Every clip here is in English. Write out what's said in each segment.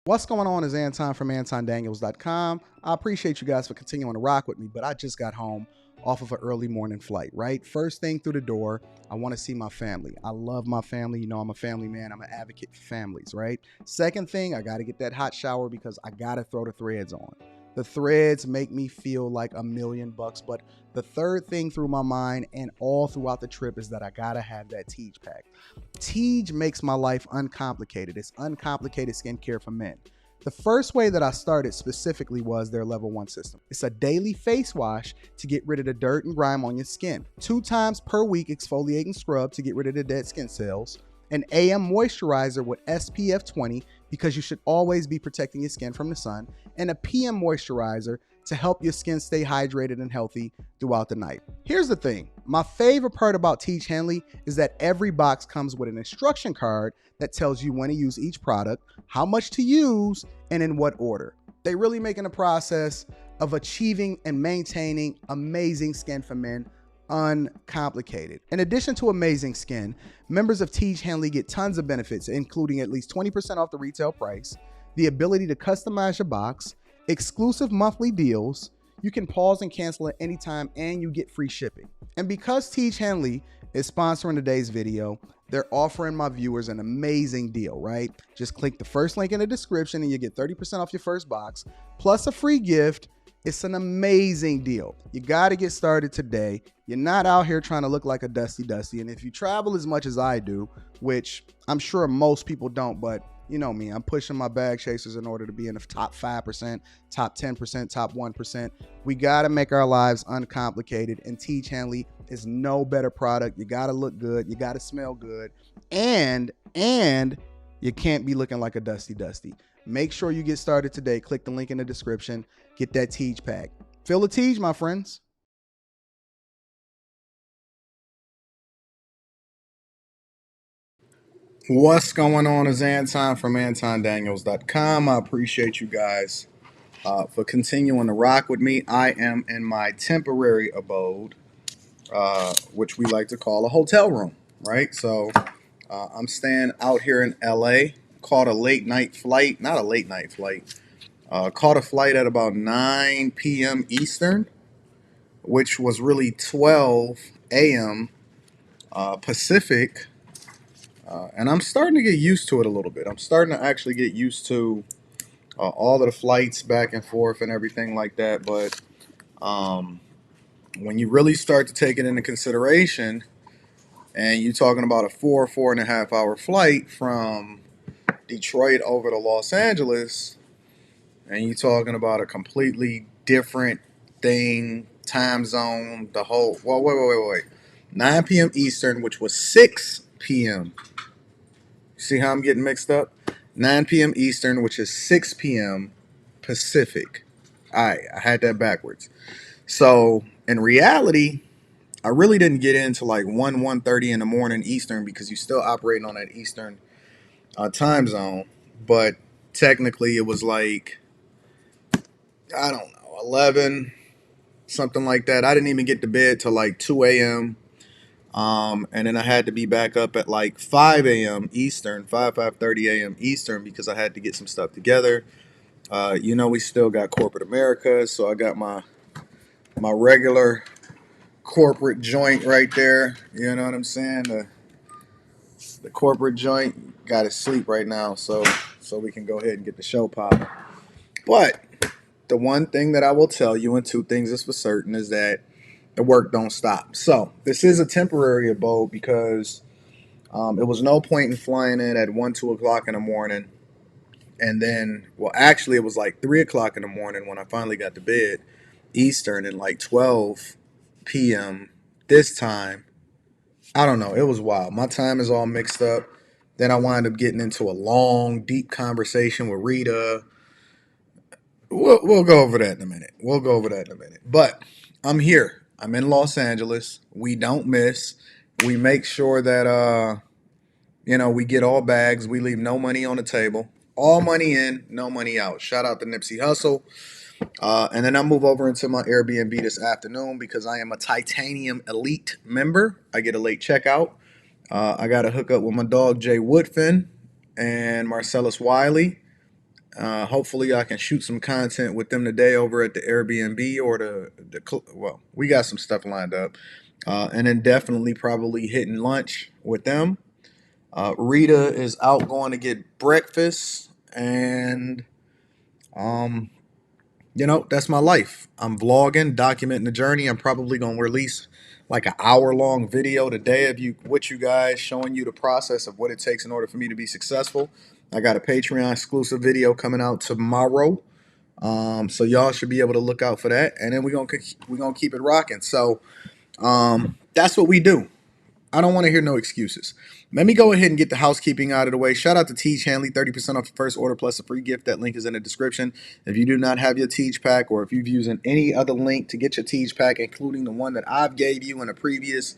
What's going on is Anton from AntonDaniels.com. I appreciate you guys for continuing to rock with me, but I just got home off of an early morning flight, right? First thing through the door, I want to see my family. I love my family. You know, I'm a family man. I'm an advocate for families, right? Second thing, I got to get that hot shower because I got to throw the threads on. The threads make me feel like $1,000,000, but the third thing through my mind and all throughout the trip is that I gotta have that Tej pack. Tej makes my life uncomplicated. It's uncomplicated skincare for men. The first way that I started specifically was their level 1 system. It's a daily face wash to get rid of the dirt and grime on your skin. 2 times per week exfoliating scrub to get rid of the dead skin cells. An AM moisturizer with SPF 20 because you should always be protecting your skin from the sun. And a PM moisturizer to help your skin stay hydrated and healthy throughout the night. Here's the thing. My favorite part about Tej Hanley is that every box comes with an instruction card that tells you when to use each product, how much to use, and in what order. They really making the process of achieving and maintaining amazing skin for men uncomplicated. In addition to amazing skin, members of Tej Hanley get tons of benefits, including at least 20% off the retail price, the ability to customize your box, exclusive monthly deals, you can pause and cancel at any time, and you get free shipping. And because Tej Hanley is sponsoring today's video, they're offering my viewers an amazing deal, right? Just click the first link in the description and you get 30% off your first box, plus a free gift. It's an amazing deal. You got to get started today. You're not out here trying to look like a dusty. And if you travel as much as I do, which I'm sure most people don't, but you know me, I'm pushing my bag chasers in order to be in the top 5%, top 10%, top 1%. We got to make our lives uncomplicated, and Tej Hanley is no better product. You got to look good. You got to smell good. And you can't be looking like a dusty. Make sure you get started today. Click the link in the description. Get that Tej pack. Feel the Tej, my friends. What's going on is Anton from AntonDaniels.com. I appreciate you guys for continuing to rock with me. I am in my temporary abode, which we like to call a hotel room, right? So I'm staying out here in LA. Caught a late night flight, not a late night flight. Caught a flight at about 9 p.m. Eastern, which was really 12 a.m. Pacific. And I'm starting to get used to it a little bit. I'm starting to actually get used to all of the flights back and forth and everything like that. But when you really start to take it into consideration, and you're talking about a 4.5 hour flight from Detroit over to Los Angeles, and you're talking about a completely different thing, time zone, the whole, well, wait. 9 p.m. Eastern, which was 6 p.m. See how I'm getting mixed up? 9 p.m. Eastern, which is 6 p.m. Pacific. All right, I had that backwards. So in reality, I really didn't get into like 1:30 in the morning Eastern because you're still operating on that Eastern time zone. But technically it was like, I don't know, 11, something like that. I didn't even get to bed till like 2 a.m. And then I had to be back up at like 5 a.m. Eastern, 5:30 a.m. Eastern because I had to get some stuff together. You know, we still got corporate America, so I got my regular corporate joint right there. You know what I'm saying? The corporate joint got to sleep right now, so we can go ahead and get the show popping. But the one thing that I will tell you, and two things is for certain, is that the work don't stop. So this is a temporary abode because it was no point in flying in at 2 o'clock in the morning. And then, well, actually it was like 3 o'clock in the morning when I finally got to bed Eastern, and like 12 p.m. this time. I don't know. It was wild. My time is all mixed up. Then I wind up getting into a long, deep conversation with Rita. We'll go over that in a minute. But I'm here. I'm in Los Angeles. We don't miss. We make sure that we get all bags. We leave no money on the table. All money in, no money out. Shout out to Nipsey Hussle. And then I move over into my Airbnb this afternoon because I am a Titanium Elite member. I get a late checkout. I got to hook up with my dog Jay Woodfin and Marcellus Wiley. Hopefully, I can shoot some content with them today over at the Airbnb or well, we got some stuff lined up. And then definitely probably hitting lunch with them. Rita is out going to get breakfast, and um, that's my life. I'm vlogging, documenting the journey. I'm probably going to release like an hour-long video today of you guys, showing you the process of what it takes in order for me to be successful. I got a Patreon exclusive video coming out tomorrow. So y'all should be able to look out for that. And then we're gonna keep it rocking. So that's what we do. I don't want to hear no excuses. Let me go ahead and get the housekeeping out of the way. Shout out to Teach Hanley, 30% off your first order plus a free gift. That link is in the description. If you do not have your Teach pack, or if you've using any other link to get your Teach pack, including the one that I've gave you in a previous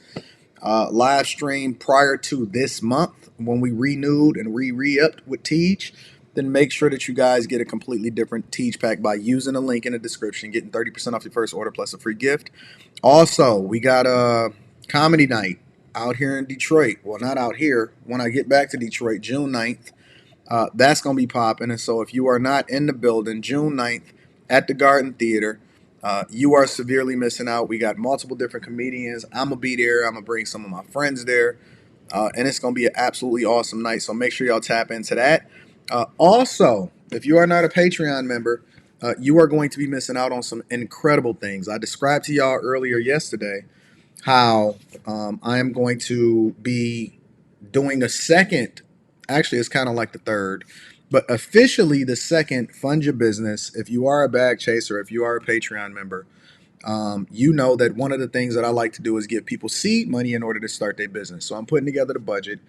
live stream prior to this month when we renewed and re-upped with Teach, then make sure that you guys get a completely different Teach pack by using the link in the description, getting 30% off your first order plus a free gift. Also, we got a comedy night out here in Detroit. Well, not out here. When I get back to Detroit, June 9th, that's going to be popping. And so if you are not in the building, June 9th at the Garden Theater, you are severely missing out. We got multiple different comedians. I'm going to be there. I'm going to bring some of my friends there. And it's going to be an absolutely awesome night. So make sure y'all tap into that. Also, if you are not a Patreon member, you are going to be missing out on some incredible things. I described to y'all earlier yesterday how I am going to be doing a second, actually it's kind of like the third, but officially the second Fund Your Business. If you are a bag chaser, if you are a Patreon member, you know that one of the things that I like to do is give people seed money in order to start their business. So I'm putting together the budget,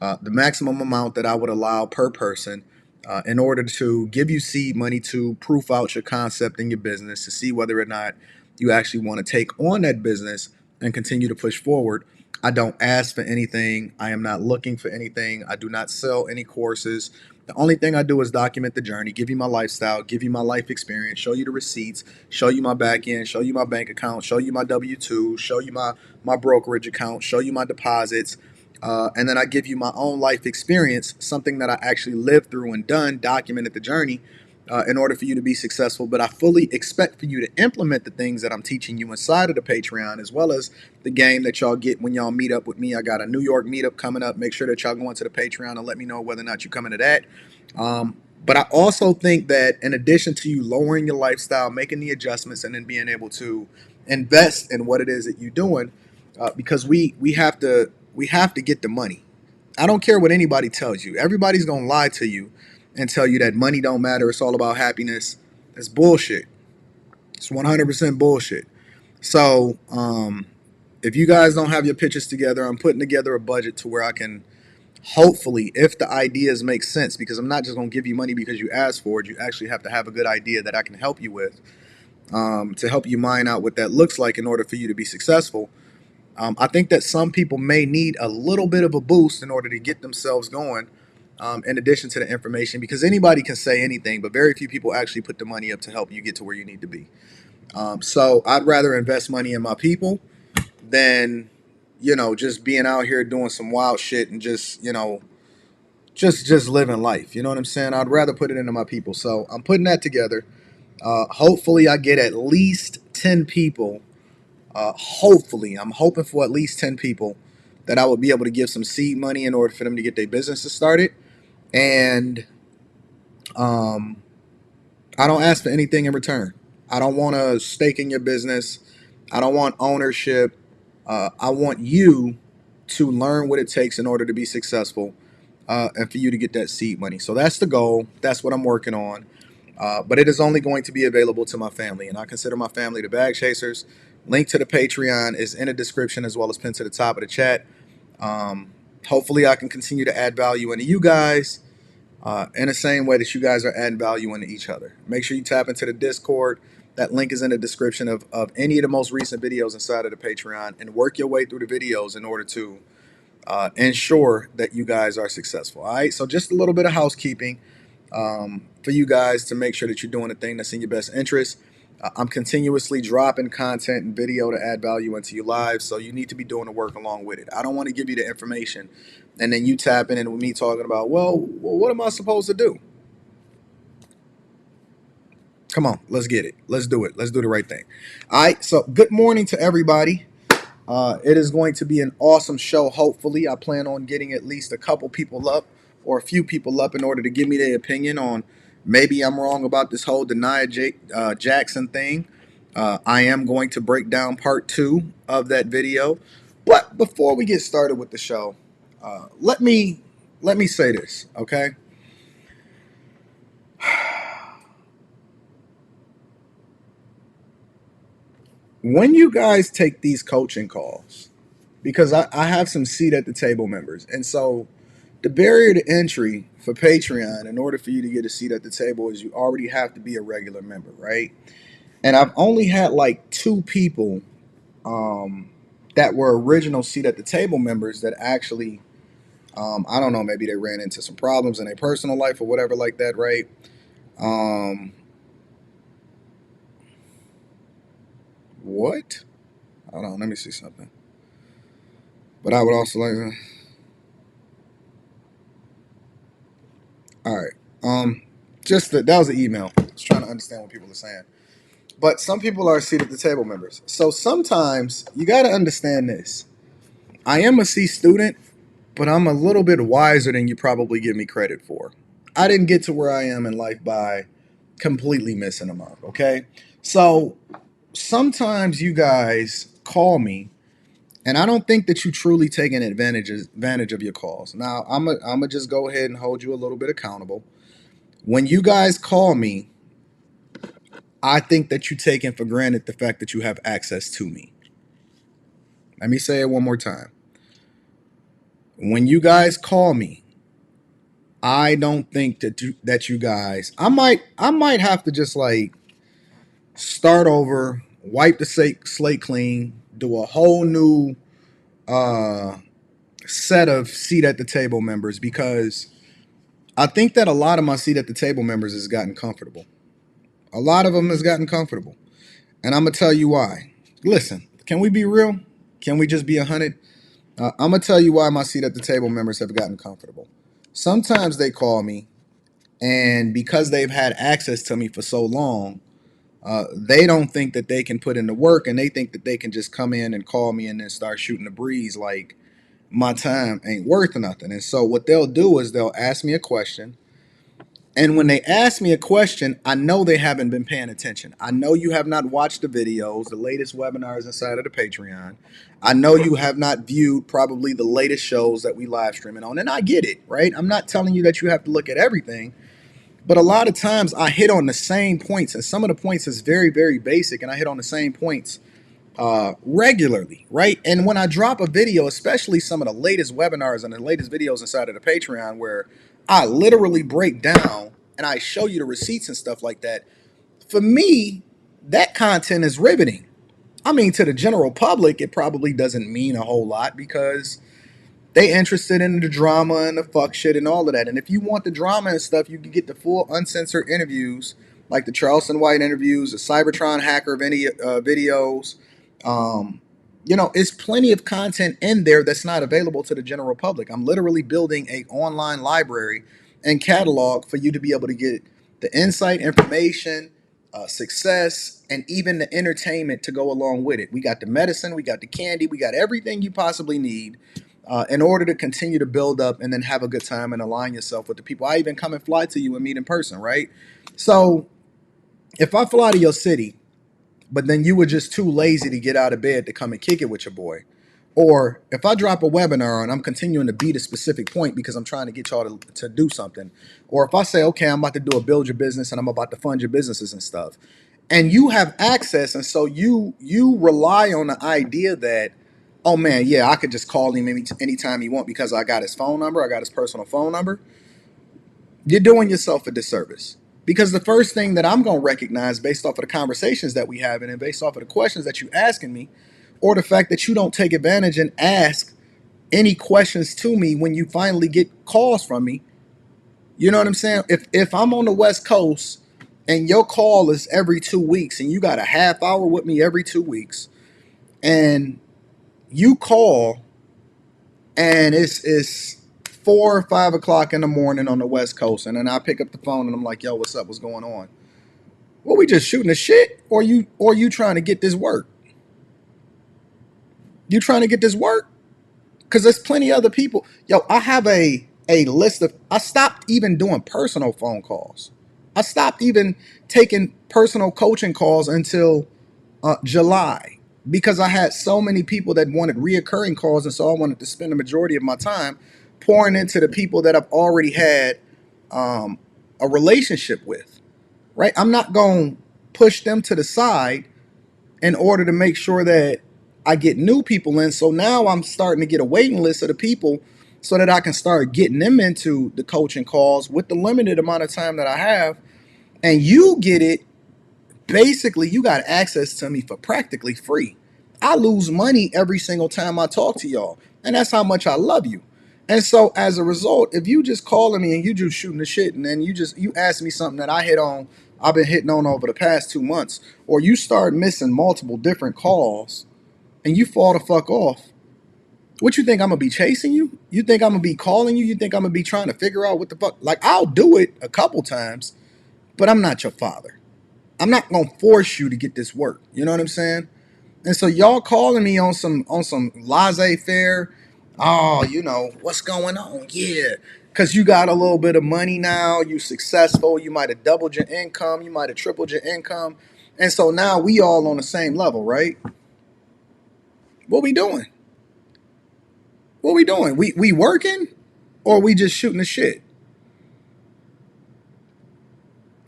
the maximum amount that I would allow per person in order to give you seed money to proof out your concept in your business, to see whether or not you actually want to take on that business and continue to push forward. I don't ask for anything. I am not looking for anything. I do not sell any courses. The only thing I do is document the journey, give you my lifestyle, give you my life experience, show you the receipts, show you my back end, show you my bank account, show you my W-2, show you my brokerage account, show you my deposits. And then I give you my own life experience, something that I actually lived through and done, documented the journey in order for you to be successful. But I fully expect for you to implement the things that I'm teaching you inside of the Patreon, as well as the game that y'all get when y'all meet up with me. I got a New York meetup coming up. Make sure that y'all go into the Patreon and let me know whether or not you're coming to that. But I also think that in addition to you lowering your lifestyle, making the adjustments, and then being able to invest in what it is that you're doing, because we have to get the money. I don't care what anybody tells you. Everybody's gonna lie to you and tell you that money don't matter. It's all about happiness. That's bullshit. It's 100% bullshit. So if you guys don't have your pitches together, I'm putting together a budget to where I can hopefully, if the ideas make sense, because I'm not just gonna give you money because you asked for it. You actually have to have a good idea that I can help you with to help you mine out what that looks like in order for you to be successful. I think that some people may need a little bit of a boost in order to get themselves going, in addition to the information, because anybody can say anything, but very few people actually put the money up to help you get to where you need to be. So I'd rather invest money in my people than, just being out here doing some wild shit and just living life. You know what I'm saying? I'd rather put it into my people. So I'm putting that together. Hopefully I get at least 10 people. Hopefully, I'm hoping for at least 10 people that I would be able to give some seed money in order for them to get their businesses started. And I don't ask for anything in return. I don't want a stake in your business. I don't want ownership. I want you to learn what it takes in order to be successful, and for you to get that seed money. So that's the goal. That's what I'm working on. But it is only going to be available to my family, and I consider my family the Bag Chasers. Link to the Patreon is in the description as well as pinned to the top of the chat. Hopefully I can continue to add value into you guys in the same way that you guys are adding value into each other. Make sure you tap into the Discord. That link is in the description of any of the most recent videos inside of the Patreon, and work your way through the videos in order to ensure that you guys are successful. All right, so just a little bit of housekeeping for you guys to make sure that you're doing the thing that's in your best interest. I'm continuously dropping content and video to add value into your lives, so you need to be doing the work along with it. I don't want to give you the information and then you tapping in with me talking about, well, what am I supposed to do? Come on, let's get it. Let's do it. Let's do the right thing. All right. So, good morning to everybody. It is going to be an awesome show. Hopefully, I plan on getting at least a couple people up or a few people up in order to give me their opinion on maybe I'm wrong about this whole Jaxn thing. I am going to break down part 2 of that video. But before we get started with the show, let me say this, okay? When you guys take these coaching calls, because I have some seat at the table members, and so the barrier to entry for Patreon, in order for you to get a seat at the table, is you already have to be a regular member, right? And I've only had like 2 people that were original seat at the table members that actually, I don't know, maybe they ran into some problems in their personal life or whatever like that, right? What? Hold on, let me see something. But I would also like to... All right. That was an email. I was trying to understand what people are saying. But some people are seat at the table members. So sometimes you got to understand this. I am a C student, but I'm a little bit wiser than you probably give me credit for. I didn't get to where I am in life by completely missing the mark, okay? So sometimes you guys call me, and I don't think that you truly taking advantage of your calls. Now, I'm gonna just go ahead and hold you a little bit accountable. When you guys call me, I think that you're taking for granted the fact that you have access to me. Let me say it one more time. When you guys call me, I don't think that you guys. I might have to just like start over, wipe the slate clean, do a whole new set of seat at the table members, because I think that a lot of my seat at the table members has gotten comfortable. A lot of them has gotten comfortable. And I'm going to tell you why. Listen, can we be real? Can we just be 100? I'm going to tell you why my seat at the table members have gotten comfortable. Sometimes they call me, and because they've had access to me for so long, they don't think that they can put in the work, and they think that they can just come in and call me and then start shooting the breeze like my time ain't worth nothing. And so what they'll do is they'll ask me a question. And when they ask me a question, I know they haven't been paying attention. I know you have not watched the videos, the latest webinars inside of the Patreon. I know you have not viewed probably the latest shows that we live streaming on. And I get it, right? I'm not telling you that you have to look at everything. But a lot of times I hit on the same points. And some of the points is very, very basic. And I hit on the same points regularly, right? And when I drop a video, especially some of the latest webinars and the latest videos inside of the Patreon, where I literally break down and I show you the receipts and stuff like that, for me, that content is riveting. I mean, to the general public, it probably doesn't mean a whole lot because they interested in the drama and the fuck shit and all of that. And if you want the drama and stuff, you can get the full uncensored interviews, like the Charleston White interviews, the Cybertron hacker videos. It's plenty of content in there that's not available to the general public. I'm literally building a online library and catalog for you to be able to get the insight, information, success, and even the entertainment to go along with it. We got the medicine, we got the candy, we got everything you possibly need in order to continue to build up and then have a good time and align yourself with the people. I even come and fly to you and meet in person, right? So if I fly to your city, but then you were just too lazy to get out of bed to come and kick it with your boy, or if I drop a webinar and I'm continuing to beat a specific point because I'm trying to get y'all to do something, or if I say, okay, I'm about to do a build your business and I'm about to fund your businesses and stuff, and you have access, and so you rely on the idea that, oh man, yeah, I could just call him anytime he want because I got his phone number, I got his personal phone number, you're doing yourself a disservice. Because the first thing that I'm going to recognize based off of the conversations that we have and based off of the questions that you asking me, or the fact that you don't take advantage and ask any questions to me when you finally get calls from me. You know what I'm saying? If I'm on the West Coast and your call is every 2 weeks and you got a half hour with me every 2 weeks, and you call and it's 4 or 5 o'clock in the morning on the West Coast, and then I pick up the phone and I'm like, yo, what's up? What's going on? Well, we just shooting the shit, or you trying to get this work? You trying to get this work? Because there's plenty of other people. Yo, I have a list of. I stopped even doing personal phone calls. I stopped even taking personal coaching calls until July, because I had so many people that wanted reoccurring calls, and so I wanted to spend the majority of my time pouring into the people that I've already had a relationship with. Right? I'm not going to push them to the side in order to make sure that I get new people in. So now I'm starting to get a waiting list of the people so that I can start getting them into the coaching calls with the limited amount of time that I have. And you get it. Basically, you got access to me for practically free. I lose money every single time I talk to y'all. And that's how much I love you. And so as a result, if you just calling me and you just shooting the shit, and then you ask me something that I've been hitting on over the past 2 months, or you start missing multiple different calls and you fall the fuck off, what you think I'm gonna be chasing you? You think I'm gonna be calling you? You think I'm gonna be trying to figure out what the fuck? Like, I'll do it a couple times, but I'm not your father. I'm not gonna force you to get this work. You know what I'm saying? And so y'all calling me on some laissez-faire. Oh, what's going on? Yeah. Cause you got a little bit of money now, you successful, you might have doubled your income, you might have tripled your income. And so now we all on the same level, right? What we doing? What we doing? We working, or we just shooting the shit?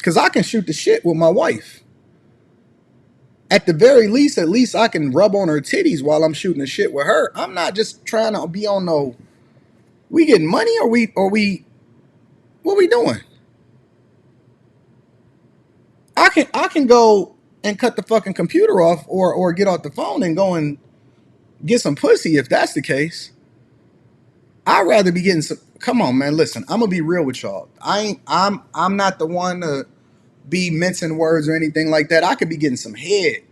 Cause I can shoot the shit with my wife. At the very least, at least I can rub on her titties while I'm shooting the shit with her. I'm not just trying to be on no. We getting money, or we what we doing? I can go and cut the fucking computer off, or get off the phone and go and get some pussy if that's the case. I'd rather be getting some. Come on, man. Listen, I'm gonna be real with y'all. I'm not the one to be mincing words or anything like that. I could be getting some head.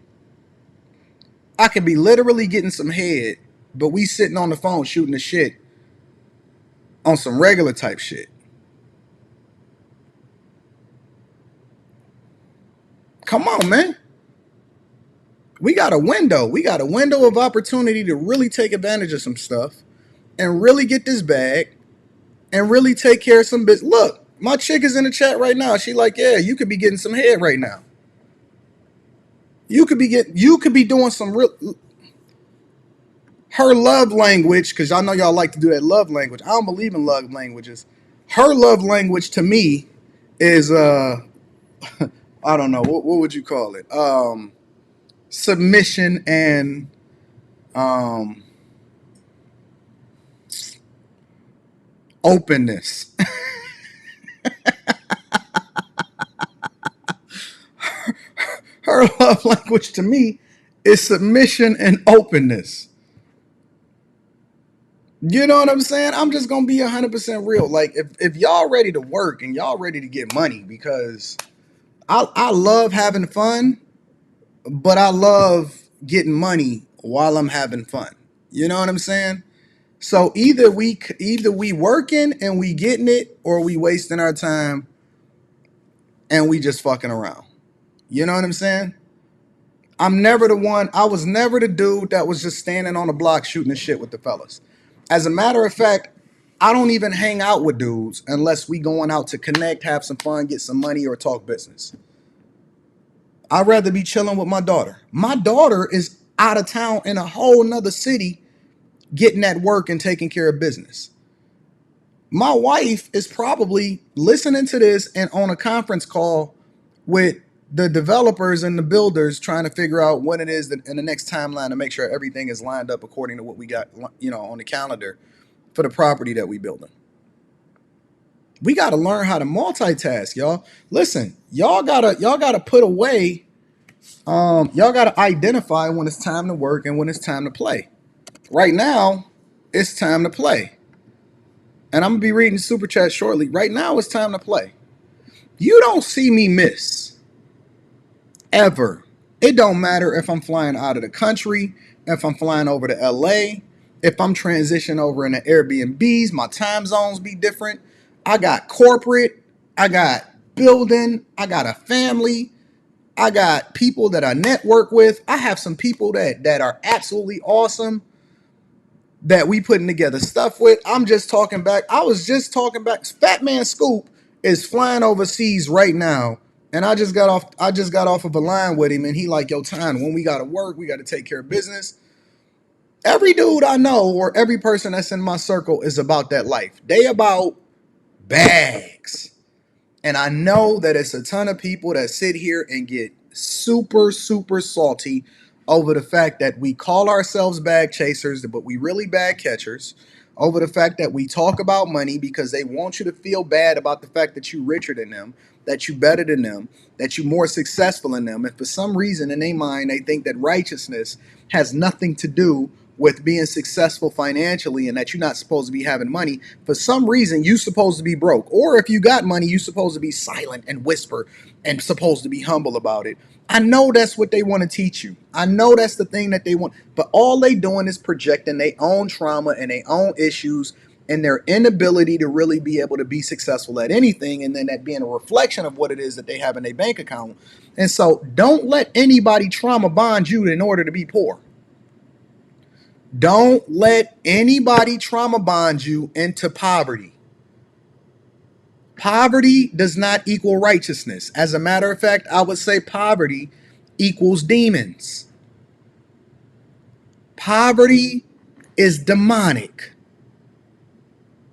I could be literally getting some head, but we sitting on the phone shooting the shit on some regular type shit. Come on, man. We got a window. We got a window of opportunity to really take advantage of some stuff and really get this bag and really take care of some business. Look, my chick is in the chat right now. She like, yeah, you could be getting some head right now. You could be doing some real. Her love language, because I know y'all like to do that love language. I don't believe in love languages. Her love language to me is I don't know, what would you call it? Submission and openness. Her love language to me is submission and openness. You know what I'm saying? I'm just gonna be 100% real. Like, if y'all ready to work and y'all ready to get money, because I love having fun, but I love getting money while I'm having fun. You know what I'm saying? So either we working and we getting it, or we wasting our time and we just fucking around. You know what I'm saying? I was never the dude that was just standing on the block shooting the shit with the fellas. As a matter of fact, I don't even hang out with dudes unless we going out to connect, have some fun, get some money, or talk business. I'd rather be chilling with my daughter. My daughter is out of town in a whole nother city getting at work and taking care of business. My wife is probably listening to this and on a conference call with the developers and the builders, trying to figure out what it is that in the next timeline to make sure everything is lined up according to what we got, on the calendar for the property that we building. We got to learn how to multitask, y'all. Listen, y'all gotta put away. Y'all gotta identify when it's time to work and when it's time to play. Right now, it's time to play. And I'm gonna be reading super chat shortly. Right now, it's time to play. You don't see me miss ever. It don't matter if I'm flying out of the country, if I'm flying over to LA, if I'm transitioning over into Airbnbs, my time zones be different. I got corporate, I got building, I got a family. I got people that I network with. I have some people that are absolutely awesome that we putting together stuff with. I'm just talking back. I was just talking back. Fat Man Scoop is flying overseas right now. And I just got off of a line with him, and he like, yo, Tyne, when we gotta work, we gotta take care of business. Every dude I know or every person that's in my circle is about that life. They about bags. And I know that it's a ton of people that sit here and get super, super salty over the fact that we call ourselves bag chasers, but we really bag catchers. Over the fact that we talk about money because they want you to feel bad about the fact that you're richer than them, that you're better than them, that you're more successful than them. And for some reason in their mind, they think that righteousness has nothing to do with being successful financially and that you're not supposed to be having money. For some reason, you're supposed to be broke. Or if you got money, you're supposed to be silent and whisper and supposed to be humble about it. I know that's what they want to teach you. I know that's the thing that they want. But all they doing is projecting their own trauma and their own issues and their inability to really be able to be successful at anything, and then that being a reflection of what it is that they have in their bank account. And so don't let anybody trauma bond you in order to be poor. Don't let anybody trauma bond you into poverty. Poverty does not equal righteousness. As a matter of fact, I would say poverty equals demons. Poverty is demonic.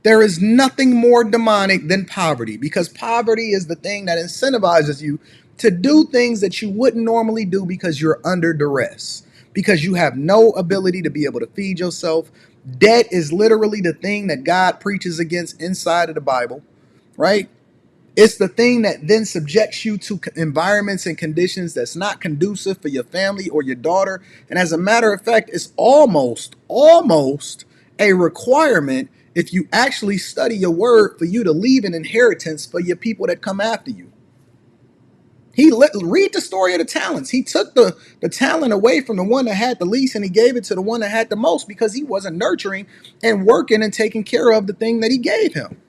There is nothing more demonic than poverty, because poverty is the thing that incentivizes you to do things that you wouldn't normally do because you're under duress, because you have no ability to be able to feed yourself. Debt is literally the thing that God preaches against inside of the Bible, right? It's the thing that then subjects you to environments and conditions that's not conducive for your family or your daughter. And as a matter of fact, it's almost a requirement, if you actually study your word, for you to leave an inheritance for your people that come after you. Read the story of the talents. He took the talent away from the one that had the least, and he gave it to the one that had the most, because he wasn't nurturing and working and taking care of the thing that he gave him.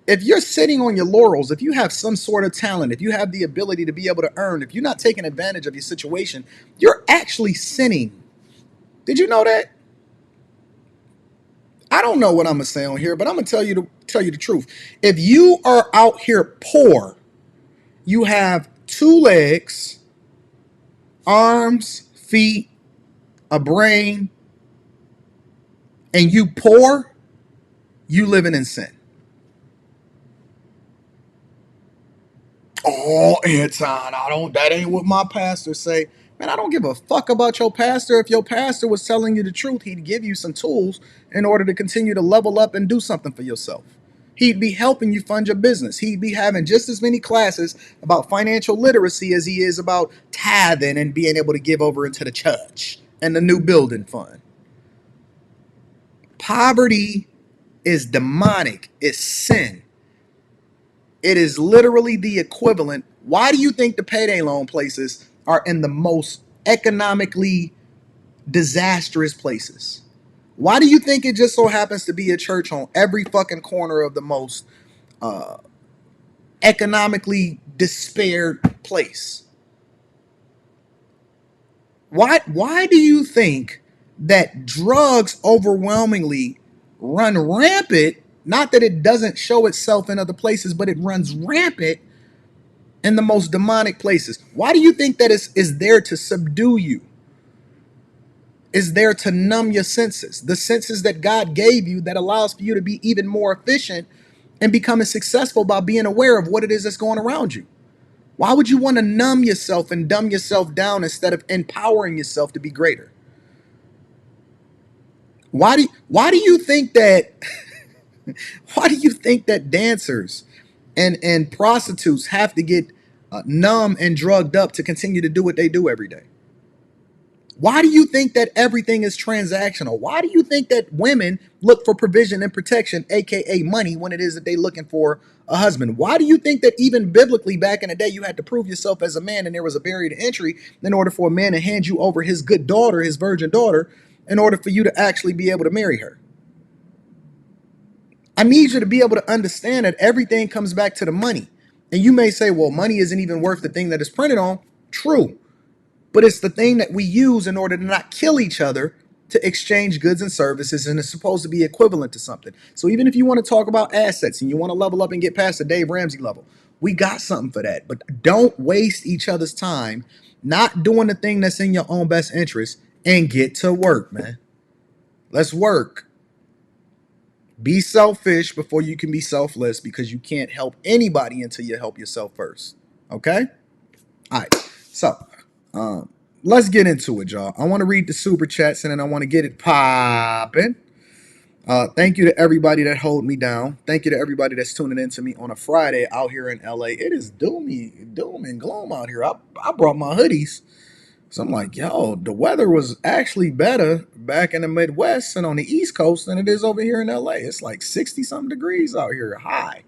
If you're sitting on your laurels, if you have some sort of talent, if you have the ability to be able to earn, if you're not taking advantage of your situation, you're actually sinning. Did you know that? I don't know what I'm gonna say on here, but I'm gonna tell you the truth. If you are out here poor, you have 2 legs, arms, feet, a brain, and you poor, you living in sin. Oh, Anton, that ain't what my pastor say. Man, I don't give a fuck about your pastor. If your pastor was telling you the truth, he'd give you some tools in order to continue to level up and do something for yourself. He'd be helping you fund your business. He'd be having just as many classes about financial literacy as he is about tithing and being able to give over into the church and the new building fund. Poverty is demonic. It's sin. It is literally the equivalent. Why do you think the payday loan places are in the most economically disastrous places? Why do you think it just so happens to be a church on every fucking corner of the most economically despaired place? Why do you think that drugs overwhelmingly run rampant? Not that it doesn't show itself in other places, but it runs rampant in the most demonic places. Why do you think that is there to subdue you? Is there to numb your senses, the senses that God gave you that allows for you to be even more efficient and becoming successful by being aware of what it is that's going around you? Why would you want to numb yourself and dumb yourself down instead of empowering yourself to be greater? Why do you think that why do you think that dancers and prostitutes have to get numb and drugged up to continue to do what they do every day? Why do you think that everything is transactional? Why do you think that women look for provision and protection, aka money, when it is that they're looking for a husband? Why do you think that even biblically back in the day you had to prove yourself as a man and there was a barrier to entry in order for a man to hand you over his good daughter, his virgin daughter, in order for you to actually be able to marry her? I need you to be able to understand that everything comes back to the money. And you may say, well, money isn't even worth the thing that it's printed on. True. But it's the thing that we use in order to not kill each other to exchange goods and services, and it's supposed to be equivalent to something. So even if you want to talk about assets and you want to level up and get past the Dave Ramsey level, we got something for that. But don't waste each other's time not doing the thing that's in your own best interest, and get to work, man. Let's work. Be selfish before you can be selfless, because you can't help anybody until you help yourself first. Okay? All right. So, let's get into it, y'all. I want to read the super chats and then I want to get it popping. Thank you to everybody that hold me down. Thank you to everybody that's tuning in to me on a Friday out here in LA. It is doom and gloom out here. I brought my hoodies. So I'm like, yo, the weather was actually better back in the Midwest and on the East Coast than it is over here in LA. It's like 60 something degrees out here high.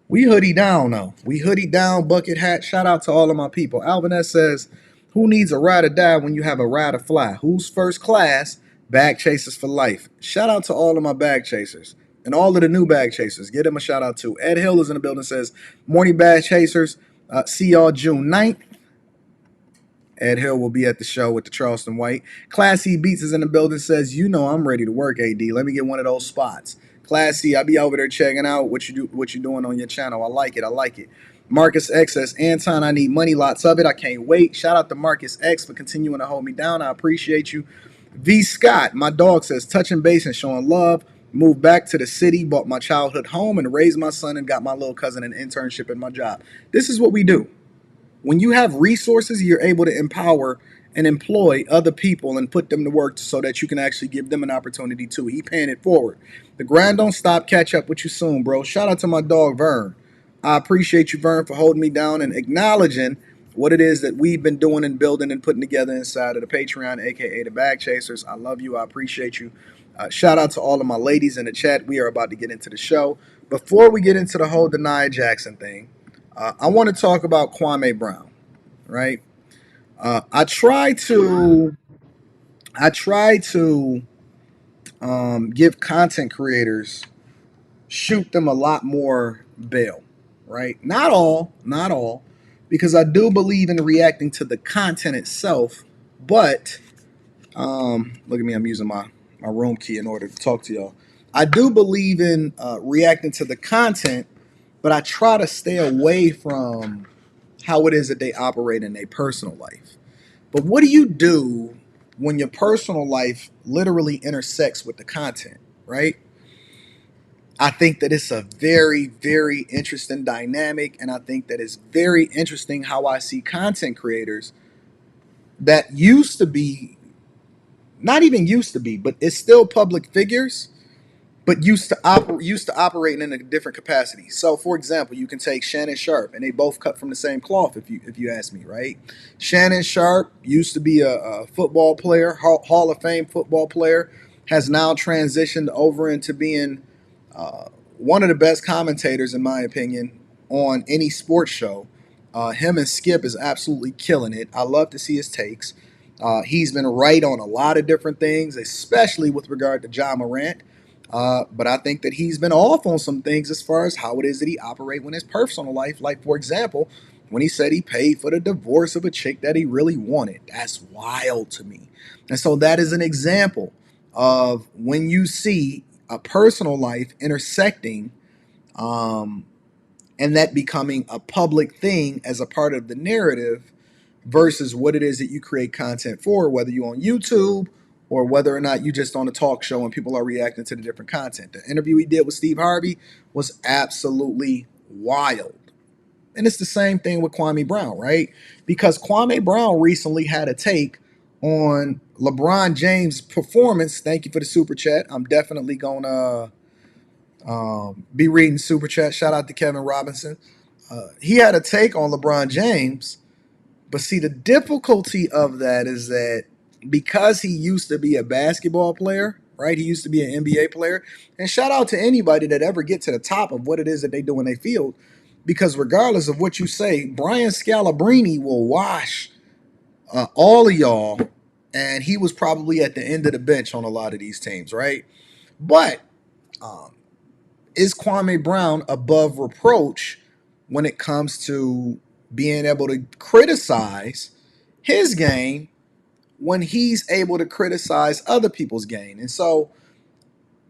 We hoodie down though. We hoodie down, bucket hat. Shout out to all of my people. Alvin S says, who needs a ride or die when you have a ride or fly? Who's first class? Bag chasers for life. Shout out to all of my bag chasers and all of the new bag chasers. Get them a shout out too. Ed Hill is in the building, says, morning bag chasers. See y'all June 9th. Ed Hill will be at the show with the Charleston White. Classy Beats is in the building, says, you know I'm ready to work, AD. Let me get one of those spots. Classy, I'll be over there checking out what you doing on your channel. I like it. Marcus X says, Anton, I need money, lots of it. I can't wait. Shout out to Marcus X for continuing to hold me down. I appreciate you. V. Scott, my dog, says, touching base and showing love. Moved back to the city, bought my childhood home, and raised my son, and got my little cousin an internship at my job. This is what we do. When you have resources, you're able to empower and employ other people and put them to work so that you can actually give them an opportunity too. He paying it forward. The grind don't stop. Catch up with you soon, bro. Shout out to my dog, Vern. I appreciate you, Vern, for holding me down and acknowledging what it is that we've been doing and building and putting together inside of the Patreon, aka the Bag Chasers. I love you. I appreciate you. Shout out to all of my ladies in the chat. We are about to get into the show. Before we get into the whole Derrick Jaxn thing, I want to talk about Kwame Brown, right? I try to give content creators, shoot them a lot more bail, right? Not all, because I do believe in reacting to the content itself. But look at me, I'm using my room key in order to talk to y'all. I do believe in reacting to the content, but I try to stay away from how it is that they operate in their personal life. But what do you do when your personal life literally intersects with the content, right? I think that it's a very, very interesting dynamic, and I think that it's very interesting how I see content creators that used to be, not even used to be, but it's still public figures, but used to operating in a different capacity. So, for example, you can take Shannon Sharpe, and they both cut from the same cloth, if you ask me, right? Shannon Sharpe used to be a football player, Hall of Fame football player, has now transitioned over into being one of the best commentators, in my opinion, on any sports show. Him and Skip is absolutely killing it. I love to see his takes. He's been right on a lot of different things, especially with regard to Ja Morant. But I think that he's been off on some things as far as how it is that he operates in his personal life. Like, for example, when he said he paid for the divorce of a chick that he really wanted. That's wild to me. And so that is an example of when you see a personal life intersecting and that becoming a public thing as a part of the narrative versus what it is that you create content for, whether you're on YouTube or whether or not you just on a talk show and people are reacting to the different content. The interview he did with Steve Harvey was absolutely wild. And it's the same thing with Kwame Brown, right? Because Kwame Brown recently had a take on LeBron James' performance. Thank you for the super chat. I'm definitely going to be reading super chat. Shout out to Kevin Robinson. He had a take on LeBron James. But see, the difficulty of that is that because he used to be a basketball player, right? He used to be an NBA player. And shout out to anybody that ever get to the top of what it is that they do in their field. Because regardless of what you say, Brian Scalabrine will wash all of y'all. And he was probably at the end of the bench on a lot of these teams, right? But is Kwame Brown above reproach when it comes to being able to criticize his game when he's able to criticize other people's game. And so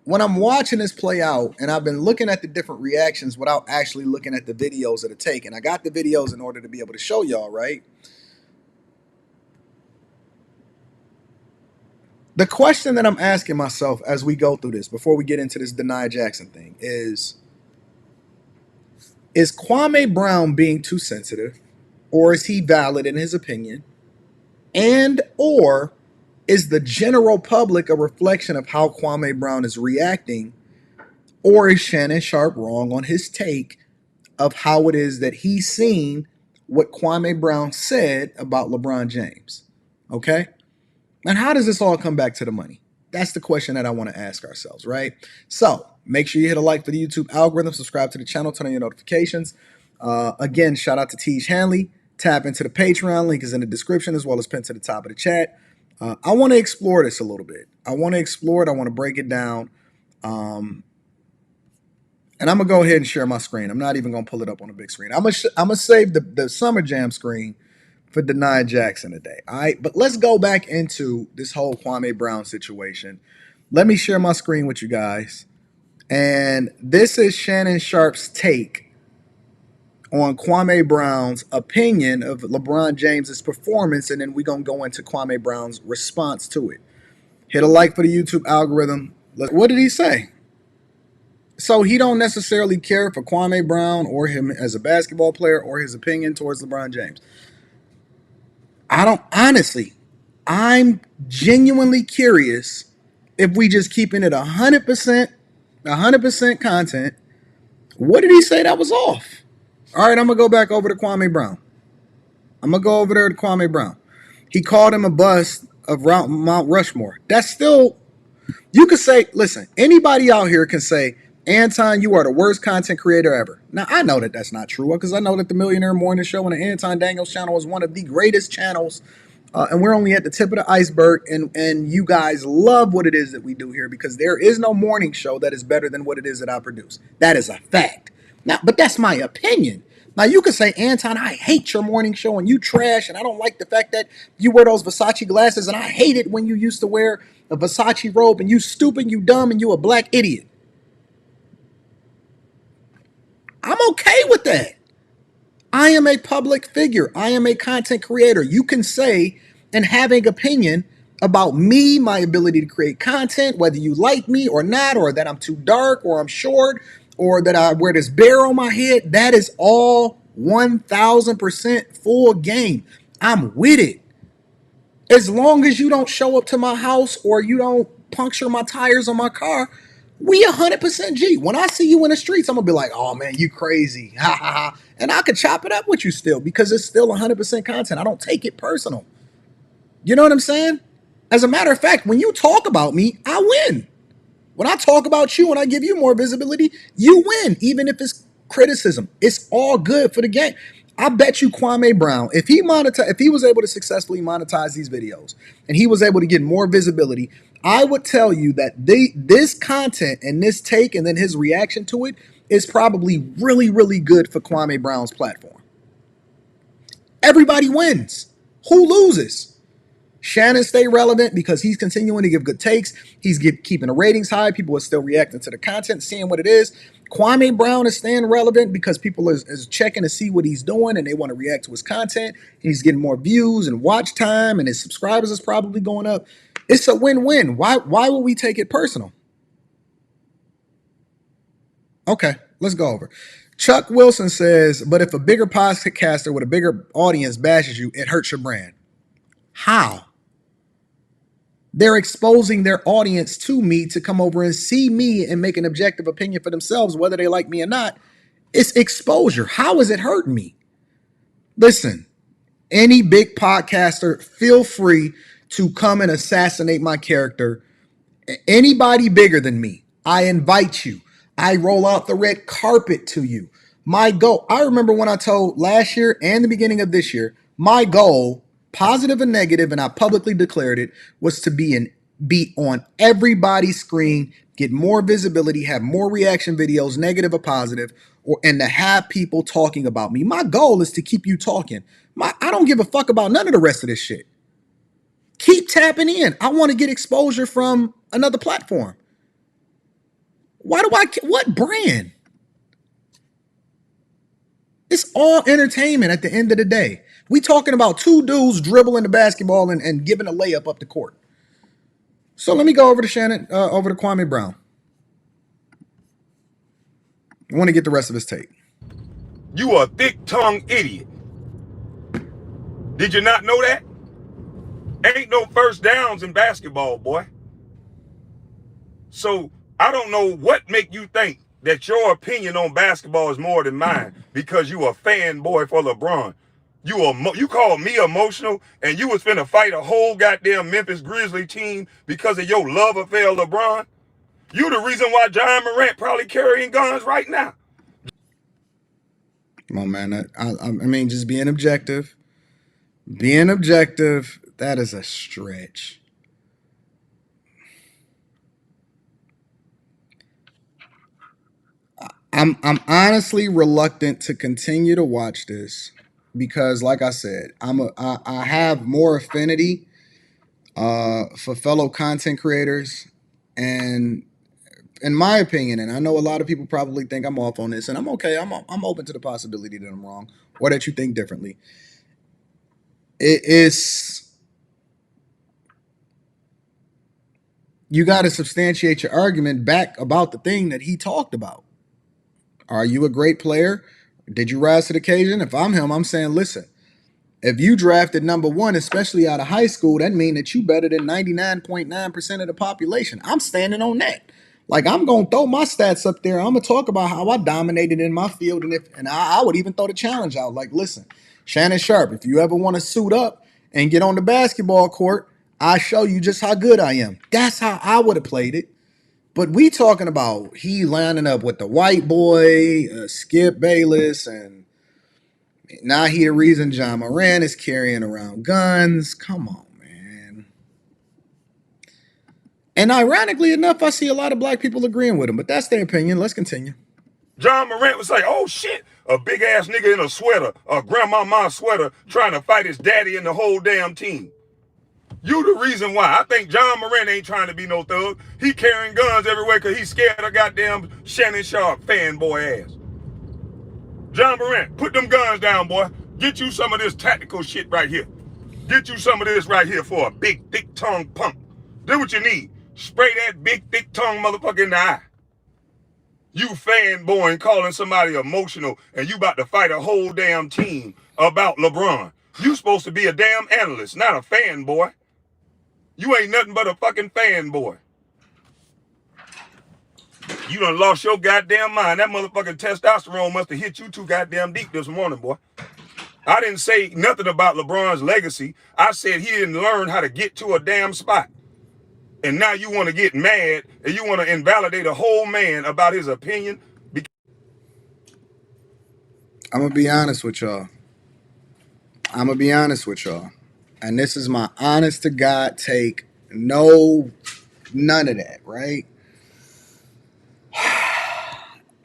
when I'm watching this play out, and I've been looking at the different reactions without actually looking at the videos that are taken. I got the videos in order to be able to show y'all, right? The question that I'm asking myself as we go through this, before we get into this Derrick Jaxn thing, is Kwame Brown being too sensitive, or is he valid in his opinion? And or is the general public a reflection of how Kwame Brown is reacting? Or is Shannon Sharpe wrong on his take of how it is that he's seen what Kwame Brown said about LeBron James? Okay? And how does this all come back to the money? That's the question that I want to ask ourselves, right? So make sure you hit a like for the YouTube algorithm, subscribe to the channel, turn on your notifications. Again, shout out to Hanley. Tap into the Patreon. Link is in the description as well as pinned to the top of the chat. I want to explore this a little bit. I want to explore it. I want to break it down. And I'm going to go ahead and share my screen. I'm not even going to pull it up on a big screen. I'm going to save the Summer Jam screen for Derrick Jaxn today. All right, but let's go back into this whole Kwame Brown situation. Let me share my screen with you guys. And this is Shannon Sharpe's take on Kwame Brown's opinion of LeBron James's performance, and then we're going to go into Kwame Brown's response to it. Hit a like for the YouTube algorithm. What did he say? So he don't necessarily care for Kwame Brown or him as a basketball player or his opinion towards LeBron James. I'm genuinely curious if we just keeping it 100% content. What did he say that was off? All right, I'm going to go back over to Kwame Brown. I'm going to go over there to Kwame Brown. He called him a bust of Mount Rushmore. That's still, you could say, listen, anybody out here can say, Anton, you are the worst content creator ever. Now, I know that that's not true because I know that the Millionaire Morning Show and the Anton Daniels channel is one of the greatest channels, and we're only at the tip of the iceberg, and you guys love what it is that we do here because there is no morning show that is better than what it is that I produce. That is a fact. Now, but that's my opinion. Now, you could say, Anton, I hate your morning show and you trash, and I don't like the fact that you wear those Versace glasses, and I hate it when you used to wear a Versace robe, and you stupid, you dumb, and you a black idiot. I'm okay with that. I am a public figure. I am a content creator. You can say and have an opinion about me, my ability to create content, whether you like me or not, or that I'm too dark, or I'm short, or that I wear this bear on my head. That is all 1,000% full game. I'm with it. As long as you don't show up to my house or you don't puncture my tires on my car, we 100% G. When I see you in the streets, I'm going to be like, oh, man, you crazy. Ha, ha, ha. And I could chop it up with you still because it's still 100% content. I don't take it personal. You know what I'm saying? As a matter of fact, when you talk about me, I win. When I talk about you and I give you more visibility, you win, even if it's criticism. It's all good for the game. I bet you Kwame Brown, if he was able to successfully monetize these videos and he was able to get more visibility, I would tell you that this content and this take and then his reaction to it is probably really, really good for Kwame Brown's platform. Everybody wins. Who loses? Shannon stay relevant because he's continuing to give good takes. He's keeping the ratings high. People are still reacting to the content, seeing what it is. Kwame Brown is staying relevant because people is checking to see what he's doing and they want to react to his content. He's getting more views and watch time and his subscribers is probably going up. It's a win-win. Why would we take it personal? Okay, let's go over. Chuck Wilson says, but if a bigger podcaster with a bigger audience bashes you, it hurts your brand. How? They're exposing their audience to me to come over and see me and make an objective opinion for themselves, whether they like me or not. It's exposure. How is it hurting me? Listen, any big podcaster, feel free to come and assassinate my character. Anybody bigger than me, I invite you. I roll out the red carpet to you. My goal, I remember when I told last year and the beginning of this year, my goal, positive and negative, and I publicly declared it, was to be in be on everybody's screen, get more visibility, have more reaction videos, negative or positive, and to have people talking about me. My goal is to keep you talking. I don't give a fuck about none of the rest of this shit. Keep tapping in. I want to get exposure from another platform. What brand? It's all entertainment at the end of the day. We talking about two dudes dribbling the basketball and giving a layup up the court. So let me go over to over to Kwame Brown. I want to get the rest of his take. You a thick-tongued idiot. Did you not know that? Ain't no first downs in basketball, boy. So I don't know what make you think that your opinion on basketball is more than mine because you a fanboy for LeBron. You called me emotional and you was finna fight a whole goddamn Memphis Grizzlies team because of your love affair, LeBron. You the reason why John Morant probably carrying guns right now. Come on, man. I mean, just being objective. Being objective, that is a stretch. I'm honestly reluctant to continue to watch this because, like I said, I have more affinity for fellow content creators, and in my opinion, and I know a lot of people probably think I'm off on this, and I'm okay. I'm open to the possibility that I'm wrong or that you think differently. It is, you got to substantiate your argument back about the thing that he talked about. Are you a great player? Did you rise to the occasion? If I'm him, I'm saying, listen, if you drafted number one, especially out of high school, that means that you better than 99.9% of the population. I'm standing on that. Like, I'm going to throw my stats up there. I'm going to talk about how I dominated in my field. And I would even throw the challenge out. Like, listen, Shannon Sharpe, if you ever want to suit up and get on the basketball court, I show you just how good I am. That's how I would have played it. But we talking about he lining up with the white boy, Skip Bayless, and now he the reason John Morant is carrying around guns. Come on, man. And ironically enough, I see a lot of black people agreeing with him, but that's their opinion. Let's continue. John Morant was like, oh shit, a big ass nigga in a sweater, a grandmama sweater, trying to fight his daddy and the whole damn team. You the reason why. I think John Morant ain't trying to be no thug. He carrying guns everywhere because he's scared of goddamn Shannon Sharpe fanboy ass. John Morant, put them guns down, boy. Get you some of this tactical shit right here. Get you some of this right here for a big, thick tongue punk. Do what you need. Spray that big, thick tongue motherfucker in the eye. You fanboy calling somebody emotional and you about to fight a whole damn team about LeBron. You supposed to be a damn analyst, not a fanboy. You ain't nothing but a fucking fanboy. You done lost your goddamn mind. That motherfucking testosterone must have hit you too goddamn deep this morning, boy. I didn't say nothing about LeBron's legacy. I said he didn't learn how to get to a damn spot. And now you want to get mad and you want to invalidate a whole man about his opinion. I'm going to be honest with y'all. And this is my honest to God take. No, none of that, right?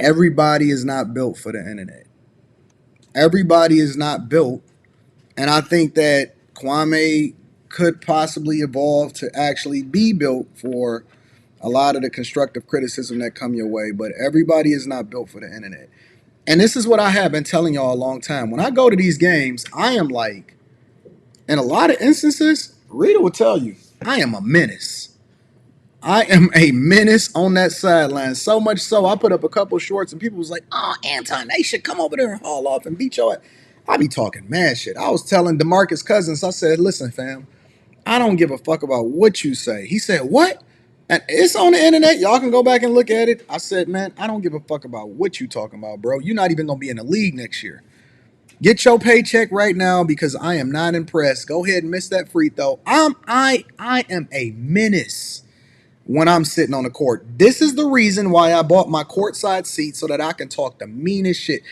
Everybody is not built for the internet. Everybody is not built. And I think that Kwame could possibly evolve to actually be built for a lot of the constructive criticism that come your way. But everybody is not built for the internet. And this is what I have been telling y'all a long time. When I go to these games, I am like, in a lot of instances, Rita will tell you, I am a menace. I am a menace on that sideline. So much so, I put up a couple shorts and people was like, oh, Anton, they should come over there and haul off and beat your ass. I be talking mad shit. I was telling DeMarcus Cousins, I said, listen, fam, I don't give a fuck about what you say. He said, what? And it's on the internet. Y'all can go back and look at it. I said, man, I don't give a fuck about what you talking about, bro. You're not even going to be in the league next year. Get your paycheck right now because I am not impressed. Go ahead and miss that free throw. I am a menace when I'm sitting on the court. This is the reason why I bought my courtside seat so that I can talk the meanest shit.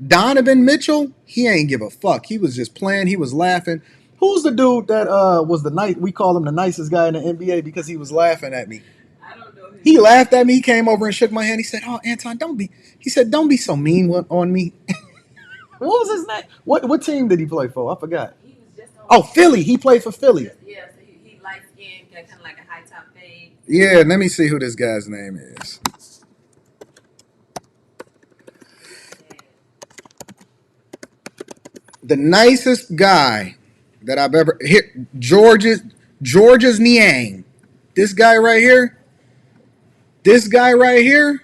Donovan Mitchell, he ain't give a fuck. He was just playing. He was laughing. Who's the dude that was the night we call him the nicest guy in the NBA because he was laughing at me? I don't know. He laughed at me. He came over and shook my hand. He said, "Oh, Anton, don't be." He said, "Don't be so mean on me." What was his name? What team did he play for? I forgot. He was just on. Oh, Philly. He played for Philly. Yeah, so he light skinned, got kind of like a high top fade. Yeah, let me see who this guy's name is. The nicest guy that I've ever hit, George's Niang. This guy right here. This guy right here.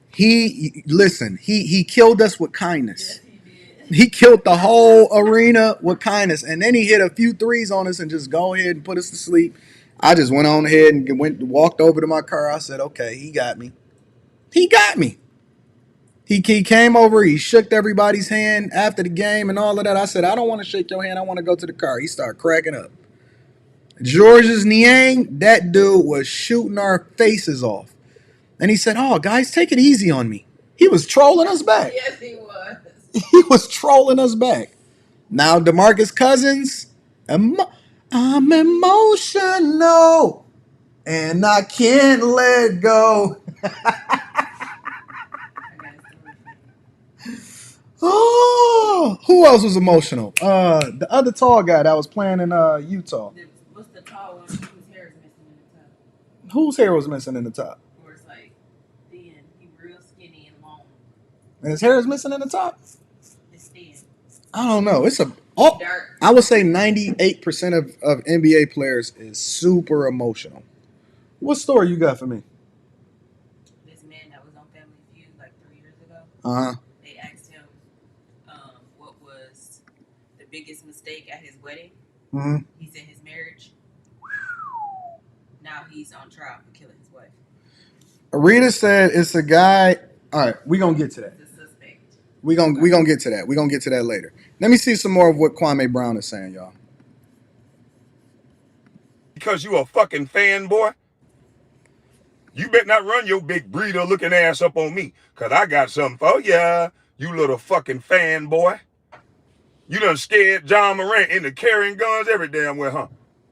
He listen. He killed us with kindness. He killed the whole arena with kindness, and then he hit a few threes on us and just go ahead and put us to sleep. I just went on ahead and walked over to my car. I said, "Okay, he got me. He got me." He came over. He shook everybody's hand after the game and all of that. I said, "I don't want to shake your hand. I want to go to the car." He started cracking up. George's Niang, that dude was shooting our faces off. And he said, "Oh, guys, take it easy on me." He was trolling us back. Yes, he was. He was trolling us back. Now, DeMarcus Cousins, I'm emotional and I can't let go. Oh, who else was emotional? The other tall guy that was playing in Utah. What's the tall one whose hair is missing in the top? Whose hair was missing in the top? Or it's like thin. He real skinny and long. And his hair is missing in the top? It's thin. I don't know. It's Dark. I would say 98% of NBA players is super emotional. What story you got for me? This man that was on Family Feud like 3 years ago. Uh-huh. They asked him what was the biggest mistake at his wedding. Mm-hmm. He said his marriage. Now he's on trial for killing his wife. Rita said it's a guy. All right, we're going to get to that. The suspect. We're gonna get to that. We're going to get to that later. Let me see some more of what Kwame Brown is saying, y'all. Because you a fucking fanboy? You better not run your big breeder looking ass up on me. Because I got something for ya, you little fucking fanboy. You done scared John Morant into carrying guns every damn way, huh?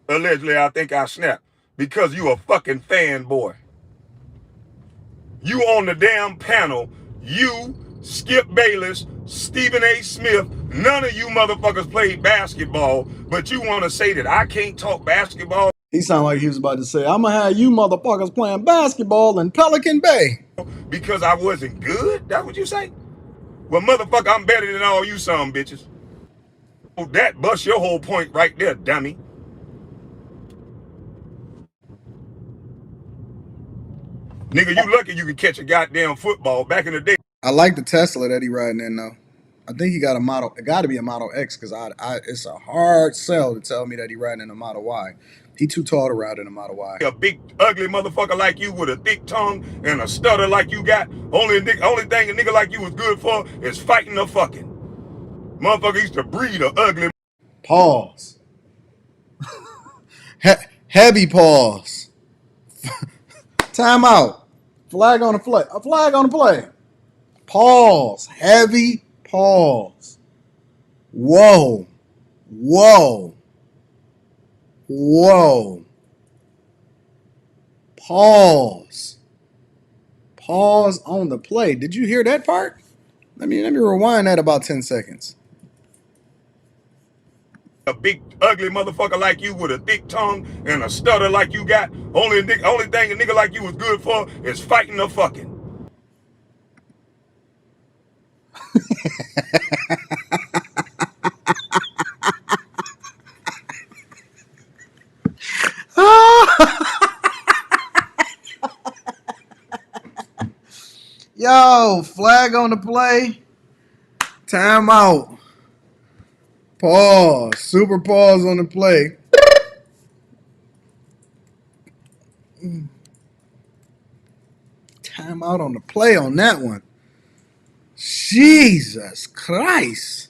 Allegedly, I think I snapped. Because you a fucking fanboy. You on the damn panel. You, Skip Bayless, Stephen A. Smith, none of you motherfuckers played basketball, but you want to say that I can't talk basketball? He sounded like he was about to say, "I'm going to have you motherfuckers playing basketball in Pelican Bay." Because I wasn't good? That's what you say? Well, motherfucker, I'm better than all you some bitches. Oh, that busts your whole point right there, dummy. Nigga, you lucky you could catch a goddamn football back in the day. I like the Tesla that he riding in, though. I think he got a Model. It got to be a Model X because it's a hard sell to tell me that he riding in a Model Y. He too tall to ride in a Model Y. A big, ugly motherfucker like you with a thick tongue and a stutter like you got. Only thing a nigga like you was good for is fighting or fucking. Motherfucker used to breed a ugly. Pause. Heavy pause. Time out. Flag on the play. A flag on the play. Pause. Heavy pause. Whoa. Whoa. Whoa. Pause. Pause on the play. Did you hear that part? Let me rewind that about 10 seconds. A big, ugly motherfucker like you with a thick tongue and a stutter like you got. Only thing a nigga like you was good for is fighting or fucking. Yo, flag on the play. Time out. Pause. Super pause on the play. Time out on the play on that one. Jesus Christ.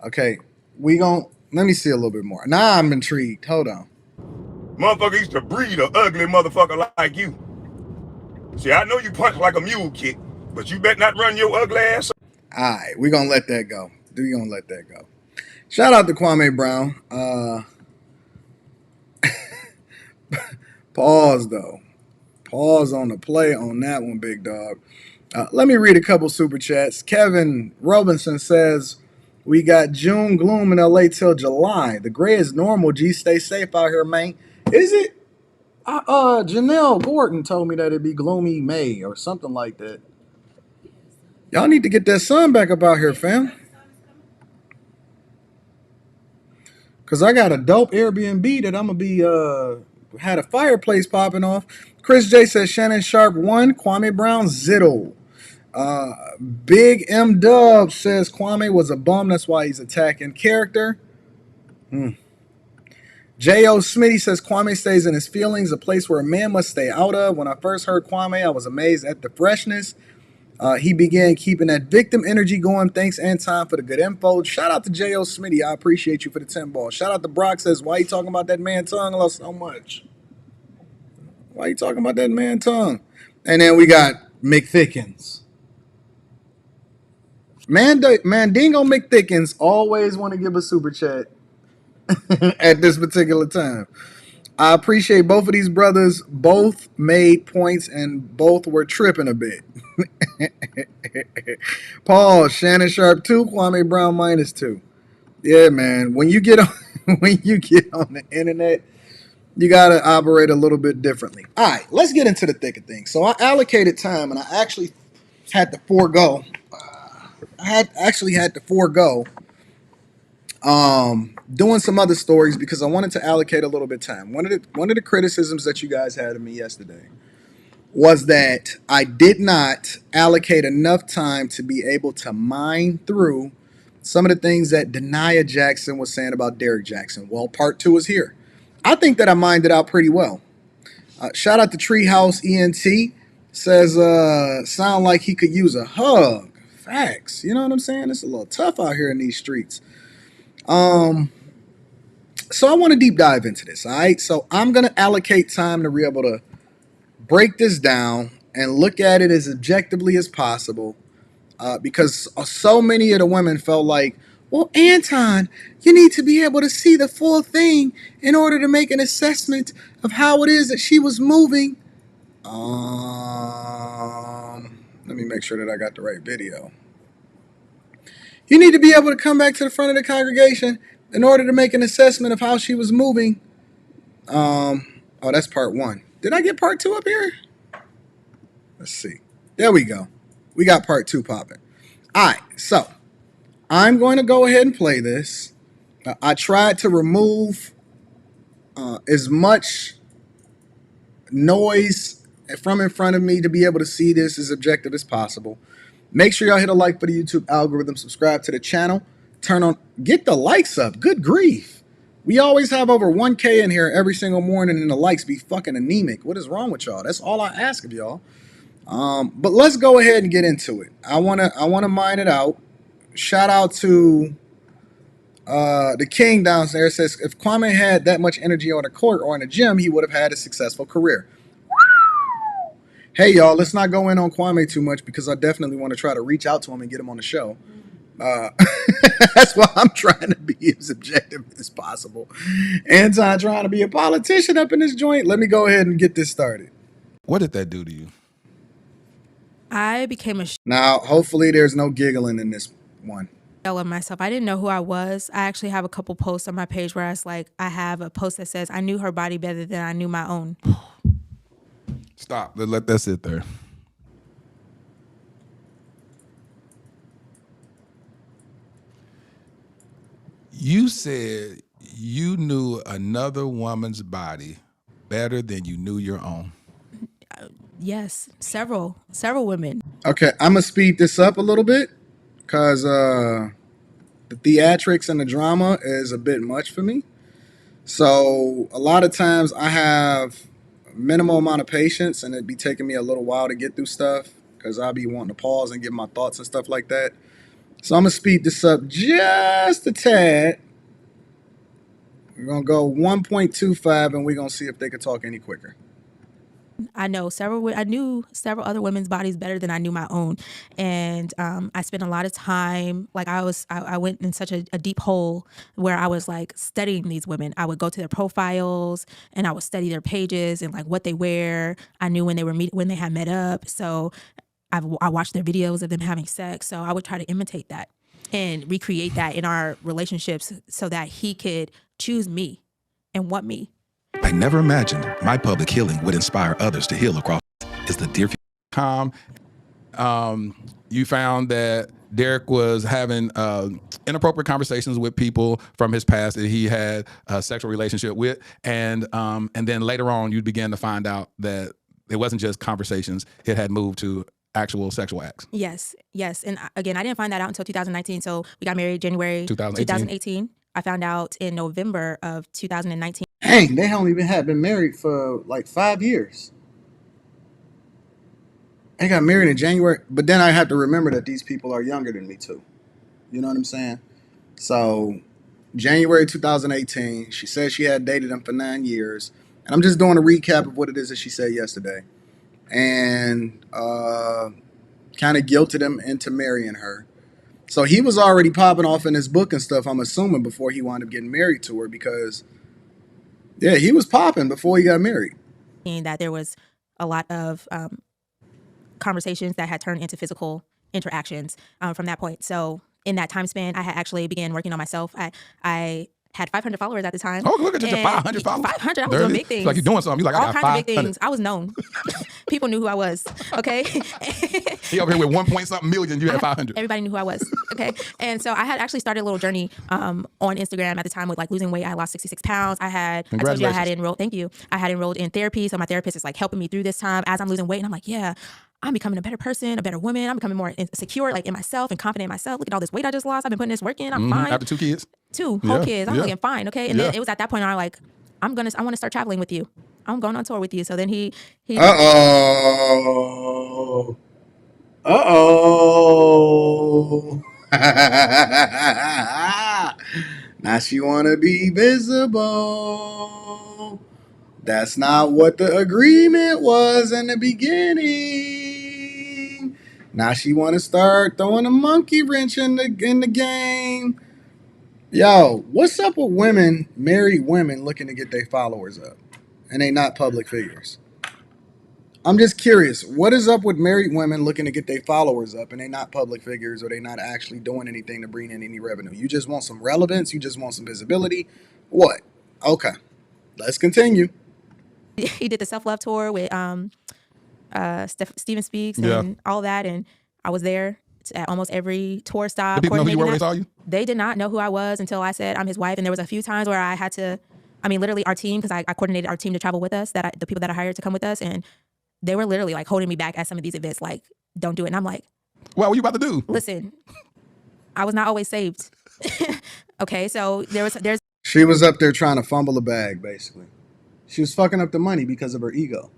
Okay, let me see a little bit more. Now I'm intrigued. Hold on. Motherfucker used to breed a ugly motherfucker like you. See, I know you punch like a mule kick, but you better not run your ugly ass. All right, we're going to let that go. We're going to let that go. Shout out to Kwame Brown. Pause though. Pause on the play on that one, big dog. Let me read a couple super chats. Kevin Robinson says, we got June gloom in LA till July. The gray is normal. G, stay safe out here, man. Is it? Janelle Gordon told me that it'd be gloomy May or something like that. Y'all need to get that sun back up out here, fam. Cause I got a dope Airbnb that I'm gonna be had a fireplace popping off. Chris J says Shannon Sharpe 1, Kwame Brown 0. Big M Dub says Kwame was a bum, that's why he's attacking character. J.O. Smitty says Kwame stays in his feelings, a place where a man must stay out of. When I first heard Kwame, I was amazed at the freshness. He began keeping that victim energy going. Thanks, Anton, for the good info. Shout out to J.O. Smitty. I appreciate you for the 10 ball. Shout out to Brock says, why you talking about that man tongue so much? Why you talking about that man tongue? And then we got McThickens. Mandingo McThickens always want to give a super chat at this particular time. I appreciate both of these brothers. Both made points and both were tripping a bit. Paul, Shannon Sharpe 2, Kwame Brown -2. Yeah, man. When you get on the internet, you gotta operate a little bit differently. All right, let's get into the thick of things. So I allocated time, and I actually had to forego. Doing some other stories because I wanted to allocate a little bit of time. One of the criticisms that you guys had of me yesterday was that I did not allocate enough time to be able to mine through some of the things that Derrick Jaxn was saying about Derrick Jaxn. Well, part 2 is here. I think that I mined it out pretty well. Shout out to Treehouse ENT. Says, sound like he could use a hug. Facts. You know what I'm saying? It's a little tough out here in these streets. So I want to deep dive into this, all right? So I'm going to allocate time to be able to break this down and look at it as objectively as possible because so many of the women felt like, well, Anton, you need to be able to see the full thing in order to make an assessment of how it is that she was moving. Let me make sure that I got the right video. You need to be able to come back to the front of the congregation in order to make an assessment of how she was moving. Oh, that's part 1. Did I get part 2 up here? Let's see. There we go. We got part 2 popping. All right, so I'm going to go ahead and play this. I tried to remove as much noise from in front of me to be able to see this as objective as possible. Make sure y'all hit a like for the YouTube algorithm, subscribe to the channel, get the likes up. Good grief. We always have over 1K in here every single morning and the likes be fucking anemic. What is wrong with y'all? That's all I ask of y'all. But let's go ahead and get into it. I wanna mine it out. Shout out to the king downstairs. Says if Kwame had that much energy on the court or in the gym, he would have had a successful career. Hey, y'all, let's not go in on Kwame too much because I definitely want to try to reach out to him and get him on the show. That's why I'm trying to be as objective as possible. Anton trying to be a politician up in this joint. Let me go ahead and get this started. What did that do to you? I became a Now, hopefully there's no giggling in this one. shell of myself. I didn't know who I was. I actually have a couple posts on my page where I have a post that says, I knew her body better than I knew my own. Stop. Let that sit there. You said you knew another woman's body better than you knew your own. Yes, several women. Okay, I'm going to speed this up a little bit because the theatrics and the drama is a bit much for me. So a lot of times I have minimal amount of patience and it'd be taking me a little while to get through stuff because I'll be wanting to pause and give my thoughts and stuff like that. So I'm going to speed this up just a tad. We're going to go 1.25 and we're going to see if they can talk any quicker. I knew several other women's bodies better than I knew my own. And I spent a lot of time, like I went in such a deep hole where I was like studying these women. I would go to their profiles and I would study their pages and like what they wear. I knew when they had met up. So I watched their videos of them having sex. So I would try to imitate that and recreate that in our relationships so that he could choose me and want me. I never imagined my public healing would inspire others to heal across. Is the Deerfield.com. You found that Derrick was having inappropriate conversations with people from his past that he had a sexual relationship with, and then later on you began to find out that it wasn't just conversations; it had moved to actual sexual acts. Yes. And again, I didn't find that out until 2019. So we got married January 2018. I found out in November of 2019. Dang, they only been married for like 5 years. They got married in January, but then I have to remember that these people are younger than me too. You know what I'm saying? So January 2018, she said she had dated him for 9 years. And I'm just doing a recap of what it is that she said yesterday. And kind of guilted him into marrying her. So he was already popping off in his book and stuff, I'm assuming, before he wound up getting married to her because, yeah, he was popping before he got married. That there was a lot of conversations that had turned into physical interactions from that point. So in that time span, I had actually began working on myself. I had 500 followers at the time. Oh, look at just 500 followers. 500, I was doing big things. It's like you're doing something. You're like, all I got kinds 500. of big things. I was known. People knew who I was, okay? He over here with 1.something million, you had 500. Everybody knew who I was, okay? And so I had actually started a little journey on Instagram at the time with like losing weight. I lost 66 pounds. I told you I had enrolled, thank you. I had enrolled in therapy. So my therapist is like helping me through this time as I'm losing weight. And I'm like, yeah, I'm becoming a better person, a better woman. I'm becoming more secure like in myself and confident in myself. Look at all this weight I just lost. I've been putting this work in. I'm fine. After 2 kids? 2 whole kids. I'm looking fine, okay? And then it was at that point I was like, I want to start traveling with you. I'm going on tour with you. So then he Uh-oh. Now she wanna be visible. That's not what the agreement was in the beginning. Now she wanna start throwing a monkey wrench in the game. Yo, what's up with women, married women, looking to get their followers up, and they not public figures? I'm just curious, what is up with married women looking to get their followers up and they not public figures or they not actually doing anything to bring in any revenue? You just want some relevance? You just want some visibility? What? Okay, let's continue. He did the self-love tour with Steven Speaks and all that, and I was there at almost every tour stop. Did people know who you were when they saw you? They did not know who I was until I said I'm his wife, and there was a few times where I had to, literally our team, because I coordinated our team to travel with us, the people that I hired to come with us, and they were literally like holding me back at some of these events, like, don't do it. And I'm like, what were you about to do? Listen, I was not always saved. Okay, so there's. She was up there trying to fumble a bag, basically. She was fucking up the money because of her ego.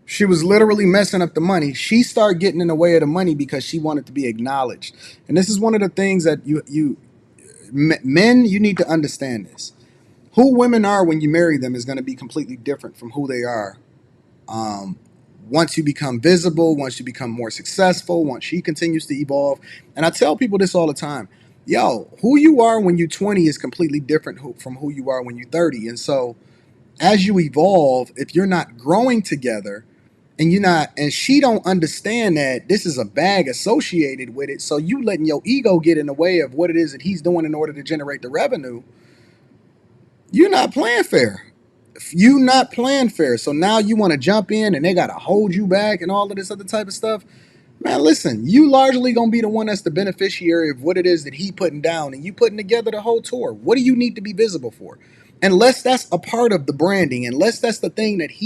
She was literally messing up the money. She started getting in the way of the money because she wanted to be acknowledged. And this is one of the things that men, you need to understand this. Who women are when you marry them is going to be completely different from who they are. Once you become visible, once you become more successful, once she continues to evolve. And I tell people this all the time. Yo, who you are when you're 20 is completely different from who you are when you're 30. And so as you evolve, if you're not growing together and she don't understand that this is a bag associated with it, so you letting your ego get in the way of what it is that he's doing in order to generate the revenue, you're not playing fair. You not playing fair. So now you want to jump in and they got to hold you back and all of this other type of stuff. Man, listen, you largely going to be the one that's the beneficiary of what it is that he putting down and you putting together the whole tour. What do you need to be visible for? Unless that's a part of the branding, unless that's the thing that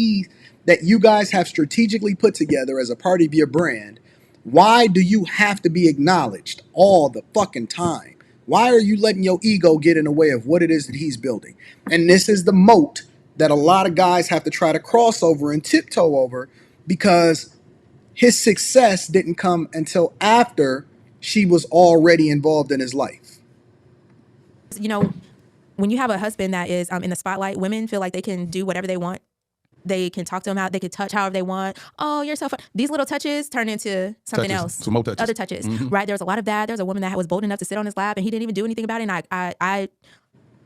you guys have strategically put together as a part of your brand, why do you have to be acknowledged all the fucking time? Why are you letting your ego get in the way of what it is that he's building? And this is the moat that a lot of guys have to try to cross over and tiptoe over because his success didn't come until after she was already involved in his life. You know, when you have a husband that is in the spotlight, women feel like they can do whatever they want they can talk to them how they can touch however they want. Oh, you're so fun. These little touches turn into something else. Some more touches. Other touches, right? There was a lot of that. There was a woman that was bold enough to sit on his lap and he didn't even do anything about it. And I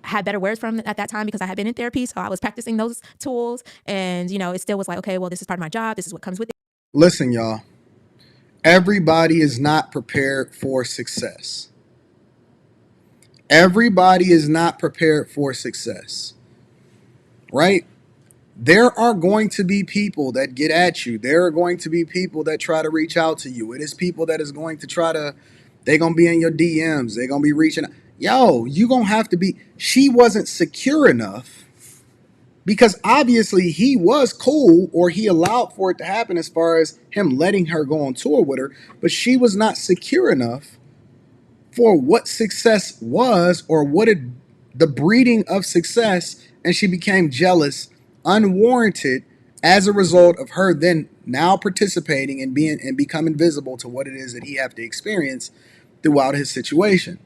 had better words from him at that time because I had been in therapy. So I was practicing those tools. And, it still was like, okay, well, this is part of my job. This is what comes with it. Listen, y'all. Everybody is not prepared for success. Everybody is not prepared for success, right? There are going to be people that get at you. There are going to be people that try to reach out to you. It is people that is going to they're going to be in your DMs. They're going to be reaching out. Yo, you going to have to be, she wasn't secure enough because obviously he was cool or he allowed for it to happen as far as him letting her go on tour with her, but she was not secure enough for what success was or the breeding of success, and she became jealous, unwarranted, as a result of her then now participating and becoming visible to what it is that he have to experience throughout his situation.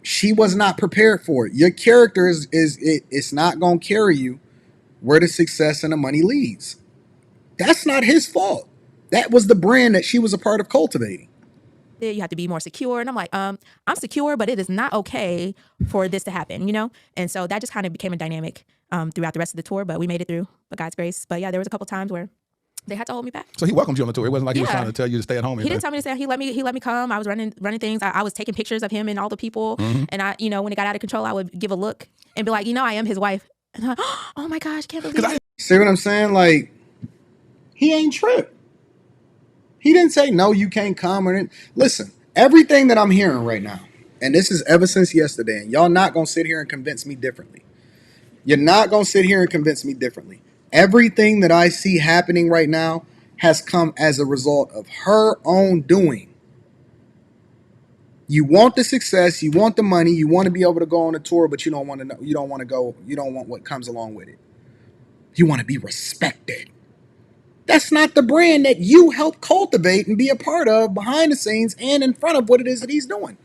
She was not prepared for it. Your character it's not going to carry you where the success and the money leads. That's not his fault. That was the brand that she was a part of cultivating. You have to be more secure. And I'm like, I'm secure, but it is not okay for this to happen, And so that just kind of became a dynamic throughout the rest of the tour, but we made it through by God's grace. But yeah, there was a couple times where they had to hold me back. So he welcomed you on the tour. It wasn't like he was trying to tell you to stay at home. He didn't tell me to stay. He let me come. I was running things. I was taking pictures of him and all the people. And I, when it got out of control, I would give a look and be like, I am his wife. And I'm like, oh my gosh, can't believe it. See what I'm saying? Like, he ain't tripped. He didn't say, no, you can't come. Listen, everything that I'm hearing right now, and this is ever since yesterday, and y'all not going to sit here and convince me differently. You're not going to sit here and convince me differently. Everything that I see happening right now has come as a result of her own doing. You want the success, you want the money, you want to be able to go on a tour, but you don't want to know, you don't want to go, you don't want what comes along with it. You want to be respected. That's not the brand that you help cultivate and be a part of behind the scenes and in front of what it is that he's doing.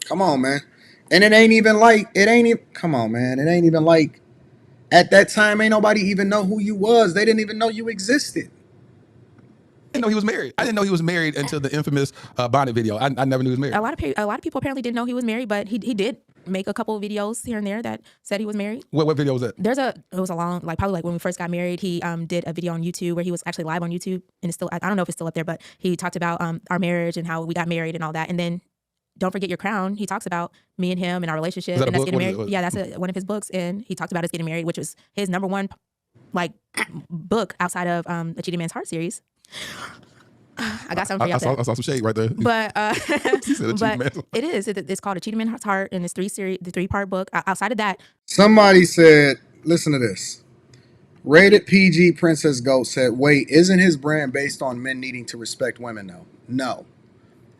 Come on, man. And it ain't even like, come on, man. It ain't even like at that time, ain't nobody even know who you was. They didn't even know you existed. I didn't know he was married. I didn't know he was married until the infamous Bonnet video. I never knew he was married. A lot of people apparently didn't know he was married, but he did make a couple of videos here and there that said he was married. What video was that? It was a long, probably when we first got married, he did a video on YouTube where he was actually live on YouTube, and it's still, I don't know if it's still up there, but he talked about our marriage and how we got married and all that. And then Don't Forget Your Crown, he talks about me and him and our relationship and us getting married. Yeah, that's one of his books, and he talked about us getting married, which was his number one book outside of the Cheating Man's Heart series. I got something for you. I saw some shade right there. But it is. It's called A Cheating Man's Heart, and it's the 3-part book. Outside of that, somebody said, listen to this. Rated PG Princess Goat said, wait, isn't his brand based on men needing to respect women though? No.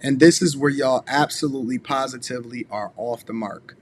And this is where y'all absolutely positively are off the mark.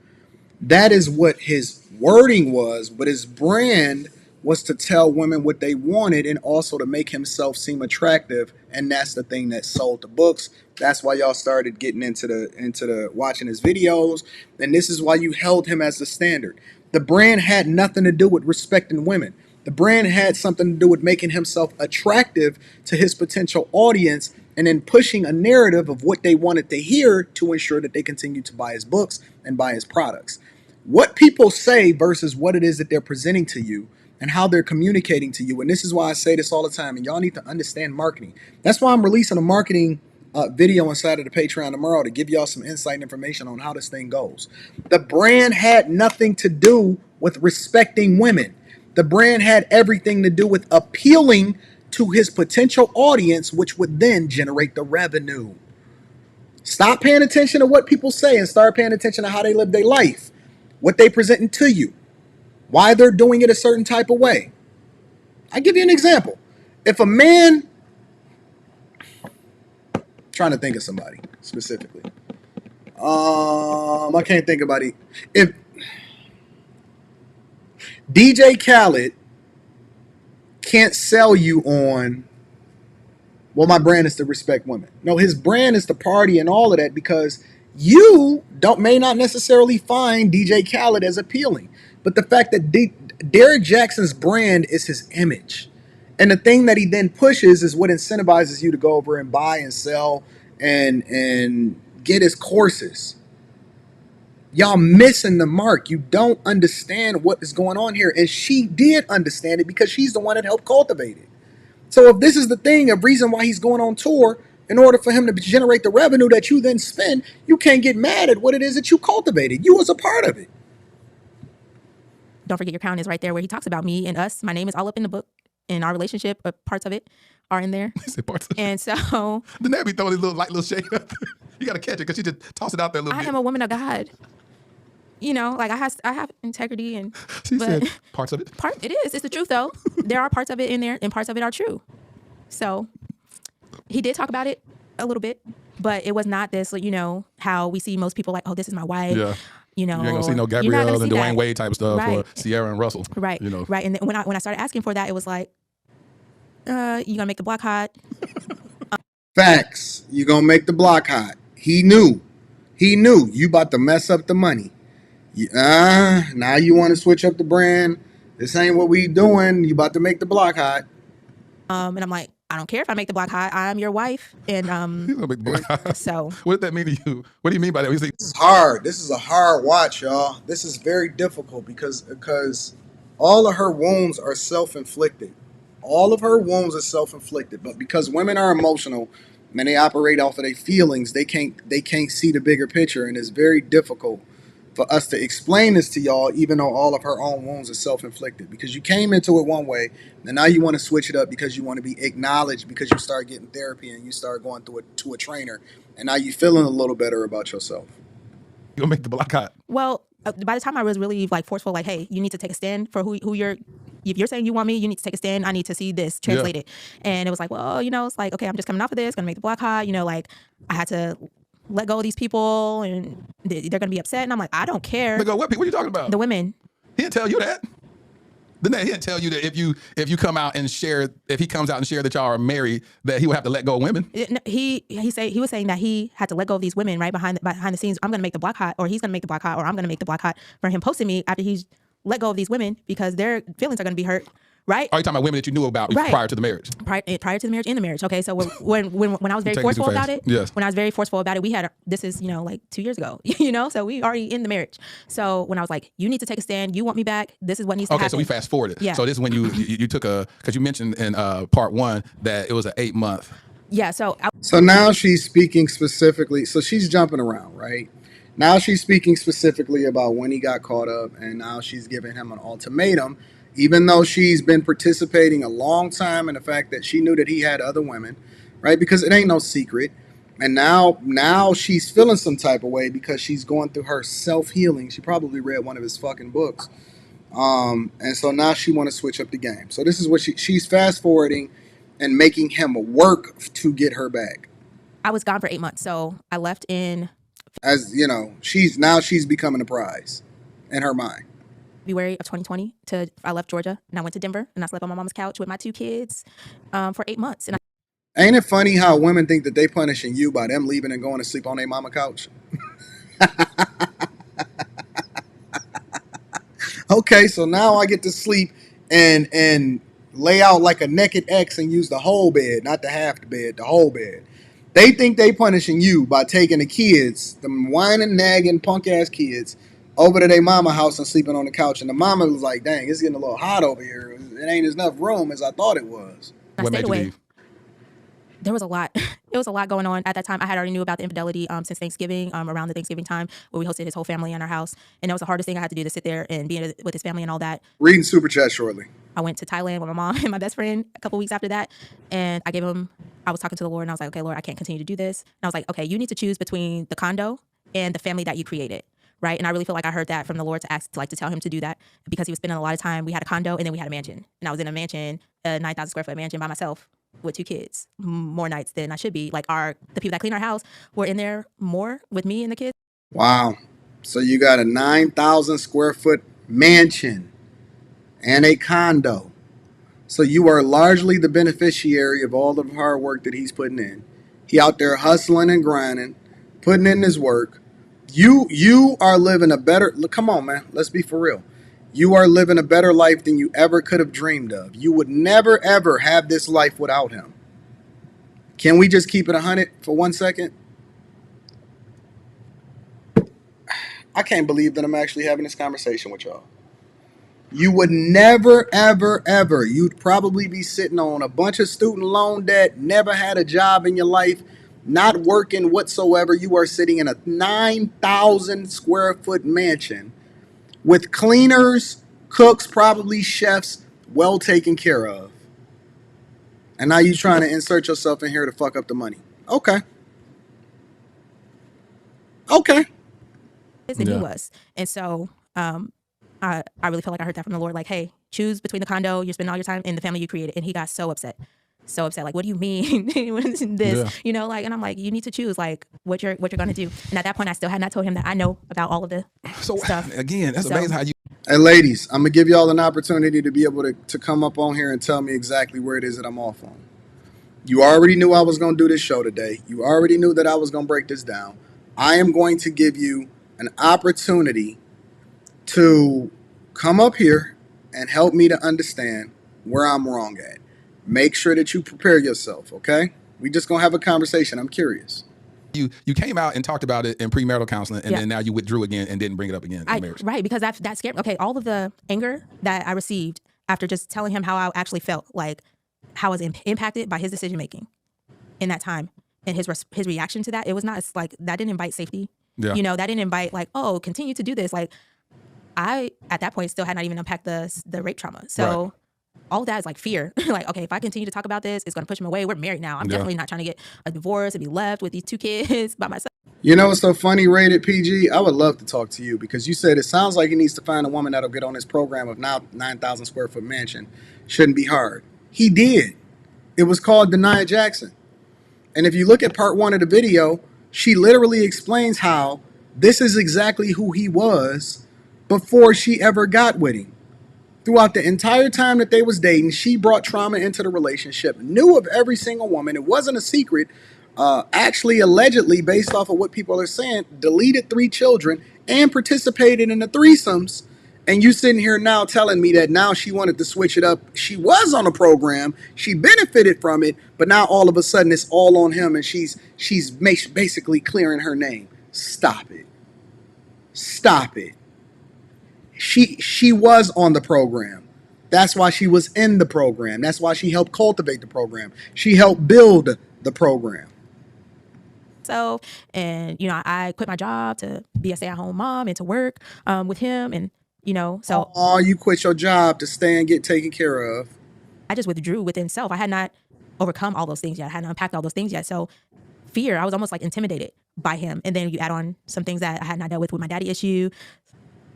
That is what his wording was, but his brand was to tell women what they wanted and also to make himself seem attractive. And that's the thing that sold the books. That's why y'all started getting into the watching his videos. And this is why you held him as the standard. The brand had nothing to do with respecting women. The brand had something to do with making himself attractive to his potential audience and then pushing a narrative of what they wanted to hear to ensure that they continue to buy his books and buy his products. What people say versus what it is that they're presenting to you and how they're communicating to you. And this is why I say this all the time, and y'all need to understand marketing. That's why I'm releasing a marketing video inside of the Patreon tomorrow to give y'all some insight and information on how this thing goes. The brand had nothing to do with respecting women. The brand had everything to do with appealing to his potential audience, which would then generate the revenue. Stop paying attention to what people say and start paying attention to how they live their life, what they presenting to you, why they're doing it a certain type of way. I'll give you an example. If a man, trying to think of somebody specifically. I can't think about it. If DJ Khaled can't sell you on, well, my brand is to respect women. No, his brand is to party and all of that because you may not necessarily find DJ Khaled as appealing, but the fact that Derrick Jaxn's brand is his image, and the thing that he then pushes is what incentivizes you to go over and buy and sell and get his courses. Y'all missing the mark. You don't understand what is going on here, and she did understand it because she's the one that helped cultivate it. So if this is the thing, a reason why he's going on tour, in order for him to generate the revenue that you then spend, you can't get mad at what it is that you cultivated. You was a part of it. Don't Forget Your Crown is right there where he talks about me and us. My name is all up in the book, and our relationship, parts of it are in there. He said parts of it. And so Didn't that be throwing these little shade out there? You got to catch it because she just toss it out there a little I bit. am a woman of God. You know, like I have integrity, and She said parts of it. It is. It's the truth, though. There are parts of it in there, and parts of it are true. So he did talk about it a little bit, but it was not this, you know, how we see most people like, oh, this is my wife. Yeah. You know, You ain't gonna see no you're not Gabrielle gonna and see Dwayne that. Wade type of stuff, Right. or Sierra and Russell. Right. You know. Right. And then when I started asking for that, it was like, you gonna make the block hot? Facts. You gonna make the block hot. He knew you about to mess up the money. Now you want to switch up the brand. This ain't what we doing. You about to make the block hot. And I'm like, I don't care if I make the block hot. I'm your wife. And so What did that mean to you? What do you mean by that? This is hard. This is a hard watch, y'all. This is very difficult because all of her wounds are self-inflicted. All of her wounds are self-inflicted. But because women are emotional and they operate off of their feelings, they can't see the bigger picture, and it's very difficult for us to explain this to y'all, even though all of her own wounds are self-inflicted. Because you came into it one way, and now you want to switch it up because you want to be acknowledged, because you start getting therapy and you start going to a trainer, and now you're feeling a little better about yourself. You gonna make the block hot? well, by the time I was really like forceful, like, hey, you need to take a stand for who you're. If you're saying you want me, you need to take a stand. I need to see this translated. And it was like, well, you know, it's like, okay, I'm just coming off of this, gonna make the block hot. You know, like I had to let go of these people, and they're gonna be upset. And I'm like, I don't care. Let go. What are you talking about? The women. He didn't tell you that. He didn't tell you that if you come out and share, if he comes out and share that y'all are married, that he would have to let go of women. He was saying that he had to let go of these women right behind the scenes. I'm gonna make the block hot, or he's gonna make the block hot, or I'm gonna make the block hot for him posting me after he's let go of these women because their feelings are gonna be hurt. Right? Are you talking about women that you knew about prior to the marriage? Prior to the marriage, in the marriage. Okay, so when I was very Taking it forceful too about fast. it, Yes. when I was very forceful about it, we had this is, you know, like 2 years ago, you know, so we already in the marriage. So when I was like, you need to take a stand, you want me back, this is what needs to happen. Okay, so we fast forwarded. Yeah. So this is when you took because you mentioned in part 1 that it was an 8-month. Yeah. So now she's speaking specifically. So she's jumping around, right? Now she's speaking specifically about when he got caught up, and now she's giving him an ultimatum, even though she's been participating a long time in the fact that she knew that he had other women, right? Because it ain't no secret. And now she's feeling some type of way because she's going through her self-healing. She probably read one of his fucking books. And so now she want to switch up the game. So this is what she's fast forwarding and making him work to get her back. I was gone for 8 months. So I left in, As you know, she's becoming a prize in her mind. February of 2020 I left Georgia and I went to Denver and I slept on my mom's couch with my 2 kids for 8 months. And Ain't it funny how women think that they punishing you by them leaving and going to sleep on their mama couch? Okay, so now I get to sleep and lay out like a naked X and use the whole bed, not the half the bed, the whole bed. They think they punishing you by taking the kids, them whining, nagging, punk ass kids, over to their mama house and sleeping on the couch. And the mama was like, dang, it's getting a little hot over here. It ain't enough room as I thought it was. I What stayed made you away. leave? There was a lot. It was a lot going on at that time. I had already knew about the infidelity since Thanksgiving, around the Thanksgiving time, where we hosted his whole family in our house. And that was the hardest thing I had to do, to sit there and be with his family and all that. Reading Super Chat shortly. I went to Thailand with my mom and my best friend a couple weeks after that. And I was talking to the Lord and I was like, okay, Lord, I can't continue to do this. And I was like, okay, you need to choose between the condo and the family that you created. Right. And I really feel like I heard that from the Lord to tell him to do that, because he was spending a lot of time. We had a condo and then we had a mansion. And I was in a mansion, a 9,000 square foot mansion by myself with 2 kids, more nights than I should be. Like the people that clean our house were in there more with me and the kids. Wow. So you got a 9,000 square foot mansion and a condo. So you are largely the beneficiary of all the hard work that he's putting in. He out there hustling and grinding, putting in his work, You are living a better. Look, come on, man. Let's be for real. You are living a better life than you ever could have dreamed of. You would never ever have this life without him. Can we just keep it 100 for 1 second? I can't believe that I'm actually having this conversation with y'all. You would never, ever, ever. You'd probably be sitting on a bunch of student loan debt, never had a job in your life, not working whatsoever. You are sitting in a 9,000 square foot mansion with cleaners, cooks, probably chefs, well taken care of. And now you trying to insert yourself in here to fuck up the money. Okay. Than he was. And so I really felt like I heard that from the Lord, like, hey, choose between the condo you're spending all your time and the family you created. And he got so upset. Like, what do you mean this? Yeah. Like, and I'm like, you need to choose like what you're gonna do. And at that point I still had not told him that I know about all of the stuff. Again, that's amazing how you Hey, ladies, I'm going to give y'all an opportunity to be able to come up on here and tell me exactly where it is that I'm off on. You already knew I was going to do this show today. You already knew that I was going to break this down. I am going to give you an opportunity to come up here and help me to understand where I'm wrong at. Make sure that you prepare yourself, okay? We just going to have a conversation. I'm curious. you came out and talked about it in premarital counseling, and then now you withdrew again and didn't bring it up again in marriage. Right, because that scared me. Okay, all of the anger that I received after just telling him how I actually felt, like how I was impacted by his decision making in that time, and his reaction to that, it was not like that didn't invite safety. Yeah. That didn't invite like, oh, continue to do this. Like I at that point still had not even unpacked the rape trauma. So. Right. All of that is like fear. Like, okay, if I continue to talk about this, it's going to push him away. We're married now. I'm definitely not trying to get a divorce and be left with these 2 kids by myself. You know what's so funny, Rated PG? I would love to talk to you because you said it sounds like he needs to find a woman that'll get on this program of now 9,000 square foot mansion. Shouldn't be hard. He did. It was called Derrick Jaxn. And if you look at part 1 of the video, she literally explains how this is exactly who he was before she ever got with him. Throughout the entire time that they was dating, she brought trauma into the relationship, knew of every single woman. It wasn't a secret. Actually, allegedly, based off of what people are saying, deleted 3 children and participated in the threesomes. And you sitting here now telling me that now she wanted to switch it up. She was on a program. She benefited from it. But now all of a sudden it's all on him and she's basically clearing her name. Stop it. Stop it. She was on the program. That's why she was in the program. That's why she helped cultivate the program. She helped build the program. So, and I quit my job to be a stay-at-home mom and to work with him, and so. Oh, you quit your job to stay and get taken care of. I just withdrew within self. I had not overcome all those things yet. I hadn't unpacked all those things yet. So, fear. I was almost like intimidated by him, and then you add on some things that I had not dealt with my daddy issue.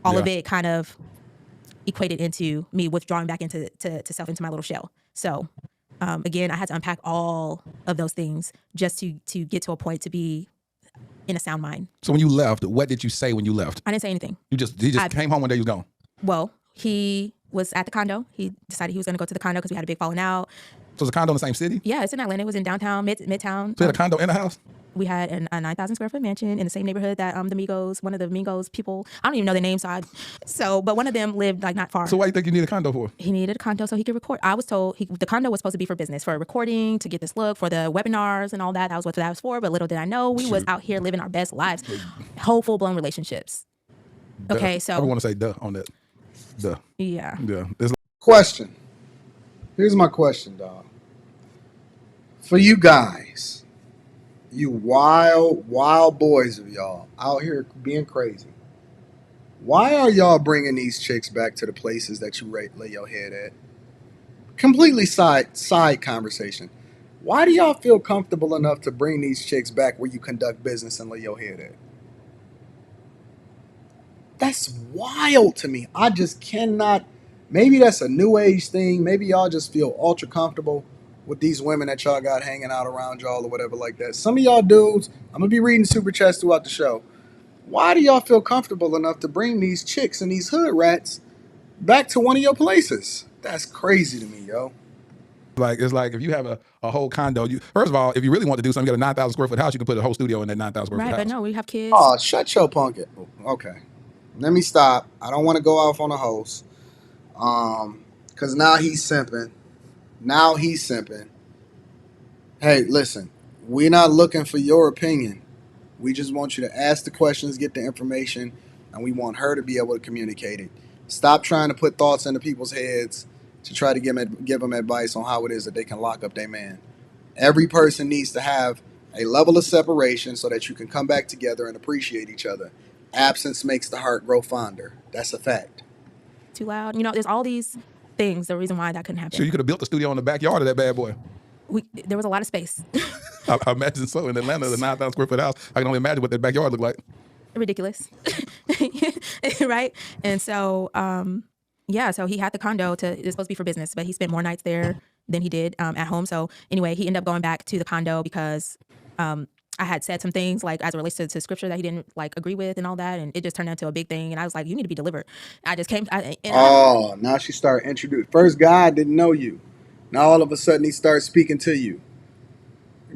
All of it kind of equated into me withdrawing back into self, into my little shell. So, again, I had to unpack all of those things just to get to a point to be in a sound mind. So when you left, what did you say when you left? I didn't say anything. He just came home one day, he was gone. Well, he was at the condo. He decided he was going to go to the condo because we had a big falling out. So it's a condo in the same city? Yeah, it's in Atlanta. It was in downtown, midtown. So you had a condo in the house? We had a 9,000 square foot mansion in the same neighborhood that the Migos, one of the Migos people, I don't even know their names, but one of them lived like not far. So why do you think you need a condo for? He needed a condo so he could record. I was told the condo was supposed to be for business, for recording, to get this look, for the webinars and all that. That was what that was for. But little did I know, we was out here living our best lives, whole full-blown relationships. Duh. Okay, so. I want to say duh on that. Duh. Yeah. Yeah. Question. Here's my question, dog. For you guys, you wild boys of y'all out here being crazy, why are y'all bringing these chicks back to the places that you lay your head at? Completely side conversation. Why do y'all feel comfortable enough to bring these chicks back where you conduct business and lay your head at? That's wild to me. I just cannot. Maybe that's a new age thing. Maybe y'all just feel ultra comfortable with these women that y'all got hanging out around y'all or whatever like that. Some of y'all dudes, I'm going to be reading super chats throughout the show. Why do y'all feel comfortable enough to bring these chicks and these hood rats back to one of your places? That's crazy to me, yo. Like, it's like if you have a whole condo, first of all, if you really want to do something, you got a 9,000 square foot house, you can put a whole studio in that 9,000 square foot Right, house. but no, we have kids. Oh, shut your punk it. Okay. Let me stop. I don't want to go off on a host. Because now he's simping. Hey, listen. We're not looking for your opinion. We just want you to ask the questions, get the information, and we want her to be able to communicate it. Stop trying to put thoughts into people's heads to try to give them advice on how it is that they can lock up their man. Every person needs to have a level of separation so that you can come back together and appreciate each other. Absence makes the heart grow fonder. That's a fact. Too loud. There's all these things. The reason why that couldn't happen. So you could have built a studio in the backyard of that bad boy. There was a lot of space. I imagine so. In Atlanta, the 9,000 square foot house, I can only imagine what that backyard looked like. Ridiculous. Right? And so, so he had the condo it's supposed to be for business, but he spent more nights there than he did at home. So anyway, he ended up going back to the condo because I had said some things like as it relates to scripture that he didn't like agree with and all that, and it just turned into a big thing. And I was like, you need to be delivered. I just came. Now she started introducing. First, God didn't know you. Now all of a sudden he starts speaking to you.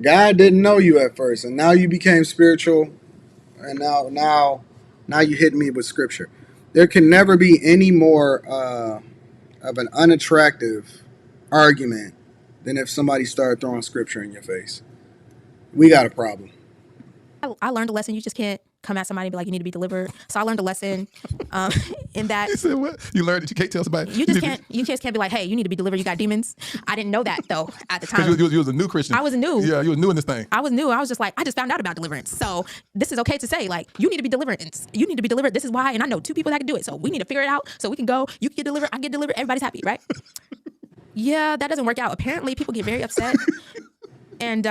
God didn't know you at first, and now you became spiritual, and now you hit me with scripture. There can never be any more of an unattractive argument than if somebody started throwing scripture in your face. We got a problem. I learned a lesson. You just can't come at somebody and be like, you need to be delivered. So I learned a lesson in that. You said what? You learned that you can't tell somebody. You just can't be like, hey, you need to be delivered. You got demons. I didn't know that though at the time. You was a new Christian. I was new. Yeah, you was new in this thing. I was new. I was just like, I just found out about deliverance. So this is okay to say, like, you need to be delivered. You need to be delivered. This is why. And I know 2 people that can do it. So we need to figure it out so we can go. You can get delivered. I get delivered. Everybody's happy, right? Yeah, that doesn't work out. Apparently people get very upset. And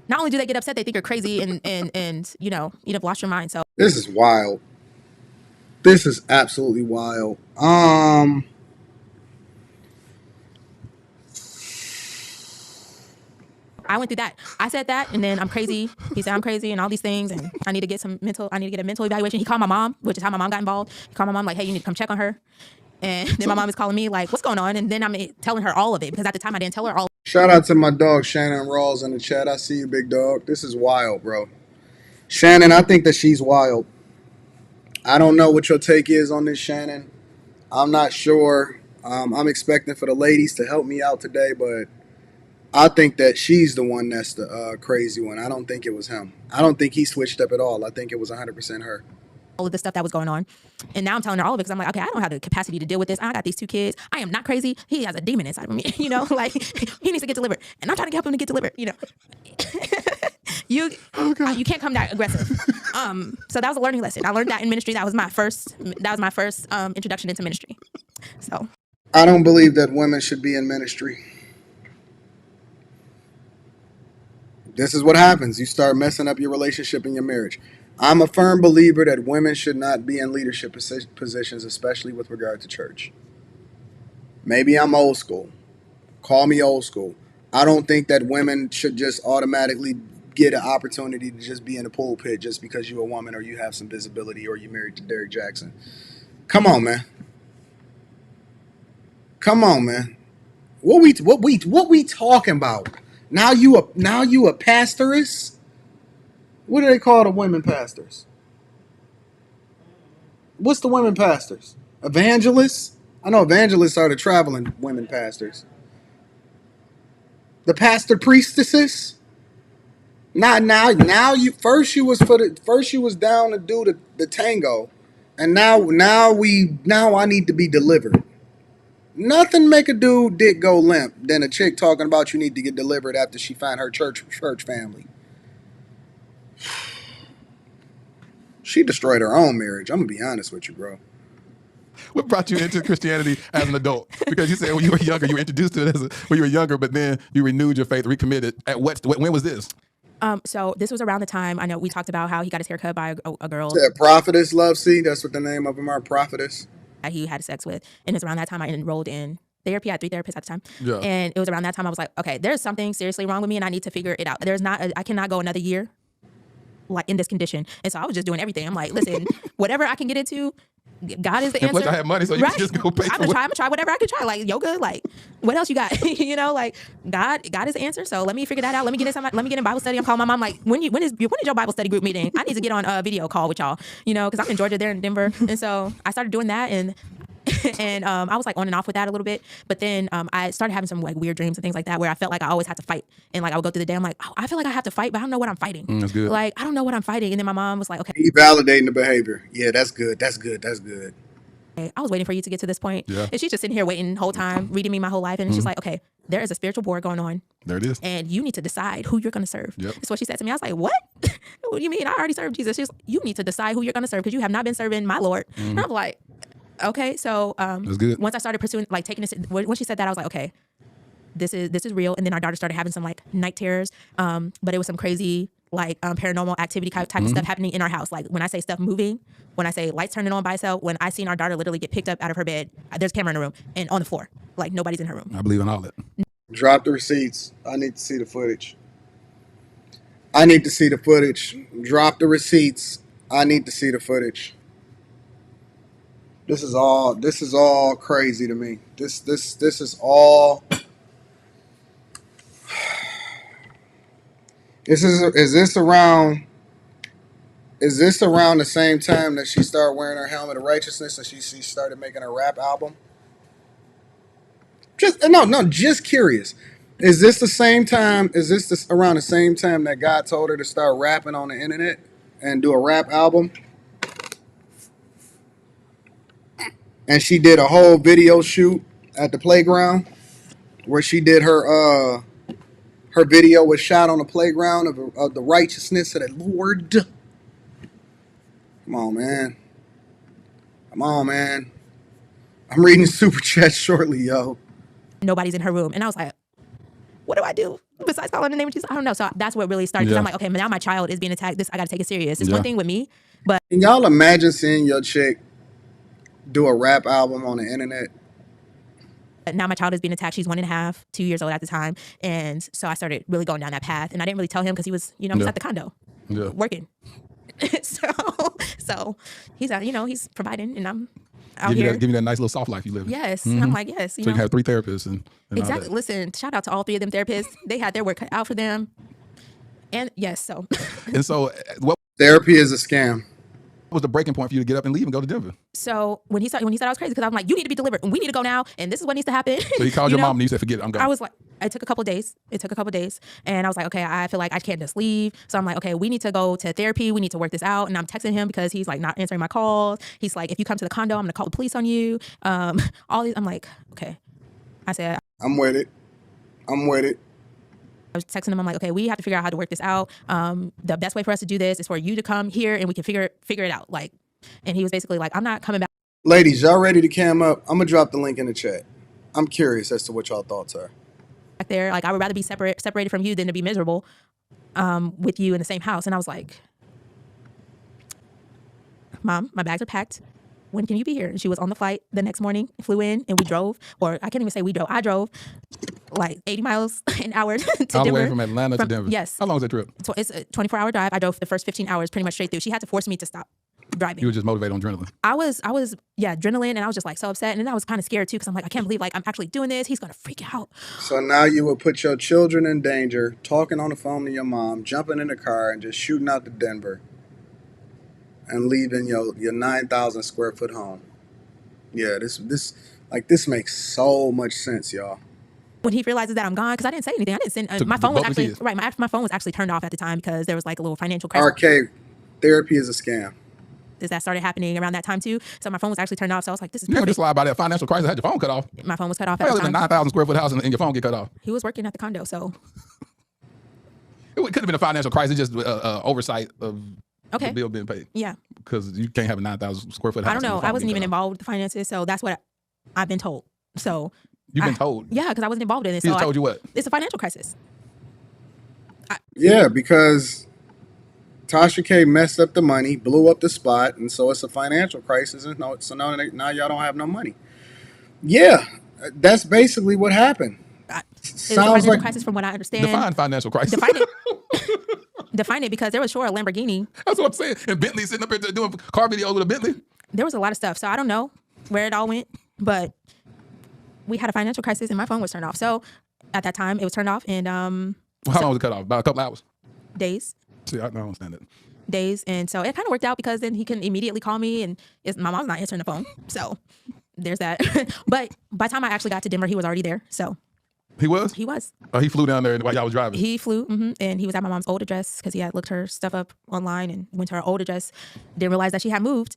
not only do they get upset, they think you're crazy and you've lost your mind. So this is wild. This is absolutely wild. I went through that. I said that, and then I'm crazy. He said I'm crazy and all these things, and I need to get a mental evaluation. He called my mom, which is how my mom got involved. He called my mom like, hey, you need to come check on her. And then my mom is calling me like, what's going on? And then I'm telling her all of it because at the time I didn't tell her all. Shout out to my dog Shannon Rawls in the chat. I see you, big dog. This is wild, bro. Shannon, I think that she's wild. I don't know what your take is on this, Shannon. I'm not sure. I'm expecting for the ladies to help me out today, but I think that she's the one that's the crazy one. I don't think it was him. I don't think he switched up at all. I think it was 100% her. All of the stuff that was going on. And now I'm telling her all of it because I'm like, okay, I don't have the capacity to deal with this. I got these 2 kids. I am not crazy. He has a demon inside of me, like he needs to get delivered. And I'm trying to help him to get delivered, You can't come that aggressive. So that was a learning lesson. I learned that in ministry. That was my first introduction into ministry. So I don't believe that women should be in ministry. This is what happens. You start messing up your relationship and your marriage. I'm a firm believer that women should not be in leadership positions, especially with regard to church. Maybe I'm old school. Call me old school. I don't think that women should just automatically get an opportunity to just be in the pulpit just because you're a woman or you have some visibility or you're married to Derrick Jaxn. Come on, man. What we talking about? Now you a pastoress? What do they call the women pastors? What's the women pastors? Evangelists? I know evangelists are the traveling women pastors. The pastor priestesses? Now you was down to do the tango, and now I need to be delivered. Nothing make a dude dick go limp than a chick talking about you need to get delivered after she find her church family. She destroyed her own marriage. I'm going to be honest with you, bro. What brought you into Christianity as an adult? Because you said when you were younger, you were introduced to it when you were younger, but then you renewed your faith, recommitted. When was this? So this was around the time, I know we talked about how he got his hair cut by a girl. That prophetess, Love C, that's what the name of them are, prophetess. That he had sex with. And it was around that time I enrolled in therapy. I had 3 therapists at the time. Yeah. And it was around that time I was like, okay, there's something seriously wrong with me and I need to figure it out. I cannot go another year like in this condition. And so I was just doing everything. I'm like, listen, whatever I can get into, God is the And answer. plus I have money, so you can just go pay I'm for gonna try whatever I can try. Like yoga, like what else you got? You know, like God is the answer. So let me figure that out. Let me get in Bible study. I'm calling my mom like, when is your Bible study group meeting? I need to get on a video call with y'all. You know, because I'm in Georgia, they're in Denver, and so I started doing that and. I was like on and off with that a little bit, but then I started having some like weird dreams and things like that where I felt like I always had to fight, and like I would go through the day, I'm like, oh, I feel like I have to fight, but I don't know what I'm fighting. That's good. Like I don't know what I'm fighting, and then my mom was like, okay, Validating the behavior. Yeah, that's good. That's good. That's good. I was waiting for you to get to this point. Yeah. And she's just sitting here waiting the whole time, reading me my whole life, and she's like, okay, there is a spiritual war going on. There it is. And you need to decide who you're going to serve. Yep. That's what she said to me. I was like, what? What do you mean? I already served Jesus. She's like, you need to decide who you're going to serve because you have not been serving my Lord. And I'm like, okay. So That's good. once I started pursuing, like taking this, when she said that, I was like, okay, this is real. And then our daughter started having some like night terrors. But it was some crazy like paranormal activity type of stuff happening in our house. Like when I say stuff moving, when I say lights turning on by itself, when I seen our daughter literally get picked up out of her bed, there's a camera in the room and on the floor, like nobody's in her room. I believe in all that. Drop the receipts. I need to see the footage. I need to see the footage. Drop the receipts. I need to see the footage. This is all crazy to me. This is all. Is this around the same time that she started wearing her helmet of righteousness and she started making a rap album? Just curious. Is this the same time? Around the same time that God told her to start rapping on the internet and do a rap album? And she did a whole video shoot at the playground where she did her video was shot on the playground of the righteousness of the Lord. Come on, man. I'm reading the super chat shortly, yo. Nobody's in her room. And I was like, what do I do besides calling the name of Jesus? I don't know. So that's what really started. Because I'm like, okay, now my child is being attacked. I got to take it serious. It's one thing with me, but can y'all imagine seeing your chick do a rap album on the internet? Now my child is being attacked. She's 1.5, 2 years old at the time. And so I started really going down that path. And I didn't really tell him because he was, he's at the condo working. so he's out, he's providing and I'm out here. Give me that nice little soft life you live in. Yes. I'm like, yes. So you can have 3 therapists and exactly. Listen, shout out to all 3 of them therapists. They had their work cut out for them. And yes, so. And so what Therapy is a scam. was the breaking point for you to get up and leave and go to Denver? So when he said I was crazy, because I'm like, you need to be delivered and we need to go now and this is what needs to happen. So he called your mom and you said, forget it, I'm going. I was like, it took a couple days and I was like, okay, I feel like I can't just leave. So I'm like, okay, we need to go to therapy. We need to work this out. And I'm texting him because he's like not answering my calls. He's like, if you come to the condo, I'm gonna call the police on you. All these, I'm like, okay. I said, I'm with it. I was texting him. I'm like, okay, we have to figure out how to work this out. The best way for us to do this is for you to come here and we can figure it out. Like, and he was basically like, I'm not coming back. Ladies, y'all ready to cam up? I'm gonna drop the link in the chat. I'm curious as to what y'all thoughts are. Back there, like I would rather be separated from you than to be miserable with you in the same house. And I was like, Mom, my bags are packed. When can you be here? And she was on the flight the next morning, flew in, and we drove, or I can't even say we drove. I drove like 80 miles an hour to Denver. All the way from Atlanta to Denver. Yes. How long was that trip? So it's a 24-hour drive. I drove the first 15 hours pretty much straight through. She had to force me to stop driving. You were just motivated on adrenaline. I was adrenaline, and I was just like so upset, and then I was kind of scared too because I'm like, I can't believe like I'm actually doing this. He's gonna freak out. So now you would put your children in danger, talking on the phone to your mom, jumping in the car, and just shooting out to Denver, and leaving your 9,000 square foot home. Yeah, this makes so much sense, y'all. When he realizes that I'm gone, because I didn't say anything, I didn't send. My phone was actually my phone was actually turned off at the time because there was like a little financial crisis. RK, therapy is a scam. That started happening around that time too. So my phone was actually turned off. So I was like, this is You never just lie about that financial crisis. Had your phone cut off. My phone was cut off I at the live in a time. 9,000 square foot house and your phone get cut off. He was working at the condo, so It could have been a financial crisis, just oversight of the bill being paid. Yeah. Because you can't have a 9,000 square foot house. I don't know. I wasn't even involved with the finances, so that's what I've been told. So You've been told? Yeah, because I wasn't involved in it. He just told you what? It's a financial crisis. Yeah, because Tasha K messed up the money, blew up the spot, and so it's a financial crisis. And so now y'all don't have no money. Yeah, that's basically what happened. It's a financial crisis from what I understand. Define financial crisis. Define it. Define it, because there was sure a Lamborghini. That's what I'm saying. And Bentley sitting up here doing car videos with a Bentley. there was a lot of stuff. So I don't know where it all went, but we had a financial crisis and my phone was turned off. So at that time, it was turned off, and How long was it cut off? About a couple hours? days. See, I don't understand it. Days, and so it kind of worked out because then he can immediately call me, and my mom's not answering the phone, so there's that. But by the time I actually got to Denver, he was already there. So He was? he was. Oh, he flew down there while y'all was driving? He flew, and he was at my mom's old address because he had looked her stuff up online and went to her old address. Didn't realize that she had moved,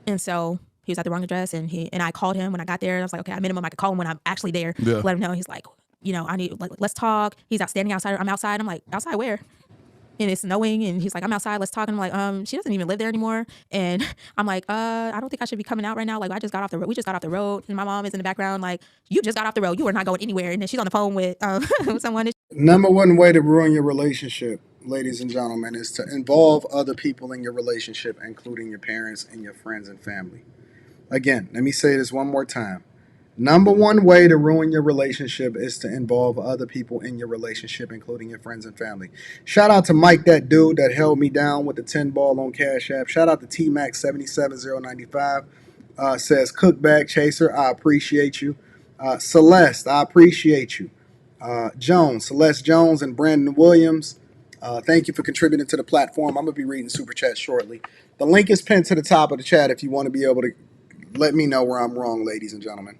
and so he was at the wrong address. And I called him when I got there. I was like, okay, at minimum I could call him when I'm actually there. Yeah. Let him know. He's like, I need, like, let's talk. He's out standing outside. I'm outside. I'm like, outside where? And it's snowing, and he's like, I'm outside, let's talk. And I'm like, she doesn't even live there anymore. And I'm like, I don't think I should be coming out right now. Like, we just got off the road. And my mom is in the background, like, you just got off the road. You were not going anywhere. And then she's on the phone with someone. Number one way to ruin your relationship, ladies and gentlemen, is to involve other people in your relationship, including your parents and your friends and family. Again, let me say this one more time. Number one way to ruin your relationship is to involve other people in your relationship, including your friends and family. Shout out to Mike, that dude that held me down with the 10 ball on Cash App. Shout out to T-Max77095. Says Cookback Chaser, I appreciate you. Celeste, I appreciate you. Celeste Jones and Brandon Williams, thank you for contributing to the platform. I'm going to be reading Super Chat shortly. The link is pinned to the top of the chat if you want to be able to let me know where I'm wrong, ladies and gentlemen.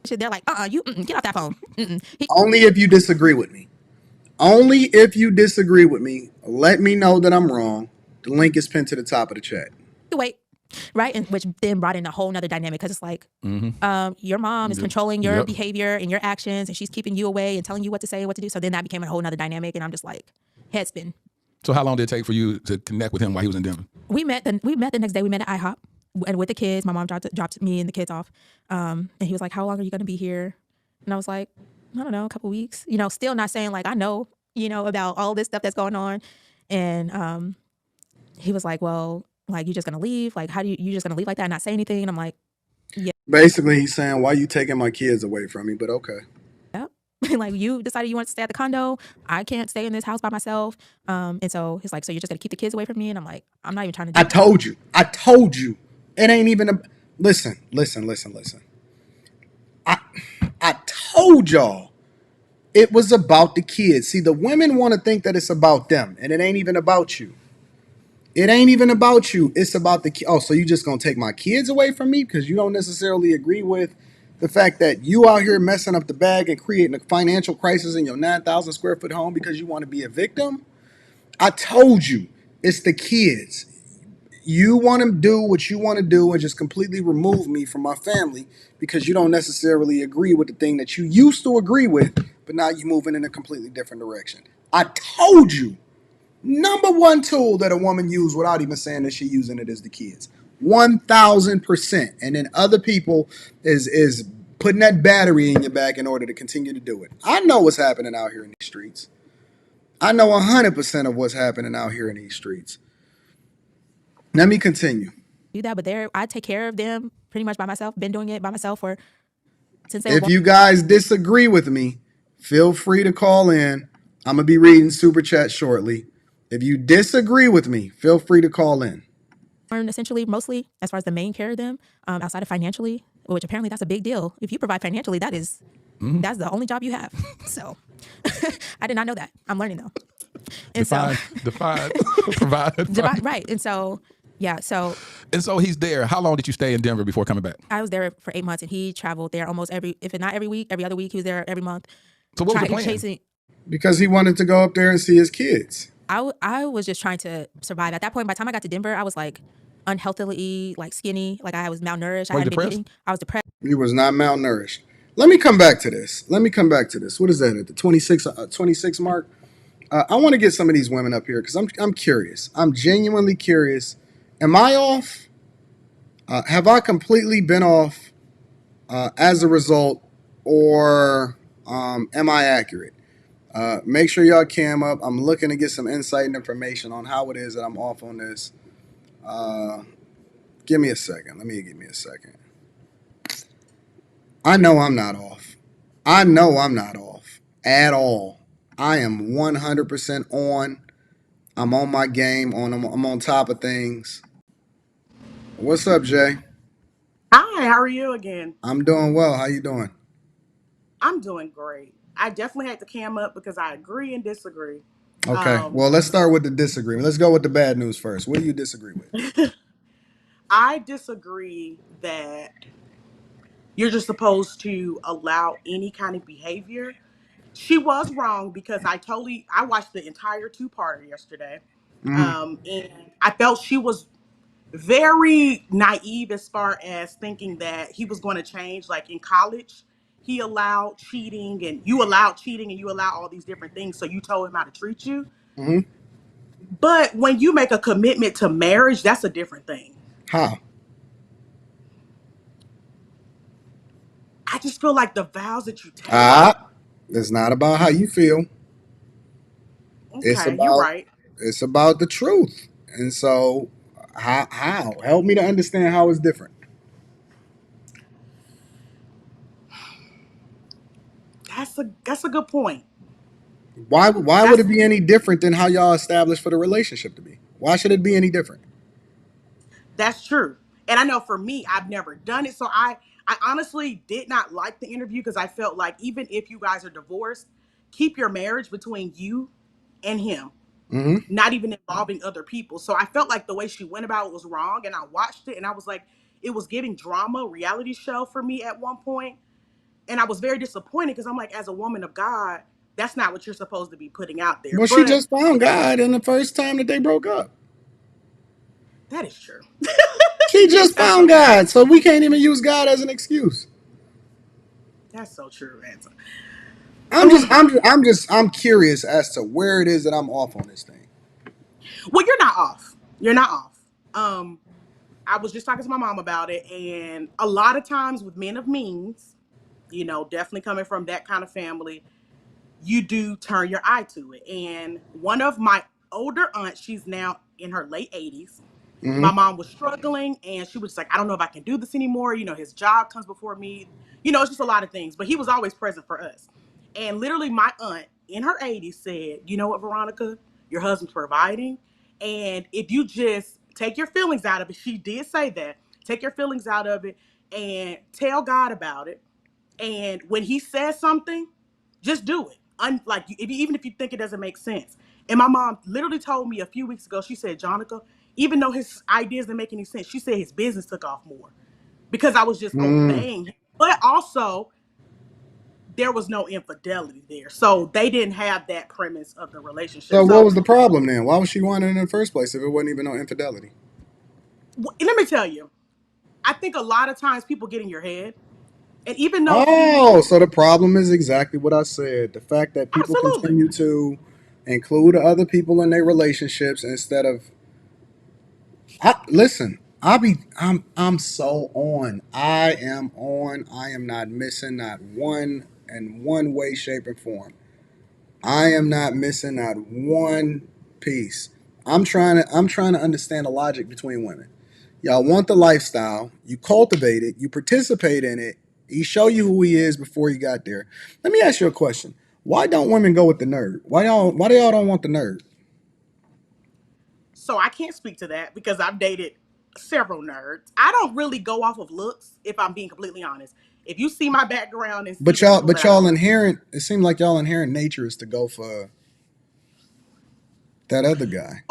They're like, you get off that phone. Only if you disagree with me. Only if you disagree with me, let me know that I'm wrong. The link is pinned to the top of the chat. Wait, right? And which then brought in a whole nother dynamic because it's like, your mom is controlling your behavior and your actions, and she's keeping you away and telling you what to say and what to do. So then that became a whole nother dynamic, and I'm just like, head spin. So how long did it take for you to connect with him while he was in Denver? We met the next day. We met at IHOP. And with the kids, my mom dropped me and the kids off. And he was like, how long are you going to be here? And I was like, I don't know, a couple weeks. Still not saying like, I know, about all this stuff that's going on. And he was like, well, like, you just going to leave? Like, you just going to leave like that and not say anything? And I'm like, yeah. Basically, he's saying, why are you taking my kids away from me? But okay. Yeah. Like, you decided you want to stay at the condo. I can't stay in this house by myself. And so he's like, so you're just going to keep the kids away from me? And I'm like, I'm not even trying to do I told you. It ain't even a... Listen. I told y'all it was about the kids. See, the women want to think that it's about them, and it ain't even about you. It ain't even about you. It's about the... Oh, so you just going to take my kids away from me because you don't necessarily agree with the fact that you out here messing up the bag and creating a financial crisis in your 9,000 square foot home because you want to be a victim? I told you, it's the kids. You want to do what you want to do and just completely remove me from my family because you don't necessarily agree with the thing that you used to agree with, but now you're moving in a completely different direction. I told you, number one tool that a woman used without even saying that she's using it is the kids. 1,000%. And then other people is putting that battery in your back in order to continue to do it. I know what's happening out here in these streets. I know 100% of what's happening out here in these streets. Let me continue. do that, but I take care of them pretty much by myself. Been doing it by myself since they If you guys disagree with me, feel free to call in. I'm going to be reading Super Chat shortly. If you disagree with me, feel free to call in. Essentially, mostly as far as the main care of them, outside of financially, which apparently that's a big deal. If you provide financially, that's the only job you have. So I did not know that. I'm learning though. And provide. Right. And so, yeah. So he's there. How long did you stay in Denver before coming back? I was there for 8 months, and he traveled there almost if not every week, every other week. He was there every month. So what was the plan? Because he wanted to go up there and see his kids. I was just trying to survive. At that point, by the time I got to Denver, I was like unhealthily, like skinny, like I was malnourished. I was depressed. You was not malnourished. Let me come back to this. What is that at the 26 mark? I want to get some of these women up here because I'm curious. I'm genuinely curious. Am I off? Have I completely been off as a result, or am I accurate? Make sure y'all cam up. I'm looking to get some insight and information on how it is that I'm off on this. Give me a second. Give me a second. I know I'm not off. At all. I am 100% on. I'm on my game. I'm on top of things. What's up, Jay? Hi, how are you again? I'm doing well. How you doing? I'm doing great. I definitely had to cam up because I agree and disagree. Okay. Um, Well, let's start with the disagreement. Let's go with the bad news first. What do you disagree with? I disagree that you're just supposed to allow any kind of behavior. She was wrong because I watched the entire two-parter yesterday. Hmm. And I felt she was very naive as far as thinking that he was going to change. Like in college, he allowed cheating and you allowed cheating and you allow all these different things. So you told him how to treat you. Hmm. But when you make a commitment to marriage, that's a different thing. How? I just feel like the vows that you take. Ah, it's not about how you feel. It's Okay, you're about right. it's about the truth. And so, how? Help me to understand how it's different. That's a good point. Why would That's it be any different than how y'all established for the relationship to be? Why should it be any different? That's true. And I know for me, I've never done it. So I honestly did not like the interview because I felt like even if you guys are divorced, keep your marriage between you and him, Hmm. not even involving other people. So I felt like the way she went about it was wrong. And I watched it and I was like, it was giving drama, reality show for me at one point. And I was very disappointed because I'm like, as a woman of God, that's not what you're supposed to be putting out there. Well, she But just found God in the first time that they broke up. that is true. She just That's so found God, so we can't even use God as an excuse. that's so true, Anton. I'm curious as to where it is that I'm off on this thing. Well, you're not off. You're not off. Um, I was just talking to my mom about it, and a lot of times with men of means, definitely coming from that kind of family, you do turn your eye to it. And one of my older aunts, she's now in her late 80s. Hmm. My mom was struggling and she was just like, I don't know if I can do this anymore. His job comes before me. It's just a lot of things. But he was always present for us. And literally, my aunt in her 80s said, you know what, Veronica? Your husband's providing. And if you just take your feelings out of it, she did say that, take your feelings out of it and tell God about it. And when he says something, just do it. Even if you think it doesn't make sense. And my mom literally told me a few weeks ago, she said, Jonica, even though his ideas didn't make any sense, she said his business took off more because I was just Mm. obeying him. But also, there was no infidelity there. So they didn't have that premise of the relationship. So what So was the problem then? Why was she wanting it in the first place if it wasn't even no infidelity? let me tell you, I think a lot of times people get in your head. And even though Oh, so the problem is exactly what I said. The fact that people absolutely. continue to include other people in their relationships instead of listen, I'm so on. I am on. I am not missing not one in one way, shape, and form. I am not missing not one piece. I'm trying to understand the logic between women. Y'all want the lifestyle, you cultivate it, you participate in it, he show you who he is before you got there. Let me ask you a question. Why don't women go with the nerd? Why do y'all don't want the nerd? So I can't speak to that because I've dated several nerds. I don't really go off of looks, if I'm being completely honest. If you see my background and see But the y'all people that but I y'all date, inherent it seems like y'all inherent nature is to go for that other guy.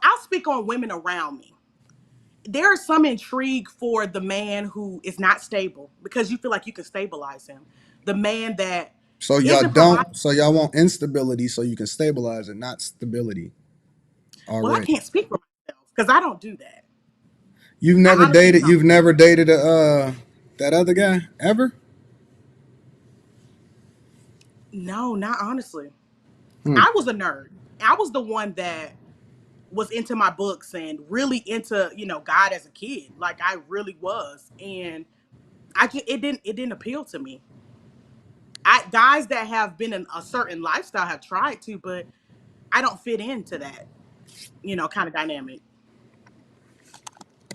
I'll speak on women around me. There is some intrigue for the man who is not stable because you feel like you can stabilize him. The man that So y'all isn't providing. don't so y'all want instability so you can stabilize it, not stability Well, I already. can't speak for myself because I don't do that. You've I never honestly dated. don't. You've never dated a that other guy ever. No, not honestly. Hmm. I was a nerd. I was the one that was into my books and really into God as a kid. Like I really was, and it didn't appeal to me. I Guys that have been in a certain lifestyle have tried to, but I don't fit into that kind of dynamic.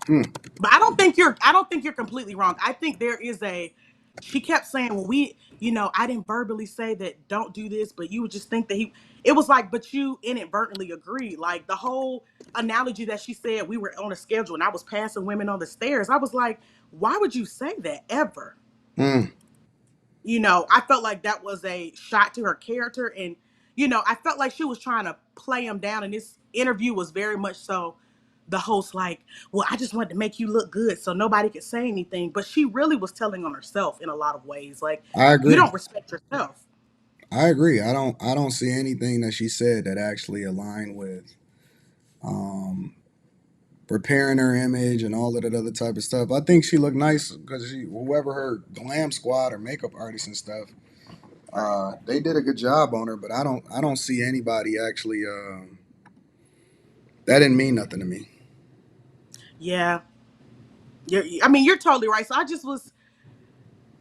Hmm. But I don't think you're completely wrong. I think there is a she kept saying, well, I didn't verbally say that don't do this, but you would just think that it was like, but you inadvertently agreed. Like the whole analogy that she said, we were on a schedule and I was passing women on the stairs. I was like, why would you say that ever? Mm. I felt like that was a shot to her character. And, I felt like she was trying to play him down. And this interview was very much so the host, like, well, I just wanted to make you look good so nobody could say anything. But she really was telling on herself in a lot of ways. Like, I you agree. don't respect yourself. I agree. I don't see anything that she said that actually aligned with um repairing her image and all of that other type of stuff. I think she looked nice because whoever her glam squad or makeup artists and stuff, they did a good job on her. But I don't see anybody actually. That didn't mean nothing to me. Yeah. You're totally right. So I just was,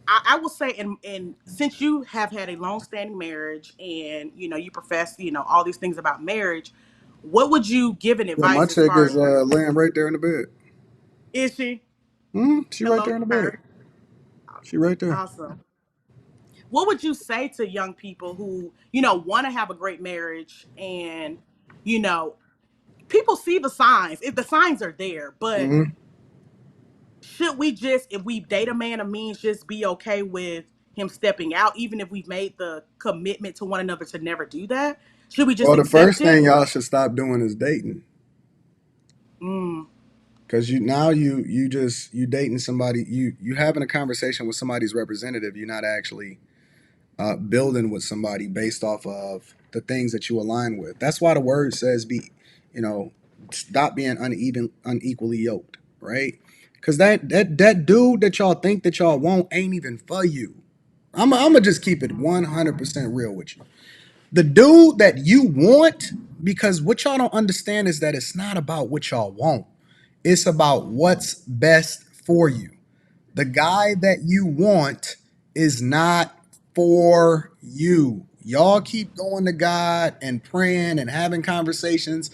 I will say, and since you have had a long-standing marriage and you profess all these things about marriage, what would you give an Yeah, my advice as chick far is as laying right there in the bed. is she? She right Hello, there in the bed. her. She right there. Awesome. What would you say to young people who want to have a great marriage and you know people see the signs, if the signs are there, but hmm should we just, if we date a man of means, just be okay with him stepping out, even if we've made the commitment to one another to never do that? Should we just Well, the accept first it? thing y'all should stop doing is dating. Mm, Because you dating somebody, you having a conversation with somebody's representative. You're not actually building with somebody based off of the things that you align with. That's why the word says you know stop being unequally yoked, right? Because that dude that y'all think that y'all want ain't even for you. I'm gonna just keep it 100% real with you. The dude that you want, because what y'all don't understand is that it's not about what y'all want. It's about what's best for you. The guy that you want is not for you. Y'all keep going to God and praying and having conversations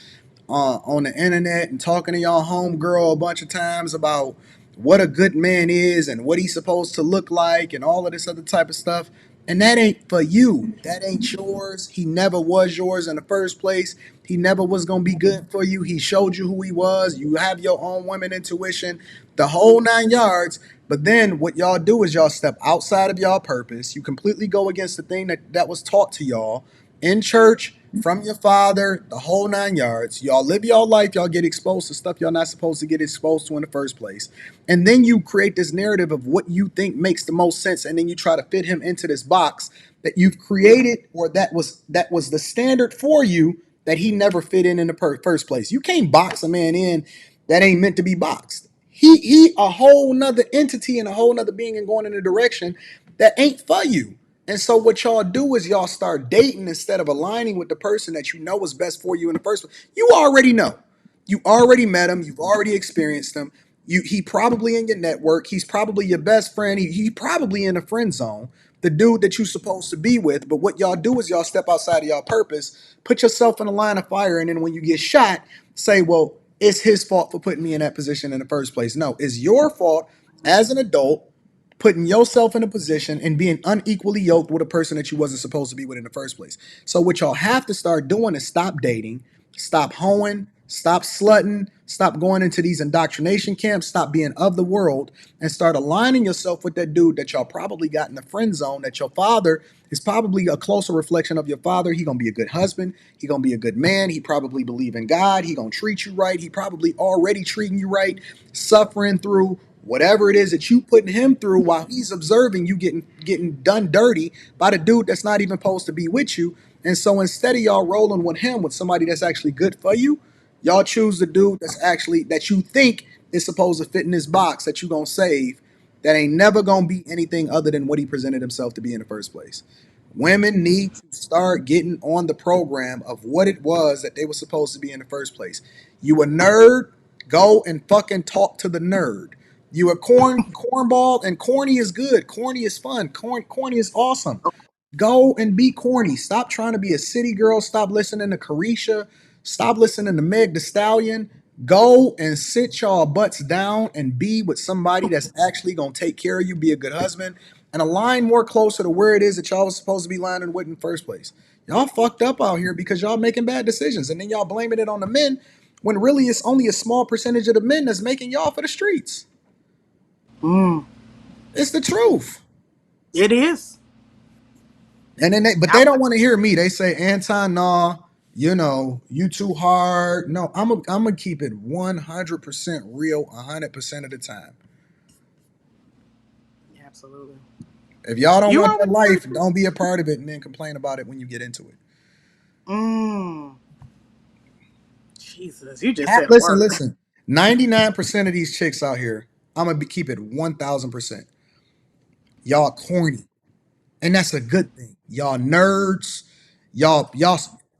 on the internet and talking to y'all homegirl a bunch of times about what a good man is and what he's supposed to look like and all of this other type of stuff. And that ain't for you. That ain't yours. He never was yours in the first place. He never was going to be good for you. He showed you who he was. You have your own woman intuition, the whole 9 yards. But then what y'all do is y'all step outside of y'all purpose. You completely go against the thing that was taught to y'all in church from your father, the whole 9 yards. Y'all live y'all life. Y'all get exposed to stuff y'all not supposed to get exposed to in the first place. And then you create this narrative of what you think makes the most sense. And then you try to fit him into this box that you've created, or that was the standard for you, that he never fit in the first place. You can't box a man in that ain't meant to be boxed. He a whole nother entity and a whole nother being and going in a direction that ain't for you. And so what y'all do is y'all start dating instead of aligning with the person that you know is best for you in the first place. You already know. You already met him. You've already experienced him. He probably in your network. He's probably your best friend. He probably in a friend zone. The dude that you're supposed to be with. But what y'all do is y'all step outside of y'all purpose, put yourself in a line of fire, and then when you get shot, say, well, it's his fault for putting me in that position in the first place. No, it's your fault as an adult putting yourself in a position and being unequally yoked with a person that you wasn't supposed to be with in the first place. So what y'all have to start doing is stop dating, stop hoeing, stop slutting, stop going into these indoctrination camps, stop being of the world, and start aligning yourself with that dude that y'all probably got in the friend zone, that your father is probably a closer reflection of your father. He gonna be a good husband. He gonna be a good man. He probably believe in God. He gonna treat you right. He probably already treating you right, suffering through whatever it is that you putting him through while he's observing you getting done dirty by the dude that's not even supposed to be with you. And so instead of y'all rolling with him, with somebody that's actually good for you, y'all choose the dude that's actually, that you think is supposed to fit in this box that you gonna save, that ain't never gonna be anything other than what he presented himself to be in the first place. Women need to start getting on the program of what it was that they were supposed to be in the first place. You a nerd? Go and fucking talk to the nerd. You a cornball, and corny is good. Corny is fun. Corny is awesome. Go and be corny. Stop trying to be a city girl. Stop listening to Carisha. Stop listening to Meg the Stallion. Go and sit y'all butts down and be with somebody that's actually gonna take care of you, be a good husband, and align more closer to where it is that y'all was supposed to be lining with in the first place. Y'all fucked up out here because y'all making bad decisions, and then y'all blaming it on the men when really it's only a small percentage of the men that's making y'all for the streets. It's the truth. It is. And then they don't want to hear me. They say, Anton, nah, you too hard. No, I'm gonna keep it 100% real 100% of the time. Absolutely. If y'all don't You want are that with life, truth. don't be a part of it and then complain about it when you get into it. Jesus, you just said Listen, word. listen. 99% of these chicks out here, I'm gonna keep it 1000%. Y'all corny, and that's a good thing. Y'all nerds, y'all,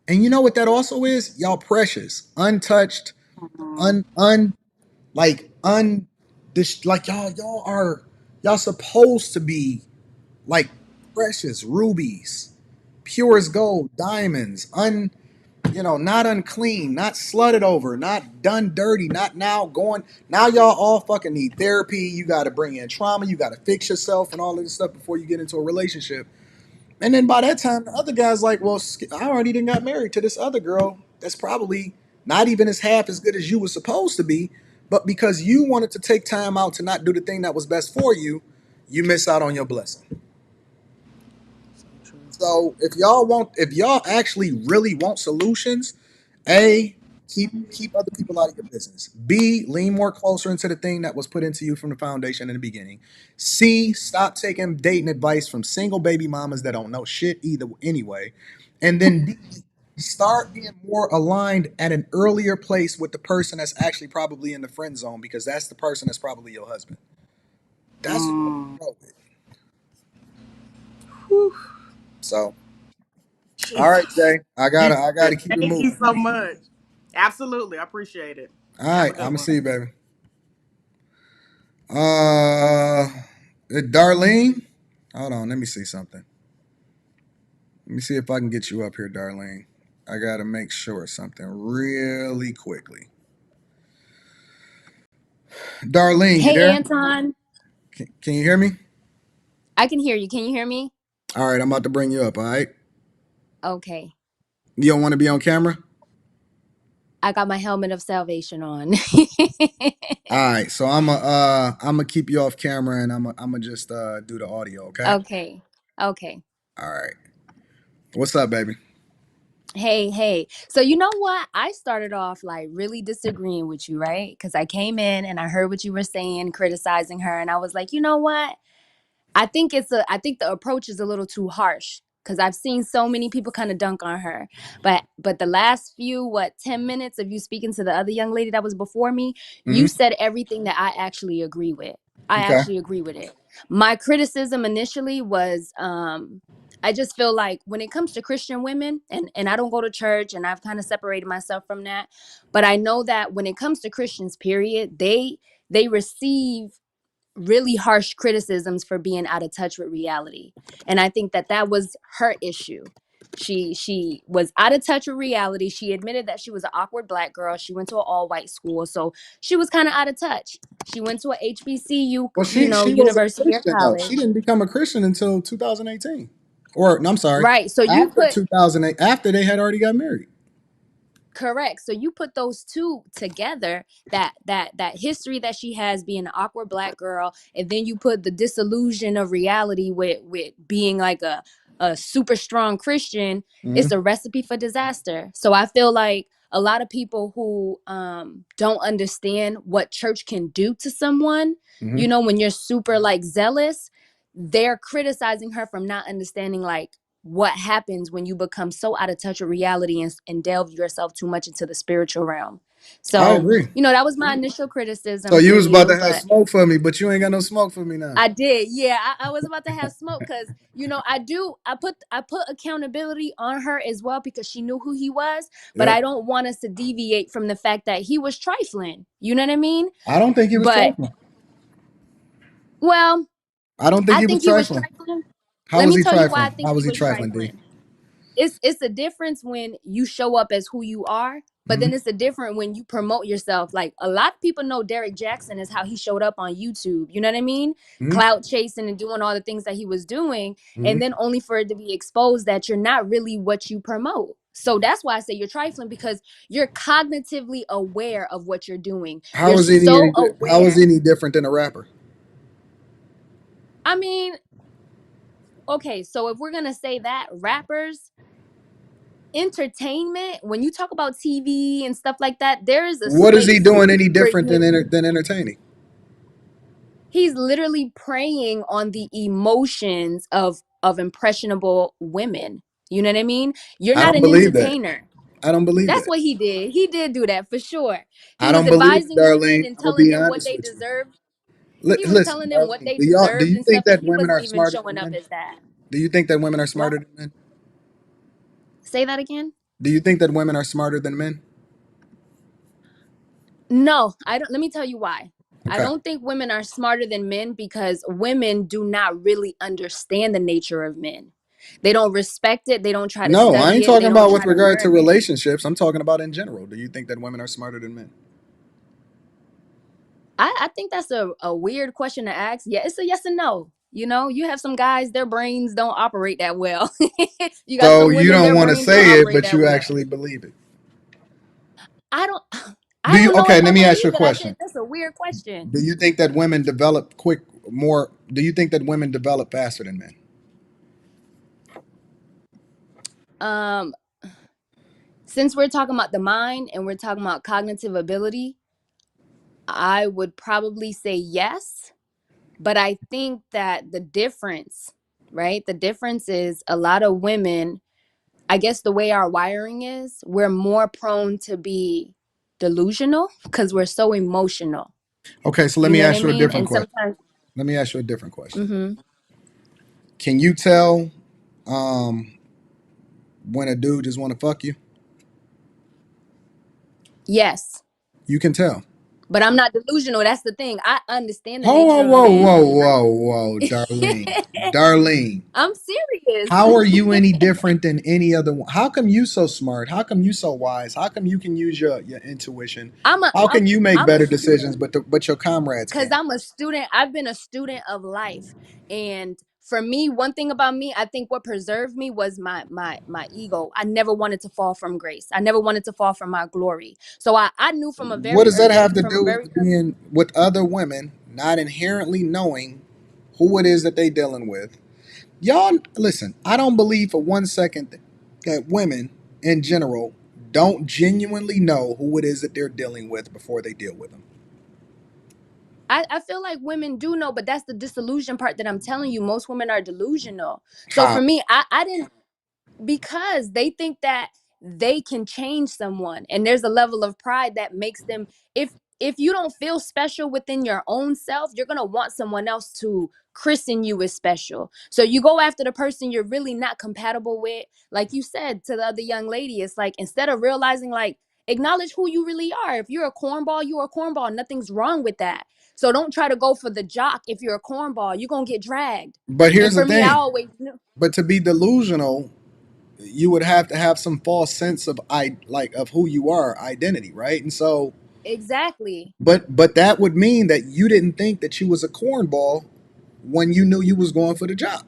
and you know what that also is? Y'all precious, untouched, un like un this like y'all supposed to be like precious rubies, pure as gold, diamonds, not unclean, not slutted over, not done dirty, not now y'all all fucking need therapy. You got to bring in trauma, you got to fix yourself and all of this stuff before you get into a relationship. And then by that time, the other guy's like, well, I already done got married to this other girl that's probably not even as half as good as you was supposed to be. But because you wanted to take time out to not do the thing that was best for you, you miss out on your blessing. So if y'all actually really want solutions, A, keep other people out of your business. B, lean more closer into the thing that was put into you from the foundation in the beginning. C, stop taking dating advice from single baby mamas that don't know shit either anyway. And then D, start being more aligned at an earlier place with the person that's actually probably in the friend zone, because that's the person that's probably your husband. That's what I'm gonna with. So all right, Jesus. Jay. I gotta keep it Thank you moving. so much. Absolutely. I appreciate it. All Have right, a I'm good gonna one. see you, baby. Uh, Darlene. Hold on, let me see something. Let me see if I can get you up here, Darlene. I gotta make sure of something really quickly. Darlene, you Hey, there? Anton. Can you hear me? I can hear you. Can you hear me? All right, I'm about to bring you up. All right. Okay. You don't want to be on camera? I got my helmet of salvation on. All right. So I'm gonna keep you off camera, and I'm gonna just do the audio. Okay. Okay. Okay. All right. What's up, baby? Hey, hey. So you know what? I started off like really disagreeing with you, right? Because I came in and I heard what you were saying, criticizing her, and I was like, you know what? I think the approach is a little too harsh because I've seen so many people kind of dunk on her. But the last few 10 minutes of you speaking to the other young lady that was before me, you Mm-hmm. said everything that I actually agree with. I Okay. actually agree with it. My criticism initially was I just feel like when it comes to Christian women, and I don't go to church and I've kind of separated myself from that, but I know that when it comes to Christians, period, they receive really harsh criticisms for being out of touch with reality. And I think that that was her issue. She was out of touch with reality. She admitted that she was an awkward black girl. She went to an all white school, so she was kind of out of touch. She went to a HBCU, Well, she wasn't a university or Christian though. She college. didn't become a Christian until 2018, or no, I'm sorry, Right. So you after put 2008, after they had already got married. Correct. So you put those two together, that history that she has being an awkward black girl, and then you put the disillusion of reality with being like a super strong Christian, it's Mm-hmm. a recipe for disaster. So I feel like a lot of people who don't understand what church can do to someone, Mm-hmm. when you're super like zealous, they're criticizing her from not understanding like what happens when you become so out of touch with reality and delve yourself too much into the spiritual realm. I So, agree. that was my initial So criticism you for was about you, to have but smoke for me, but you ain't got no smoke for me now. I did. Yeah, I was about to have smoke because, I put accountability on her as well because she knew who he was, but Yep. I don't want us to deviate from the fact that he was trifling. You know what I mean? I don't think he was But trifling. well, I don't think I he was think he was trifling. trifling. How Let was me he tell you why I trifling? think How he was he was trifling, D? trifling. It's a difference when you show up as who you are But then it's a different when you promote yourself. Like a lot of people know Derrick Jaxn is how he showed up on YouTube. You know what I mean? Clout chasing and doing all the things that he was doing. And then only for it to be exposed that you're not really what you promote. So that's why I say you're trifling, because you're cognitively aware of what you're doing. How You're is any so how is aware. any different than a rapper? I mean, okay, so if we're going to say that, rappers, entertainment, when you talk about TV and stuff like that, there is a What is he space doing any for different you. than entertaining? He's literally preying on the emotions of impressionable women. You know what I mean? You're I not don't an believe that. entertainer. I don't believe That's that. what he did. He did do that for sure. He I was don't believe it, advising women Darlene. and I'm gonna telling be them what honest they with you. deserved. He was Listen, telling them what Darlene, they do deserved you and think stuff, and that he women wasn't are even smarter than showing up men? as that. Do you think that women are What? smarter than men? Say that again? Do you think that women are smarter than men? No, I don't. Let me tell you why. I Okay. don't think women are smarter than men, because women do not really understand the nature of men. They don't respect it. They don't try to No, I study ain't it. They talking don't about with try to regard to learn it. relationships. I'm talking about in general. Do you think that women are smarter than men? I think that's a weird question to ask. Yeah, it's a yes and no. You know, you have some guys, their brains don't operate that well. You got So some you women, don't their want to brains don't say it, operate but that you well. actually believe it. I don't Do I you? don't know Okay, if I let me ask you believe a it. I question. think that's a weird question. Do you think that women develop more? Do you think that women develop faster than men? Um, since we're talking about the mind and we're talking about cognitive ability, I would probably say yes. But I think that the difference, right? The difference is a lot of women, I guess the way our wiring is, we're more prone to be delusional because we're so emotional. Okay, so let You me know what I ask you a mean? different And question. sometimes, Let me ask you a different question. mm-hmm, Can you tell um, when a dude just want to fuck you? yes. You can tell. But I'm not delusional. That's the thing. I understand the Whoa, whoa, nature of whoa, men. whoa, whoa, whoa, Darlene, Darlene. I'm serious. How are you any different than any other one? How come you so smart? How come you so wise? How come you can use your intuition? I'm a How I'm can you make I'm a better student. decisions, but your comrades Because can't? I'm a student. I've been a student of life. And for me, one thing about me, I think what preserved me was my ego. I never wanted to fall from grace. I never wanted to fall from my glory. So I knew What does that have to do very with early. being with other women, not inherently knowing who it is that they dealing with? Y'all, listen, I don't believe for 1 second that women in general don't genuinely know who it is that they're dealing with before they deal with them. I feel like women do know, but that's the disillusion part that I'm telling you. Most women are delusional. So How? for me, I didn't, because they think that they can change someone, and there's a level of pride that makes them, if you don't feel special within your own self, you're going to want someone else to christen you as special. So you go after the person you're really not compatible with. Like you said to the other young lady, it's like, instead of realizing, like, acknowledge who you really are. If you're a cornball, you're a cornball. Nothing's wrong with that. So don't try to go for the jock. If you're a cornball, you're going to get dragged. But And here's the for me, I thing. always knew. But to be delusional, you would have to have some false sense of of who you are, identity, right? And so, Exactly. but that would mean that you didn't think that you was a cornball when you knew you was going for the job.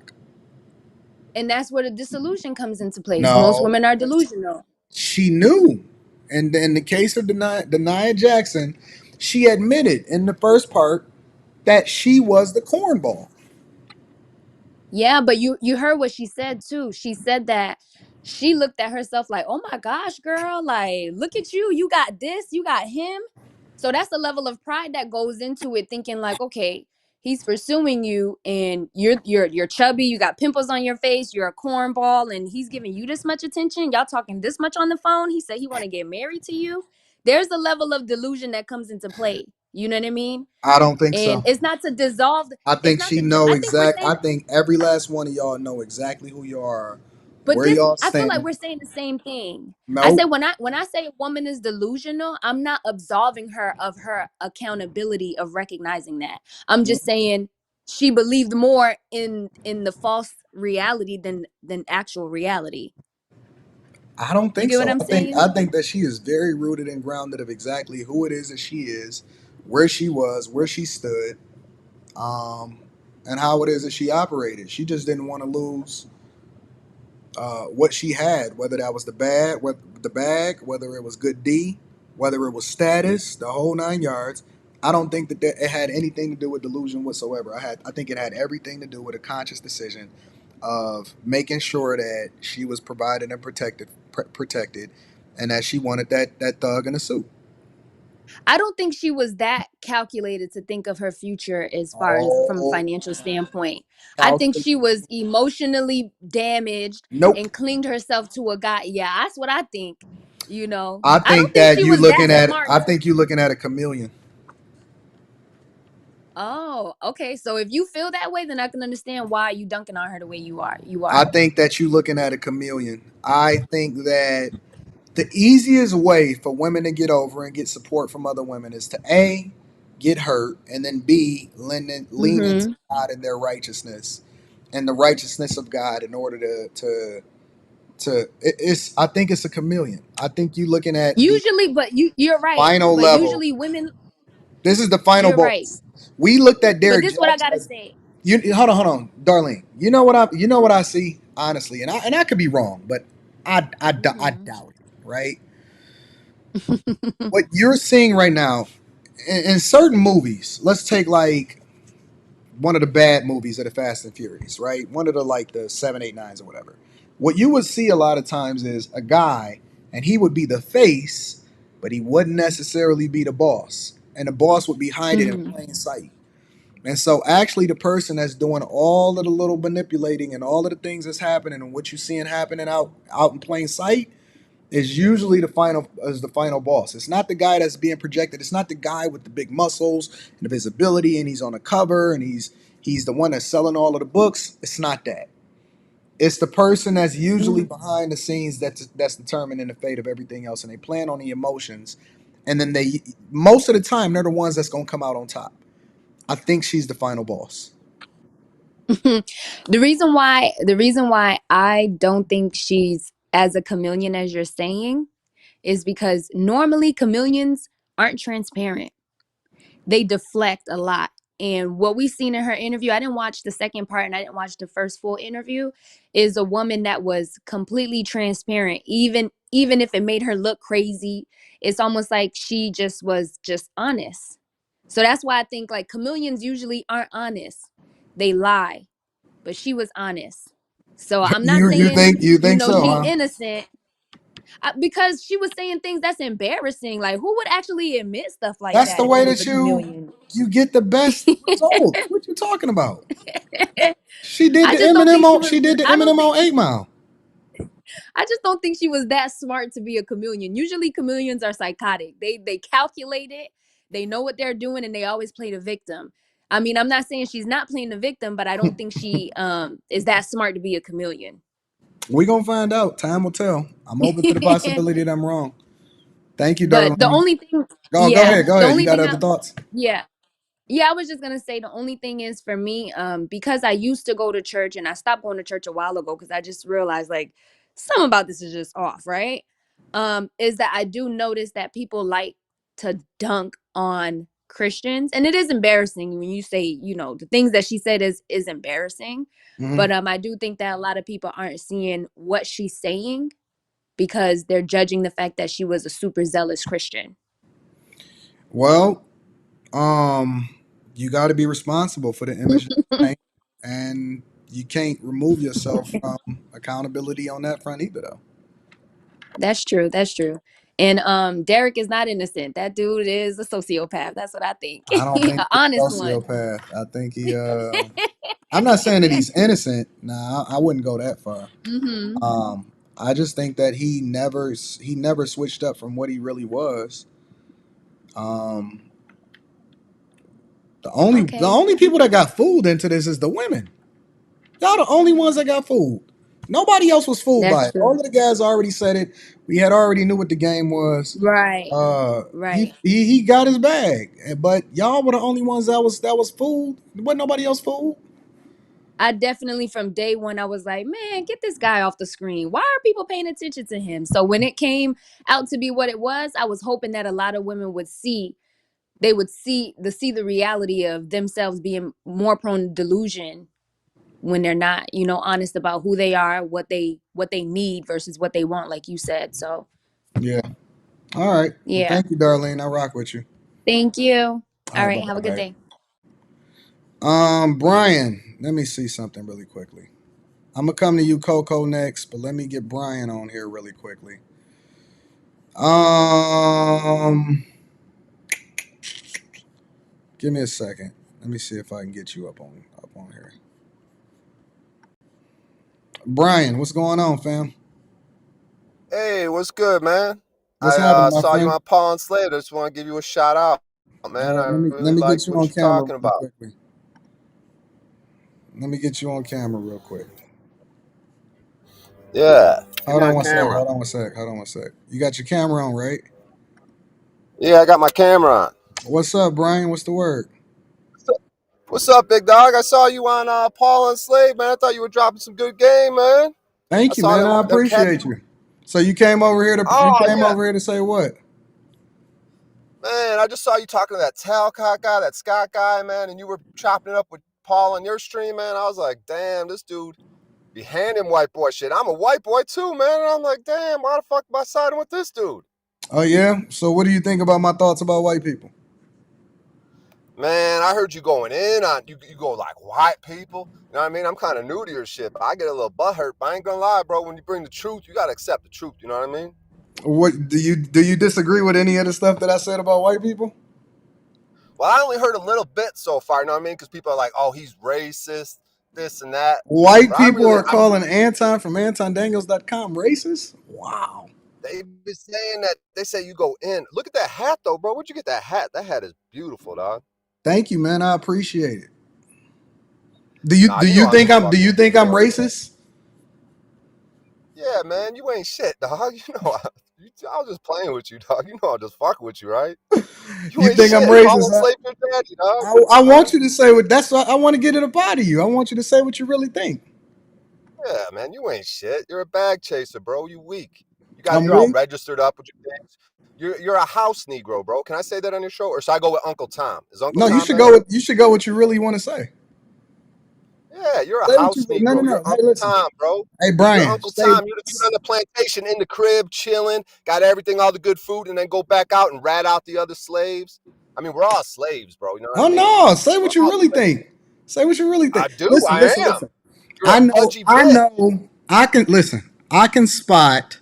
And that's where the disillusion comes into place. Most No, women are delusional. she knew. And in the case of Denia Jackson, she admitted in the first part that she was the cornball. Yeah, but you heard what she said too. She said that she looked at herself like, "Oh my gosh, girl, like look at you. You got this, you got him." So that's the level of pride that goes into it, thinking like, "Okay, he's pursuing you and you're chubby, you got pimples on your face, you're a cornball, and he's giving you this much attention. Y'all talking this much on the phone. He said he want to get married to you." There's a level of delusion that comes into play. You know what I mean? I don't think And so. it's not to dissolve. I It's think not she to. know I think we're exact. saying, I think every last one of y'all know exactly who you are, but where this, y'all I feel like stand. we're saying the same thing. I say Nope. when I say a woman is delusional, I'm not absolving her of her accountability of recognizing that. I'm just saying she believed more in the false reality than actual reality. I don't You think get what so. I'm I saying? think that she is very rooted and grounded of exactly who it is that she is, where she was, where she stood, um, and how it is that she operated. She just didn't want to lose what she had, whether that was the bag, whether it was good D, whether it was status, the whole 9 yards. I don't think that it had anything to do with delusion whatsoever. I think it had everything to do with a conscious decision of making sure that she was provided and protected, and that she wanted that thug in a suit. I don't think she was that calculated to think of her future as far as from a Oh, financial standpoint. I think calculated. she was emotionally damaged Nope. and clinged herself to a guy. Yeah, that's what I think. You know, I I don't think think that she you was that looking at. smart. I think you looking at a chameleon. Oh, okay. So if you feel that way, then I can understand why you dunking on her the way you are. You I are. think that you looking at a chameleon. I think that the easiest way for women to get over and get support from other women is to A, get hurt, and then B, lean into Mm-hmm. God and their righteousness and the righteousness of God in order it's I think it's a chameleon. I think you looking at the Usually, but you're right. final But level. usually women, This is the final you're right. boss. We looked at But Derrick this is what I Jaxn gotta as say. you hold on, Darlene. You know what I see, honestly, and I could be wrong, but I Mm-hmm. doubt it, right? What you're seeing right now in certain movies, let's take like one of the bad movies of the Fast and Furious, right? One of the like the 7, 8, 9s or whatever. What you would see a lot of times is a guy, and he would be the face, but he wouldn't necessarily be the boss, and the boss would be hiding in Mm-hmm. plain sight. And so, actually, the person that's doing all of the little manipulating and all of the things that's happening and what you're seeing happening out in plain sight is usually the final boss. It's not the guy that's being projected. It's not the guy with the big muscles and the visibility and he's on the cover and he's the one that's selling all of the books. It's not that. It's the person that's usually behind the scenes that's determining the fate of everything else, and they plan on the emotions. And then they most of the time they're the ones that's gonna come out on top. I think she's the final boss. The reason why I don't think she's as a chameleon as you're saying is because normally chameleons aren't transparent. They deflect a lot. And what we seen in her interview, I didn't watch the second part and I didn't watch the first full interview, is a woman that was completely transparent. Even if it made her look crazy, it's almost like she just was just honest. So that's why I think like chameleons usually aren't honest. They lie, but she was honest. So I'm not saying, You think so, she huh? innocent because she was saying things that's embarrassing. Like who would actually admit stuff like That's that the if way you was that a chameleon? you get the best results. What you talking about? I just don't think she was. She did the I don't Eminem think. on 8 Mile. I just don't think she was that smart to be a chameleon. Usually chameleons are psychotic. They calculate it. They know what they're doing, and they always play the victim. I mean, I'm not saying she's not playing the victim, but I don't think she is that smart to be a chameleon. We gonna find out. Time will tell. I'm open to the possibility that I'm wrong. Thank you, But the Darlene. only thing, Go yeah, ahead. Go the ahead. You only got thing other thoughts? yeah. Yeah, I was just gonna say the only thing is for me, because I used to go to church and I stopped going to church a while ago because I just realized like something about this is just off, right? Is that I do notice that people like to dunk on Christians, and it is embarrassing when you say, the things that she said is embarrassing. Hmm. But I do think that a lot of people aren't seeing what she's saying because they're judging the fact that she was a super zealous Christian. Well, um, you got to be responsible for the image that you paint, and you can't remove yourself from accountability on that front either, though. That's true. That's true. And Derrick is not innocent. That dude is a sociopath. That's what I think. I don't An think he's a honest one. sociopath. I think he. I'm not saying that he's innocent. Nah, I wouldn't go that far. Hmm. I just think that he never switched up from what he really was. Um, the Okay. only people that got fooled into this is the women. Y'all the only ones that got fooled. Nobody else was fooled by That's it. All true. of the guys already said it. We had already knew what the game was. Right. Right. He got his bag, but y'all were the only ones that was fooled. Wasn't nobody else fooled. I definitely from day one I was like, man, get this guy off the screen. Why are people paying attention to him? So when it came out to be what it was, I was hoping that a lot of women would see the reality of themselves being more prone to delusion when they're not, honest about who they are, what they need versus what they want, like you said. So Yeah. All right. Well, yeah. thank you, Darlene. I rock with you. Thank you. All All right. right. Bye Have a good bye. day. Brian, let me see something really quickly. I'm gonna come to you, Coco, next, but let me get Brian on here really quickly. Um, Give me a second. Let me see if I can get you up on here. Brian, what's going on, fam? Hey, what's good, man? What's I happening, my saw you friend? on Paul and Slade. I just want to give you a shout out, All man. right, I let really me like get you what on you're camera talking real about. quickly. Let me get you on camera real quick. Yeah, give Hold me on on one sec. camera. Hold on one sec. Hold on one sec. You got your camera on, right? Yeah, I got my camera on. What's up, Brian? What's the word? What's up, big dog? I saw you on Paul and Slade, man. I thought you were dropping some good game, man. I Thank you, saw man. them I them cats. appreciate you. So you came over here Oh yeah, to say what? man. I just saw you talking to that Talcott guy, that Scott guy, man, and you were chopping it up with Paul on your stream, man. I was like, damn, this dude be handing white boy shit. I'm a white boy too, man. And I'm like, damn, why the fuck am I siding with this dude? Oh yeah. So what do you think about my thoughts about white people? Man, I heard you going in on you go like white people. You know what I mean? I'm kind of new to your shit, but I get a little butthurt. But I ain't gonna lie, bro. When you bring the truth, you gotta accept the truth. You know what I mean? What do you disagree with any of the stuff that I said about white people? Well, I only heard a little bit so far. You know what I mean? Because people are like, "Oh, he's racist, this and that." White But people are calling Anton from AntonDaniels.com racist? Wow. they've been saying that. They say you go in. Look at that hat, though, bro. Where'd you get that hat? That hat is beautiful, dog. Thank you, man. I appreciate it. Do you Nah, do you know you I'm think just I'm do fucking you with you, think I'm bro. racist? Yeah, man, you ain't shit, dog. You know, I was just playing with you, dog. You know I'm just fucking with you, right? You You ain't think I'm shit. Paul racist? and Slave your daddy, dog. I want you to say what that's what I want to get it up out of you. I want you to say what you really think. Yeah, man, you ain't shit. You're a bag chaser, bro. You weak. I'm You're all weak. registered up with your things. You're a house Negro, bro. Can I say that on your show, or should I go with Uncle Tom? Is Uncle No, Tom better? you should go what you really want to say. Yeah, you're a Say what you house no no Negro. You're no. Hey, Uncle listen. Tom, bro. Hey You're Brian, Uncle Tom. You're on the plantation in the crib, chilling, got everything, all the good food, and then go back out and rat out the other slaves. I mean, we're all slaves, bro. You know what oh I mean? no, say We're what you all really slaves. think. Say what you really think. I do. Listen, I listen, am. listen. You're a pudgy I bitch. know I can listen. I can spot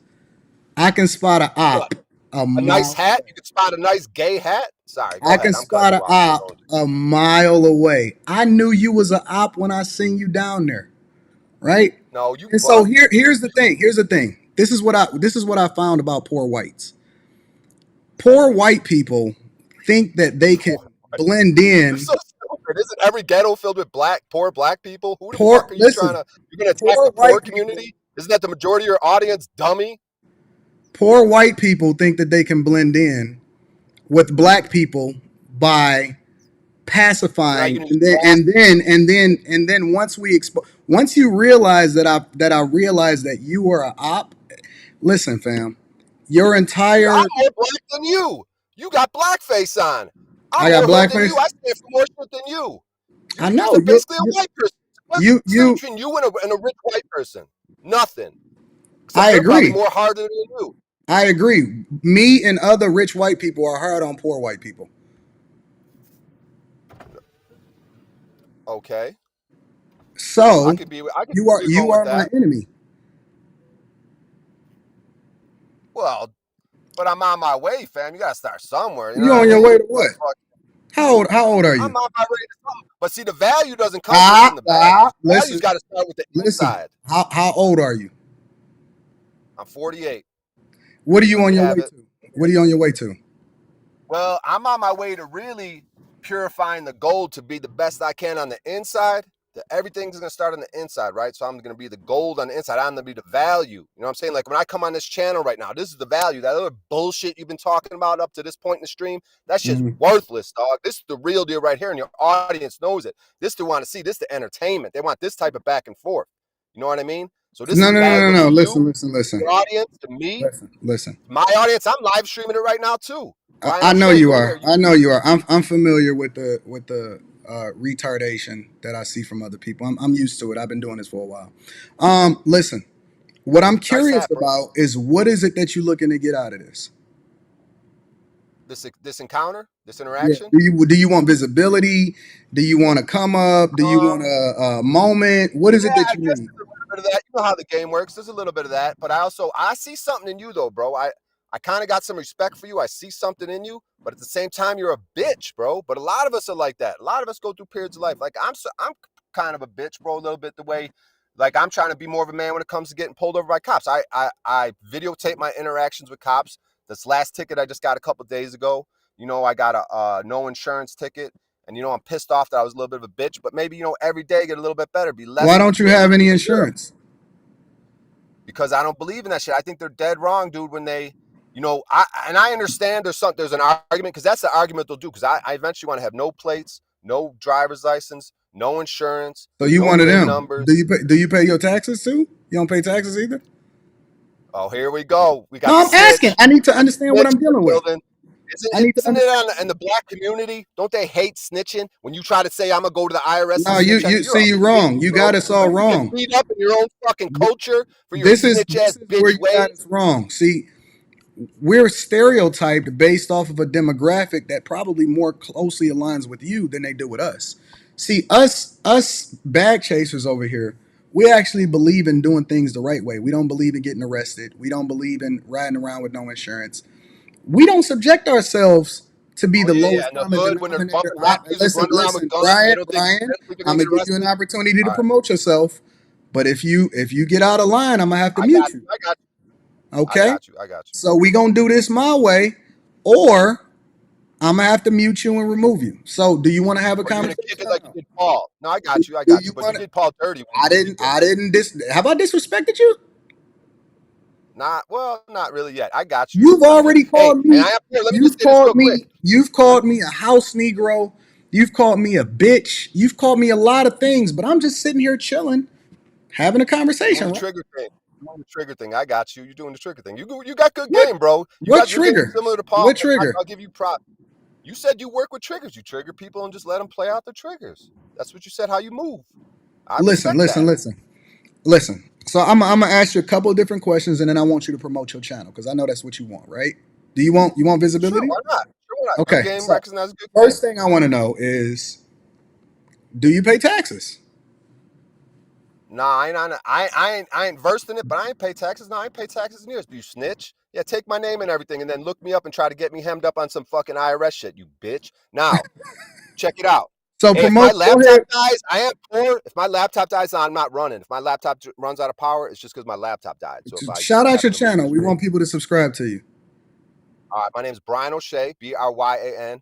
a What? op a A nice mile hat? away. You could spot a nice gay hat? Sorry, go I ahead. can I'm cutting spot you a off. Keep op going. a mile away. I knew you was a op when I seen you down there, right? No, you And so what? here's the thing. Here's the thing. This is what I found about poor whites. Poor white people think that they can blend You're in. so stupid. Isn't every ghetto filled with poor black people? Who the Poor fuck are you trying listen. to? You're gonna attack Poor the poor white people. community? Isn't that the majority of your audience, dummy? Poor white people think that they can blend in with black people by You're not pacifying, gonna use and then gas. once you realize that I realize that you are a op. Listen, fam, your Dude, I'm entire more black than you. You got blackface on. I I'm got more hood than you. blackface. I stand for more shit than you. I You're know basically a white person. What's you the difference you. between you and a rich white person? Nothing. Except I they're probably agree. more harder than you. I agree. Me and other rich white people are hard on poor white people. Okay. I So could be I could you are be going with my that. enemy. Well, but I'm on my way, fam. You gotta start somewhere. You know You what I on your way mean? to what? How old are I'm you? on my way to something. But see, the value doesn't come just in the bag. The value's Listen, got to start with the listen. inside. How old are you? I'm 48. What are you There on you your have way it. to? What are you on your way to? Well, I'm on my way to really purifying the gold to be the best I can on the inside. Everything's going to start on the inside, right? So I'm going to be the gold on the inside. I'm going to be the value. You know what I'm saying? Like when I come on this channel right now, this is the value. That other bullshit you've been talking about up to this point in the stream, that shit's worthless, dog. This is the real deal right here, and your audience knows it. This they want to see. This is the entertainment. They want this type of back and forth. You know what I mean? So this is valuable to you, Listen. your audience, to me. Listen. My audience, I'm live streaming it right now too. I know you are. I know you are. I'm familiar with the retardation that I see from other people. I'm used to it. I've been doing this for a while. Listen, what I'm curious about is what is it that you're looking to get out of this? This encounter, this interaction. Yeah. Do you want visibility? Do you want to come up? Do you want a moment? What is it that you need? Of that. You know how the game works. There's a little bit of that, but I see something in you though, bro. I kind of got some respect for you. I see something in you, but at the same time, you're a bitch, bro. But a lot of us are like that. A lot of us go through periods of life. Like I'm kind of a bitch, bro. A little bit the way, like I'm trying to be more of a man when it comes to getting pulled over by cops. I videotape my interactions with cops. This last ticket I just got a couple days ago, you know, I got a no insurance ticket. And, you know, I'm pissed off that I was a little bit of a bitch, but maybe, you know, every day get a little bit better, be less. Why don't you have any insurance? Because I don't believe in that shit. I think they're dead wrong, dude, when they, you know, I understand there's an argument, because that's the argument they'll do, because I eventually want to have no plates, no driver's license, no insurance. So you no one of them. Numbers. Do you pay your taxes too? You don't pay taxes either? Oh, here we go. We got I'm asking. I need to understand what I'm dealing with. Isn't it in the black community? Don't they hate snitching? When you try to say I'm gonna go to the IRS? No, you're wrong. You got us all wrong. Beat up in your own fucking culture for your snitch ass bitch where you got us wrong. See, we're stereotyped based off of a demographic that probably more closely aligns with you than they do with us. See, us bag chasers over here, we actually believe in doing things the right way. We don't believe in getting arrested. We don't believe in riding around with no insurance. We don't subject ourselves to be the lowest common denominator. Listen, Brian, I'm gonna give you an opportunity to promote yourself, but if you get out of line, I'm gonna have to mute you. I got you. Okay. I got you. So we gonna do this my way, or I'm gonna have to mute you and remove you. So do you want to have a conversation? Kick it like you did Paul. No, I got you. But you did Paul dirty. I didn't. Have I disrespected you? Not really yet. I got you. You've already called me. You've called me a house Negro. You've called me a bitch. You've called me a lot of things, but I'm just sitting here chilling, having a conversation. Trigger thing. The trigger thing. I got you. You're doing the trigger thing. You got good game, bro. What trigger? Similar to Paul. What trigger? I'll give you props. You said you work with triggers. You trigger people and just let them play out their triggers. That's what you said. How you move. Listen. So I'm gonna ask you a couple of different questions, and then I want you to promote your channel because I know that's what you want, right? Do you want visibility? Sure, why not? Okay. First thing I want to know is, do you pay taxes? Nah, I ain't versed in it, but I ain't pay taxes. I ain't pay taxes in years. Do you snitch? Yeah, take my name and everything, and then look me up and try to get me hemmed up on some fucking IRS shit, you bitch. Now, check it out. So if my laptop dies, I am poor. If my laptop dies, I'm not running. If my laptop runs out of power, it's just because my laptop died. So shout out your channel. We want people to subscribe to you. All right, my name is Brian O'Shea, BryanOshea.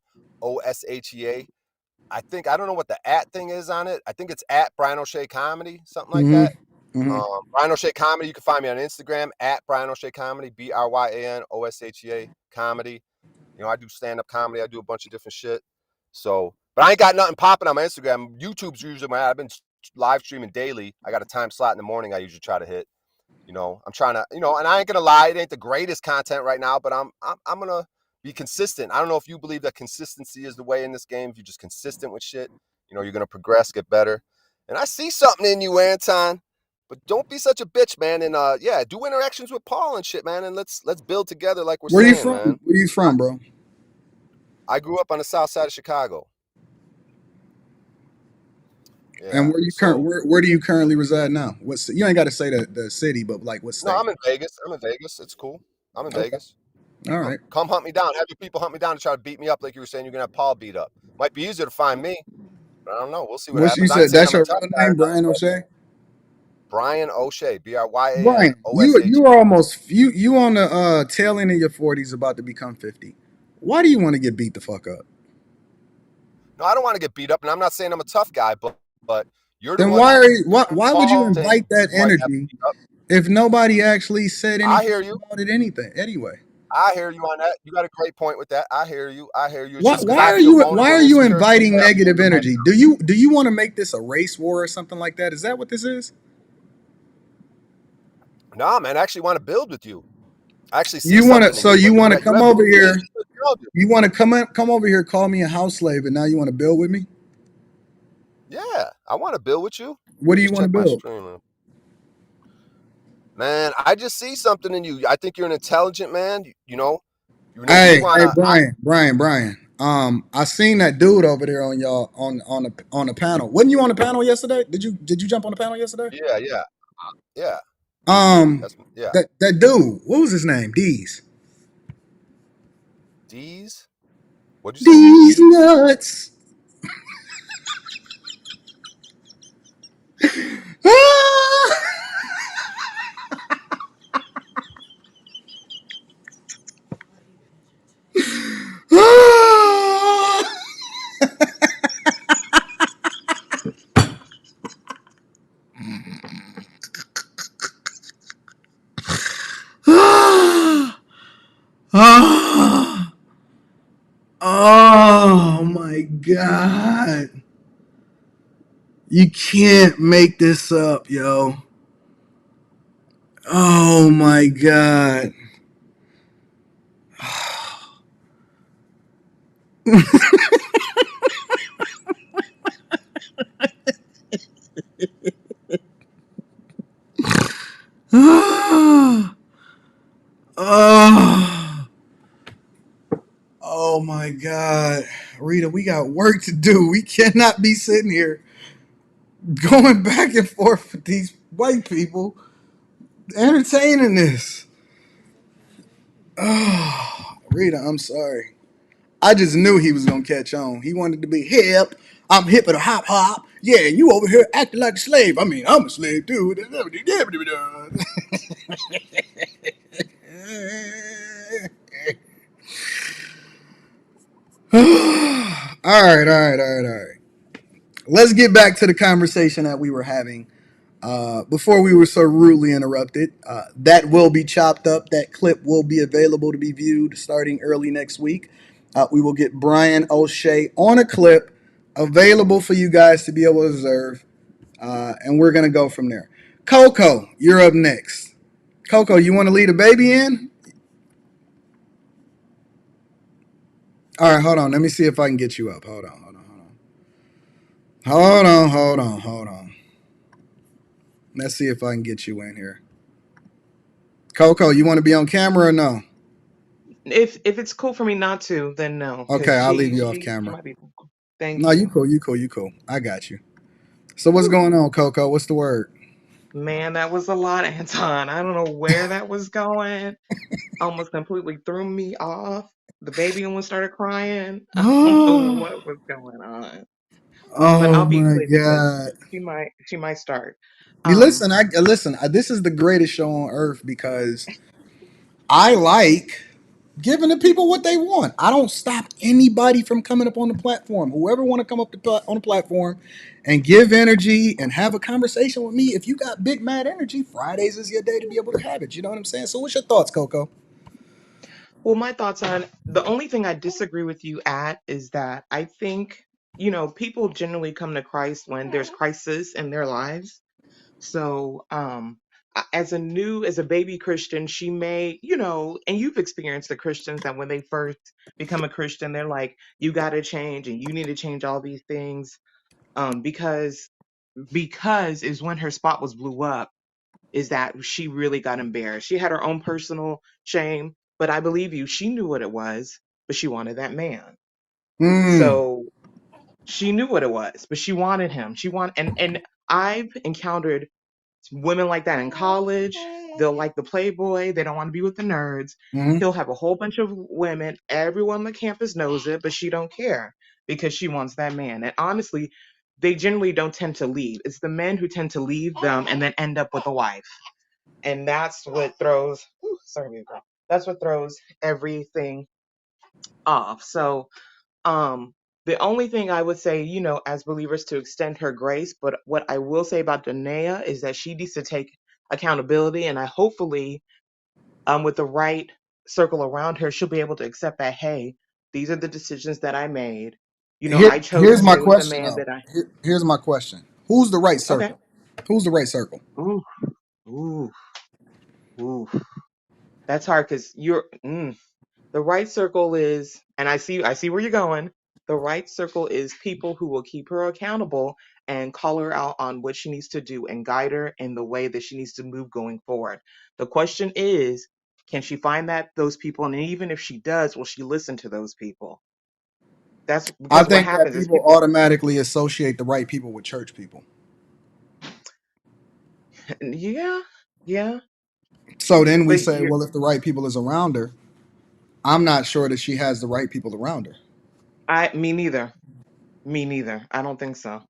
I don't know what the @ thing is on it. I think it's @ Brian O'Shea Comedy, something like that. Brian O'Shea Comedy. You can find me on Instagram @ Brian O'Shea Comedy, BryanOshea Comedy. You know, I do stand-up comedy. I do a bunch of different shit. So, but I ain't got nothing popping on my Instagram. YouTube's usually I've been live streaming daily. I got a time slot in the morning I usually try to hit. You know, I'm trying to, you know, and I ain't gonna lie, it ain't the greatest content right now, but I'm gonna be consistent. I don't know if you believe that consistency is the way in this game. If you're just consistent with shit, you know, you're gonna progress, get better. And I see something in you, Anton. But don't be such a bitch, man. And do interactions with Paul and shit, man. And let's build together like we're saying, Where you from? Man. Where you from, bro? I grew up on the south side of Chicago. Yeah, and where do you currently reside now? You ain't got to say the city, but like what state? No, I'm in Vegas. It's cool. I'm in Vegas. All right. Come hunt me down. Have your people hunt me down to try to beat me up like you were saying you're gonna have Paul beat up. Might be easier to find me. But I don't know. We'll see what happens. You said that's your real name, Brian O'Shea? Brian O'Shea, BryanOshea. Brian, you are almost you on the tail end of your 40s, about to become 50. Why do you want to get beat the fuck up? No, I don't want to get beat up, and I'm not saying I'm a tough guy, but You're the Then one why would you saying invite that his wife has to energy be up. if nobody actually said I anything hear you. about it anything anyway? I hear you on that. You got a great point with that. I hear you. I hear you. It's Why, just because I feel why vulnerable are and you insecure the inviting way I feel negative with my energy? Do you want to make this a race war or something like that? Is that what this is? Nah, man, I actually want to build with you. I actually see You want to something in so you, you but want to you come have over good here? gauge, good intelligence. You want to come over here, call me a house slave, and now you want to build with me? Yeah, I want to build with you. What Let do me you just want to check my build? stream. Man, I just see something in you. I think you're an intelligent man. You know, you want Hey, to. Brian. I seen that dude over there on y'all on the panel. Wasn't you on the panel yesterday? Did you jump on the panel yesterday? Yeah. Yeah. That dude. What was his name? D's. What'd you say? D's D's. nuts. Oh my God. You can't make this up, yo. Oh my God. Oh, oh my God. Rita, we got work to do. We cannot be sitting here going back and forth with these white people entertaining this. Oh, Rita, I'm sorry. I just knew he was gonna catch on. He wanted to be hip. I'm hip at a hop hop. Yeah, you over here acting like a slave. I mean, I'm a slave too. All right. Let's get back to the conversation that we were having before we were so rudely interrupted. That will be chopped up. That clip will be available to be viewed starting early next week. We will get Brian O'Shea on a clip available for you guys to be able to observe, and we're going to go from there. Coco, you're up next. Coco, you want to lead a baby in? All right, hold on. Let me see if I can get you up. Hold on. Let's see if I can get you in here. Coco, you want to be on camera or no? If it's cool for me not to, then no, because Okay, I'll leave you off she camera. might be. Thank No, you you, cool. I got you. So what's Whew. going on, Coco? What's the word? Man. That was a lot, Anton. I don't know where that was going. Almost completely threw me off. The baby almost started crying. I don't know Oh, what was going on, but oh I'll be my quick because God. she might start. You Um, listen, this is the greatest show on earth because I like giving the people what they want. I don't stop anybody from coming up on the platform. Whoever want to come up on the platform and give energy and have a conversation with me, if you got big mad energy, Fridays is your day to be able to have it. You know what I'm saying? So what's your thoughts, Coco? well, my thoughts on the only thing I disagree with you at is that I think, people generally come to Christ when there's crisis in their lives. So, as a baby Christian, she may, and you've experienced the Christians that when they first become a Christian, they're like, you got to change and you need to change all these things. Because is when her spot was blew up, is that she really got embarrassed. She had her own personal shame, but I believe you, she knew what it was, but she wanted that man. Hmm. So she knew what it was, but she wanted him. And I've encountered women like that in college. They'll like the playboy. They don't want to be with the nerds. Mm-hmm. He'll have a whole bunch of women. Everyone on the campus knows it, but she don't care because she wants that man. And honestly, they generally don't tend to leave. It's the men who tend to leave them and then end up with a wife. And that's what throws, sorry, girl. That's what throws everything off. So, The only thing I would say, as believers, to extend her grace, but what I will say about Danae is that she needs to take accountability, and I hopefully, with the right circle around her, she'll be able to accept that, hey, these are the decisions that I made. I chose to Here's my stay with the question man though. that I. Here's my question. Who's the right Okay. circle? Who's the right circle? Ooh, ooh, ooh. That's hard because the right circle is, and I see where you're going. The right circle is people who will keep her accountable and call her out on what she needs to do and guide her in the way that she needs to move going forward. The question is, can she find those people? And even if she does, will she listen to those people? That's I because what think that happens is people people, automatically associate the right people with church people. yeah, yeah, So then we but say, well, if the right people is around her, I'm not sure that she has the right people around her. me neither. Me neither. I don't think so.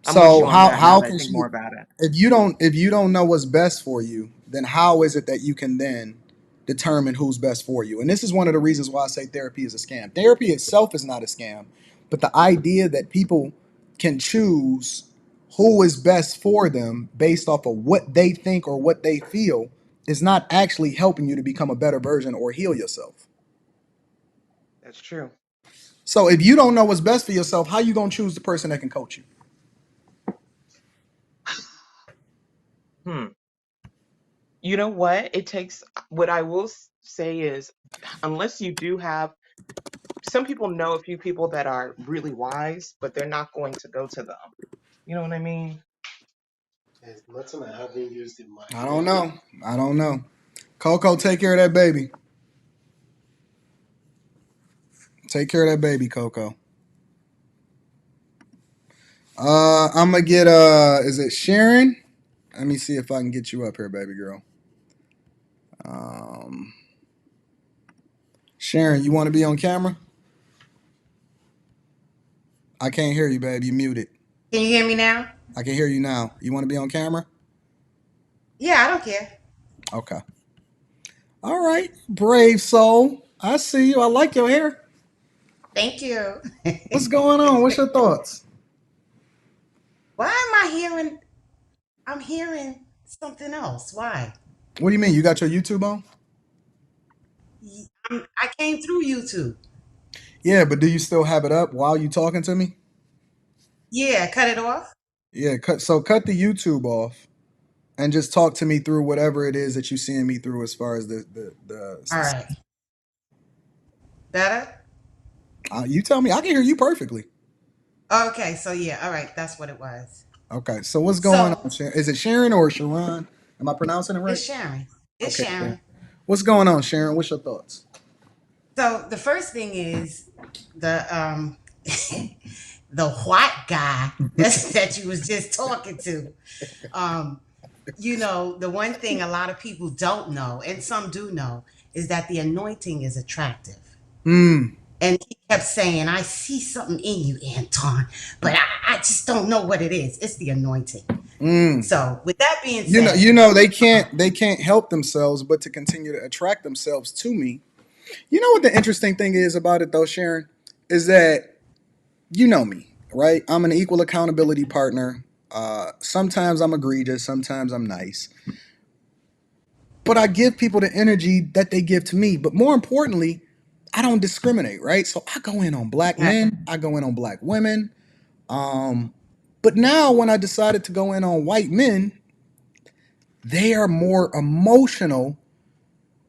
I'm with So you on that now how that I can think she, more about it. if you don't know what's best for you, then how is it that you can then determine who's best for you? And this is one of the reasons why I say therapy is a scam. Therapy itself is not a scam, but the idea that people can choose who is best for them based off of what they think or what they feel is not actually helping you to become a better version or heal yourself. That's true. So if you don't know what's best for yourself, how you gonna choose the person that can coach you? Hmm. You know what? What I will say is, unless you do have, some people know a few people that are really wise, but they're not going to go to them. You know what I mean? It's nothing I haven't used in my I don't life. know. I don't know. Coco, take care of that baby. Take care of that baby, Coco. I'm gonna get is it Sharon? Let me see if I can get you up here, baby girl. Um Sharon, you want to be on camera? I can't hear you, baby. You muted. Can you hear me now? I can hear you now. You want to be on camera? Yeah, I don't care. Okay. All right. Brave soul. I see you. I like your hair. Thank you. What's going on? What's your thoughts? Why am I hearing? I'm hearing something else. Why? What do you mean? You got your YouTube on? I came through YouTube. Yeah, but do you still have it up while you talking to me? Yeah, cut it off. Yeah, cut the YouTube off and just talk to me through whatever it is that you're seeing me through as far as All right. Better? you tell me. I can hear you perfectly. Okay, so yeah, all right, that's what it was. Okay, so what's going So on, Sharon? Is it Sharon or Sharon? Am I pronouncing it right? it's Sharon. It's Okay, Sharon. Sharon. What's going on, Sharon? What's your thoughts? So the first thing is the the white guy that you was just talking to. Um, the one thing a lot of people don't know, and some do know, is that the anointing is attractive. Hmm. And he kept saying, I see something in you, Anton, but I just don't know what it is. It's the anointing. Hmm. So with that being said, You know they can't help themselves but to continue to attract themselves to me. You know what the interesting thing is about it though, Sharon, is that you know me, right? I'm an equal accountability partner. Sometimes I'm egregious, sometimes I'm nice. But I give people the energy that they give to me. But more importantly, I don't discriminate, right? So I go in on black right, men, I go in on black women. Um, but now when I decided to go in on white men, they are more emotional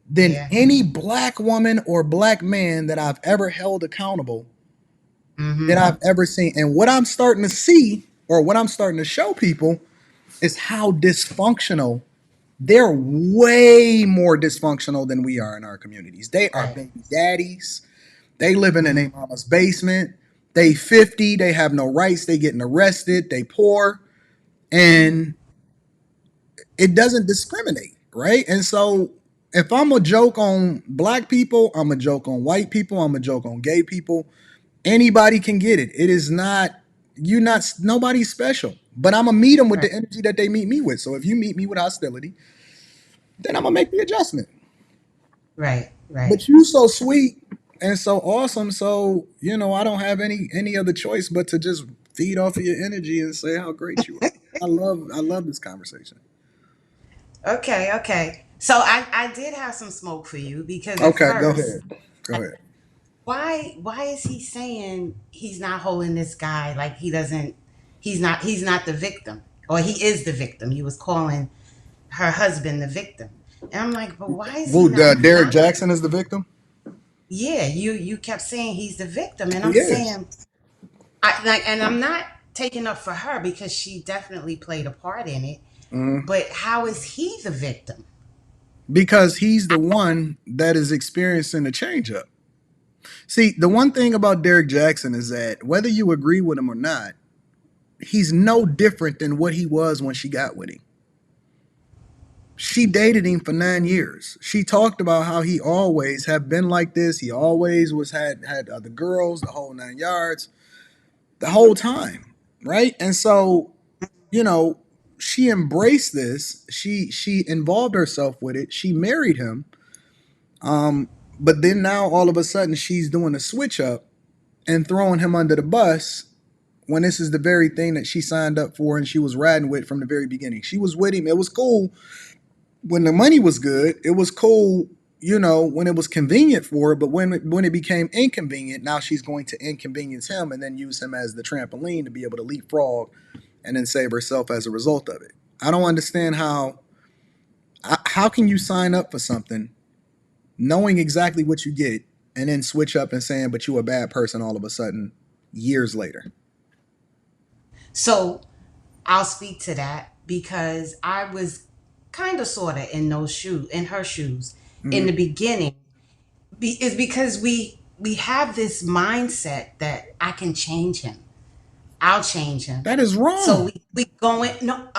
than yeah, any black woman or black man that I've ever held accountable, that mm-hmm, I've ever seen. And what I'm starting to see, or what I'm starting to show people, is how dysfunctional. They're way more dysfunctional than we are in our communities. They are right, baby daddies. They living in mm-hmm, their mama's basement. They 50. They have no rights. They getting arrested. They poor, and it doesn't discriminate, right? And so, if I'm a joke on black people, I'm a joke on white people. I'm a joke on gay people. Anybody can get it. It is not you. Not nobody's special. But I'm gonna meet them with right, the energy that they meet me with. So if you meet me with hostility, then I'm gonna make the adjustment. right, right. But you so sweet. And so awesome. So, I don't have any other choice but to just feed off of your energy and say how great you are. I love this conversation. Okay, okay. So I did have some smoke for you because at Okay, go first, ahead. Go ahead. why is he saying he's not holding this guy like he's not the victim, or he is the victim? He was calling her husband the victim. And I'm like, but why is he Well, not Derrick Jaxn is the victim? yeah, you kept saying he's the victim, and I'm He is. saying and I'm not taking up for her because she definitely played a part in it. Mhm. But how is he the victim? Because he's the one that is experiencing the change up. See, the one thing about Derrick Jaxn is that whether you agree with him or not, he's no different than what he was when she got with him. She dated him for 9 years. She talked about how he always have been like this. He always had other girls, the whole 9 yards, the whole time, right? And so, you know, she embraced this. She involved herself with it. She married him. Um, but then now all of a sudden she's doing a switch up and throwing him under the bus when this is the very thing that she signed up for and she was riding with from the very beginning. She was with him. It was cool when the money was good. It was cool, when it was convenient for her. But when it became inconvenient, now she's going to inconvenience him and then use him as the trampoline to be able to leapfrog and then save herself as a result of it. I don't understand how can you sign up for something knowing exactly what you get and then switch up and saying, but you a bad person all of a sudden years later. So I'll speak to that because I was kind of sort of in her shoes in Mhm. the beginning. Is because we have this mindset that I can change him. I'll change him. That is So wrong. we going no.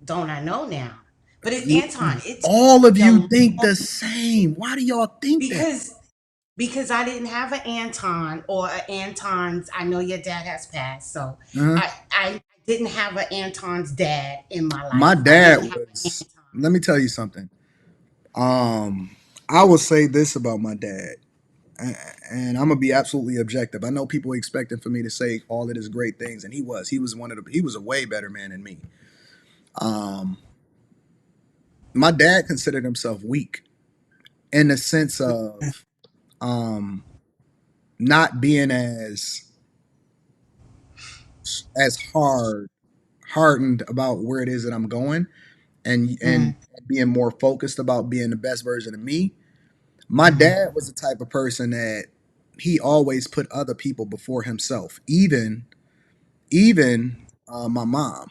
Don't I know now? But Anton, it took All of me a you think long the same. Why do y'all think that? because I didn't have an Anton or an Anton's. I know your dad has passed, so Uh-huh. I didn't have an Anton's dad in my My life. I dad didn't have an was. Anton. Let me tell you something. I will say this about my dad, and I'm gonna be absolutely objective. I know people expecting for me to say all of his great things, and he was. He was a way better man than me. Um, my dad considered himself weak in the sense of um not being as hardened about where it is that I'm going and Mm, being more focused about being the best version of me. My mhm, dad was the type of person that he always put other people before himself, even my mom.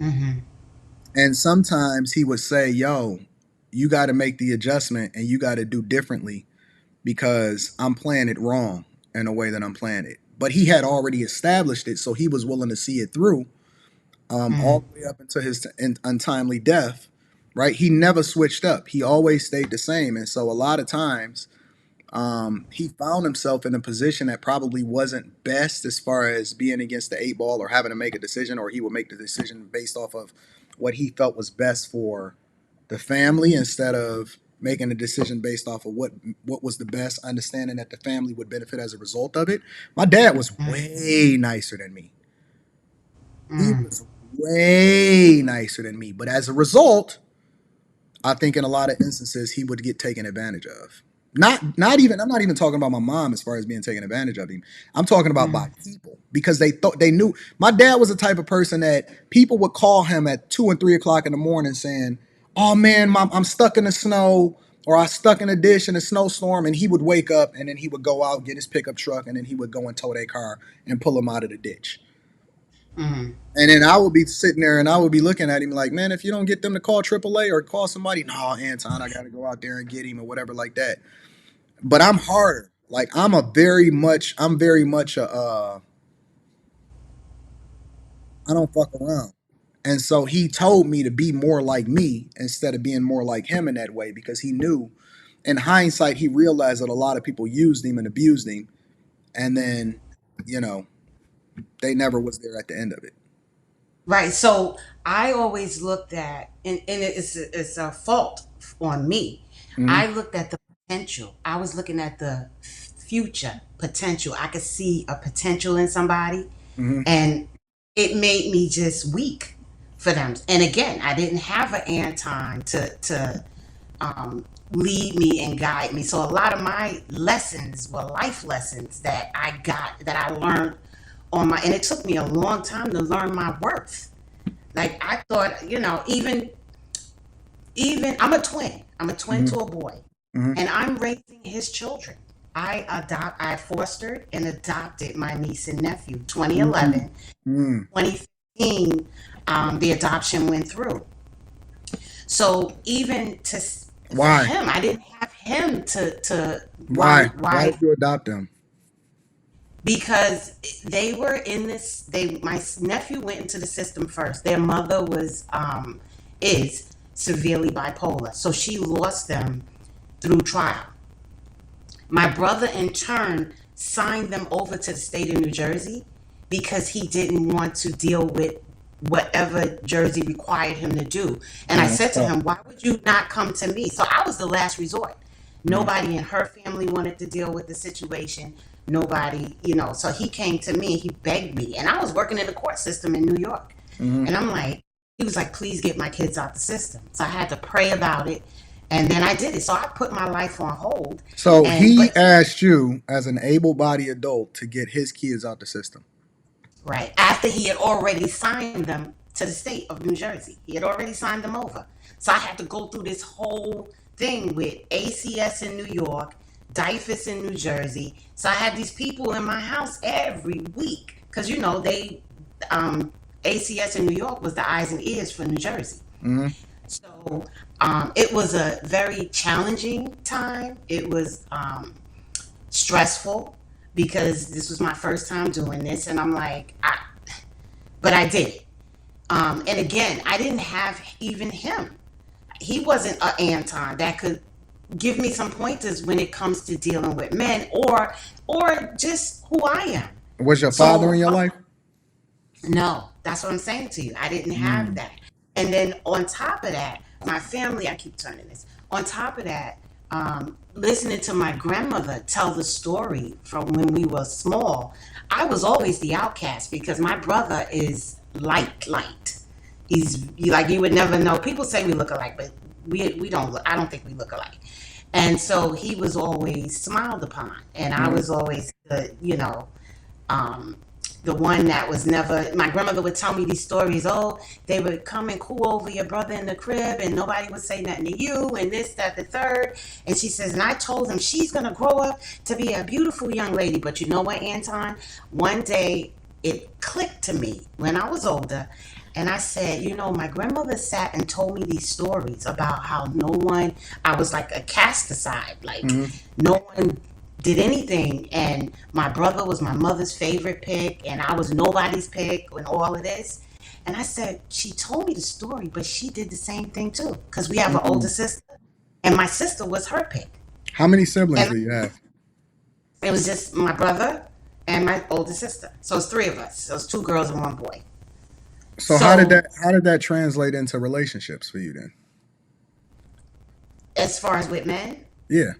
mhm, And sometimes he would say, "Yo, you got to make the adjustment and you got to do differently because I'm playing it wrong in a way that I'm playing it." But he had already established it, so he was willing to see it through all mm, the way up until his untimely death. Right? He never switched up. He always stayed the same, and so a lot of times he found himself in a position that probably wasn't best as far as being against the eight ball or having to make a decision, or he would make the decision based off of what he felt was best for the family instead of making a decision based off of what was the best, understanding that the family would benefit as a result of it. My dad was mm, way nicer than me. He mm. was way nicer than me, but as a result, I think in a lot of instances he would get taken advantage of. Not even I'm not even talking about my mom as far as being taken advantage of him. I'm talking about by Mm, people because they thought they knew my dad was the type of person that people would call him at 2 and 3 o'clock in the morning saying, "Oh man, mom, I'm stuck in the snow." Or I stuck in a dish in a snowstorm, and he would wake up and then he would go out, get his pickup truck, and then he would go and tow their car and pull him out of the ditch. mm. And then I would be sitting there and I would be looking at him like, man, if you don't get them to call AAA or call somebody, no, Anton, I got to go out there and get him or whatever like that. But I'm harder. Like I'm very much I don't fuck around. And so he told me to be more like me instead of being more like him in that way because he knew in hindsight, he realized that a lot of people used him and abused him. And then, you know, they never was there at the end of it. Right. So I always looked at, and it's a fault on me. Mm-hmm. I looked at the potential. I was looking at the future potential. I could see a potential in somebody, and it made me just weak for them. And again, I didn't have an Anton to lead me and guide me. So a lot of my lessons were life lessons that I learned on my, and it took me a long time to learn my worth. Like I thought, even I'm a twin. I'm a twin to a boy, and I'm raising his children. I fostered and adopted my niece and nephew. 2011, 2015, the adoption went through. So even for him, I didn't have him to. Why did you adopt him? Because they were in this. My nephew went into the system first. Their mother is severely bipolar, so she lost them through trial. My brother, in turn, signed them over to the state of New Jersey because he didn't want to deal with whatever Jersey required him to do. And I said to him, why would you not come to me? So I was the last resort. Nobody in her family wanted to deal with the situation. Nobody, so he came to me, he begged me. And I was working in the court system in New York. And he was like, please get my kids out the system. So I had to pray about it. And then I did it. So I put my life on hold. So he asked you, as an able-bodied adult, to get his kids out the system. Right. After he had already signed them to the state of New Jersey. He had already signed them over. So I had to go through this whole thing with ACS in New York, DIFUS in New Jersey. So I had these people in my house every week. Because, they, ACS in New York was the eyes and ears for New Jersey. So it was a very challenging time. It was stressful because this was my first time doing this. And I'm like, but I did it. And again, I didn't have even him. He wasn't an Anton that could give me some pointers when it comes to dealing with men or just who I am. Was your father in your life? No, that's what I'm saying to you. I didn't have that. And then on top of that, my family, I keep turning this, on top of that, listening to my grandmother tell the story from when we were small, I was always the outcast because my brother is light. He's like, you would never know. People say we look alike, but we don't look, I don't think we look alike. And so he was always smiled upon. And I was always the one that was never, my grandmother would tell me these stories. Oh, they would come and coo over your brother in the crib and nobody would say nothing to you and this, that, the third. And she says, and I told him she's going to grow up to be a beautiful young lady. But you know what, Anton? One day it clicked to me when I was older. And I said, my grandmother sat and told me these stories about how I was like a cast aside, like no one did anything, and my brother was my mother's favorite pick and I was nobody's pick and all of this. And I said, she told me the story, but she did the same thing too, because we have an older sister and my sister was her pick. How many siblings do you have? It was just my brother and my older sister, so it's three of us. So it's two girls and one boy. So how did that translate into relationships for you then? As far as with men? Yeah.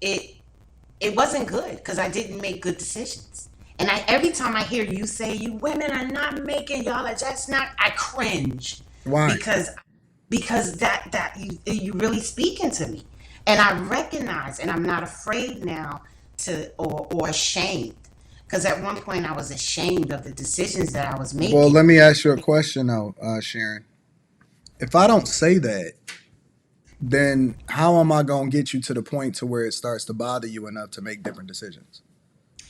It wasn't good because I didn't make good decisions. And every time I hear you say you women are not making, y'all are just not, I cringe. Why? Because that you really speaking to me. And I recognize, and I'm not afraid now or ashamed. Because at one point I was ashamed of the decisions that I was making. Well, let me ask you a question though, Sharon. If I don't say that, then how am I going to get you to the point to where it starts to bother you enough to make different decisions?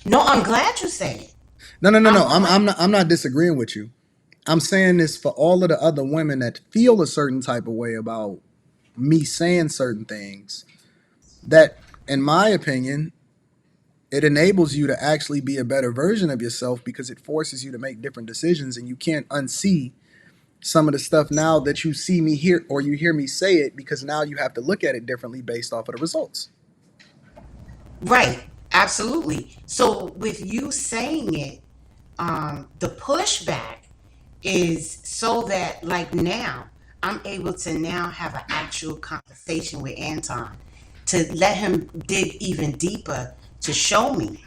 No, I'm glad you say it. No. I'm not disagreeing with you. I'm saying this for all of the other women that feel a certain type of way about me saying certain things that, in my opinion, it enables you to actually be a better version of yourself because it forces you to make different decisions, and you can't unsee some of the stuff now that you see me here or you hear me say it, because now you have to look at it differently based off of the results. Right. Absolutely. So with you saying it, the pushback is so that like now I'm able to now have an actual conversation with Anton to let him dig even deeper to show me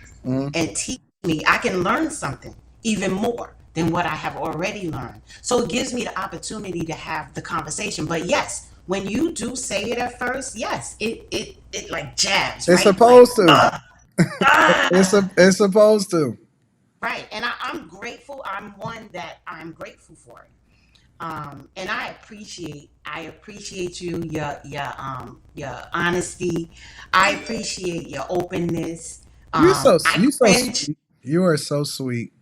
and teach me. I can learn something even more than what I have already learned. So it gives me the opportunity to have the conversation. But yes, when you do say it at first, yes, it like jabs, It's right? supposed Like, to. It's supposed to. right. And I'm grateful. I'm one that I'm grateful for it. And I appreciate you, your honesty. I appreciate your openness. I You so cringe. sweet. You are so sweet.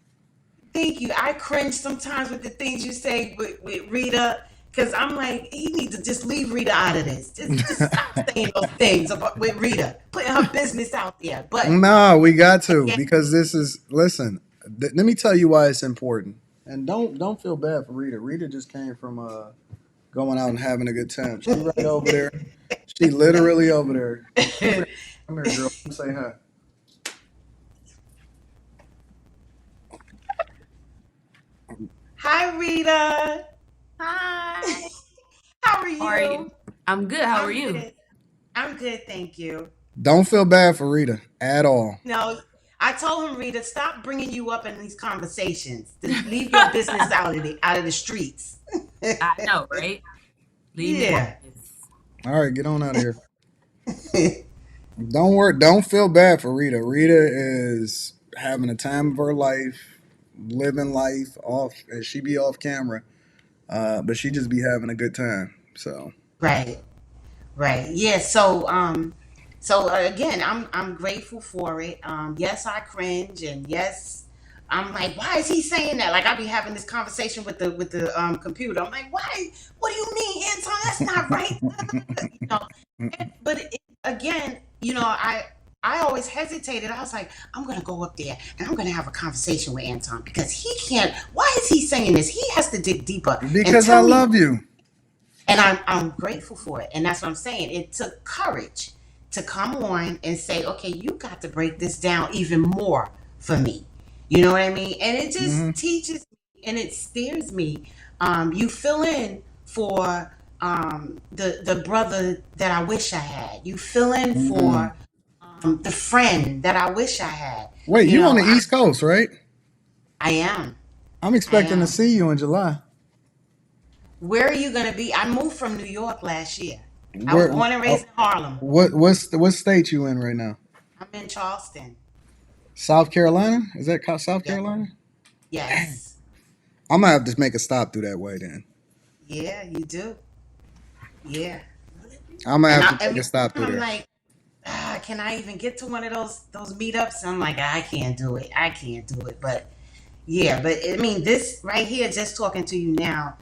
Thank you. I cringe sometimes with the things you say with Rita, because I'm like, he needs to just leave Rita out of this. Just stop saying those things about with Rita, putting her business out there. But No, we got to, again, because this is, listen, let me tell you why it's important. And don't feel bad for Rita. Rita just came from going out and having a good time. She right over there. She literally over there. Come here, girl. Say hi. hi Rita. Hi. How are How are you? you? I'm good. How are I'm you? good. I'm good, thank you. Don't feel bad for Rita at all. No, I told him, Rita, stop bringing you up in these conversations. To leave your business out of the streets. I know, right? Leave me Yeah. out of this. All right, get on out of here. Don't worry. Don't feel bad for Rita. Rita is having a time of her life, living life off. And she be off camera, but she just be having a good time. So Right. Right. Yeah. So again, I'm grateful for it. Yes, I cringe, and yes, I'm like, why is he saying that? Like I be having this conversation with the computer. I'm like, why? What do you mean, Anton? That's not right. You know. But again, I always hesitated. I was like, I'm gonna go up there and I'm gonna have a conversation with Anton because he can't. Why is he saying this? He has to dig deeper and because I tell me. love you. And I'm grateful for it. And that's what I'm saying. It took courage to come on and say, okay, you got to break this down even more for me. You know what I mean? And it just teaches me and it steers me. You fill in for the brother that I wish I had. You fill in for the friend that I wish I had. Wait, You you on know, the East Coast, right? I am. I'm I expecting to am. see you in July. Where are you going to be? I moved from New York last year. I was Where? born and raised in Harlem. What state you in right now? I'm in Charleston. South Carolina? Is that South Yeah. Carolina? Yes. I'm gonna have to make a stop through that way then. Yeah, you do. Yeah. I'm gonna And have to take every a stop through time I'm there. like, can I even get to one of those meetups? I'm like, I can't do it. I can't do it. But yeah, but I mean, this right here, just talking to you now,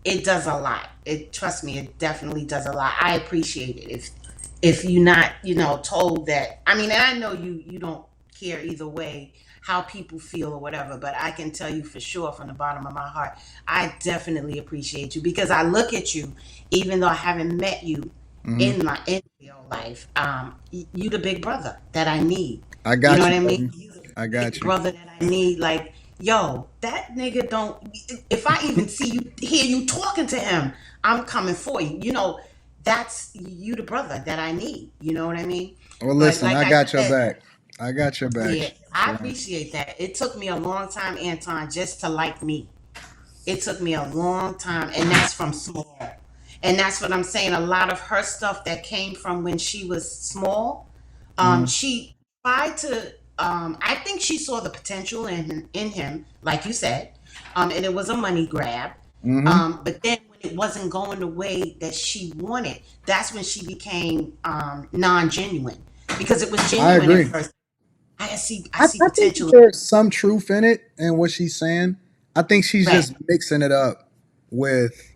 it does a lot. It trust me, it definitely does a lot. I appreciate it. If you're not, told that. I mean, and I know you don't care either way how people feel or whatever, but I can tell you for sure from the bottom of my heart, I definitely appreciate you because I look at you, even though I haven't met you Hmm. in real life. You the big brother that I need. I You know got what you, I mean? baby. You the I big got you. brother that I need. Like, yo, that nigga don't. If I even hear you talking to him, I'm coming for you. That's you the brother that I need. You know what I mean? Well, But listen, like I I got your said, back. I got your back. yeah, I So, appreciate that. It took me a long time, Anton, just to like me. It took me a long time, and that's from small. And that's what I'm saying. A lot of her stuff that came from when she was small, mhm. she tried to. I think she saw the potential in him, like you said, and it was a money grab. But then when it wasn't going the way that she wanted, that's when she became non-genuine because it was I genuine at agree. first. I I see think potential. there's some truth in it and what she's saying. I think she's Right, just mixing it up with.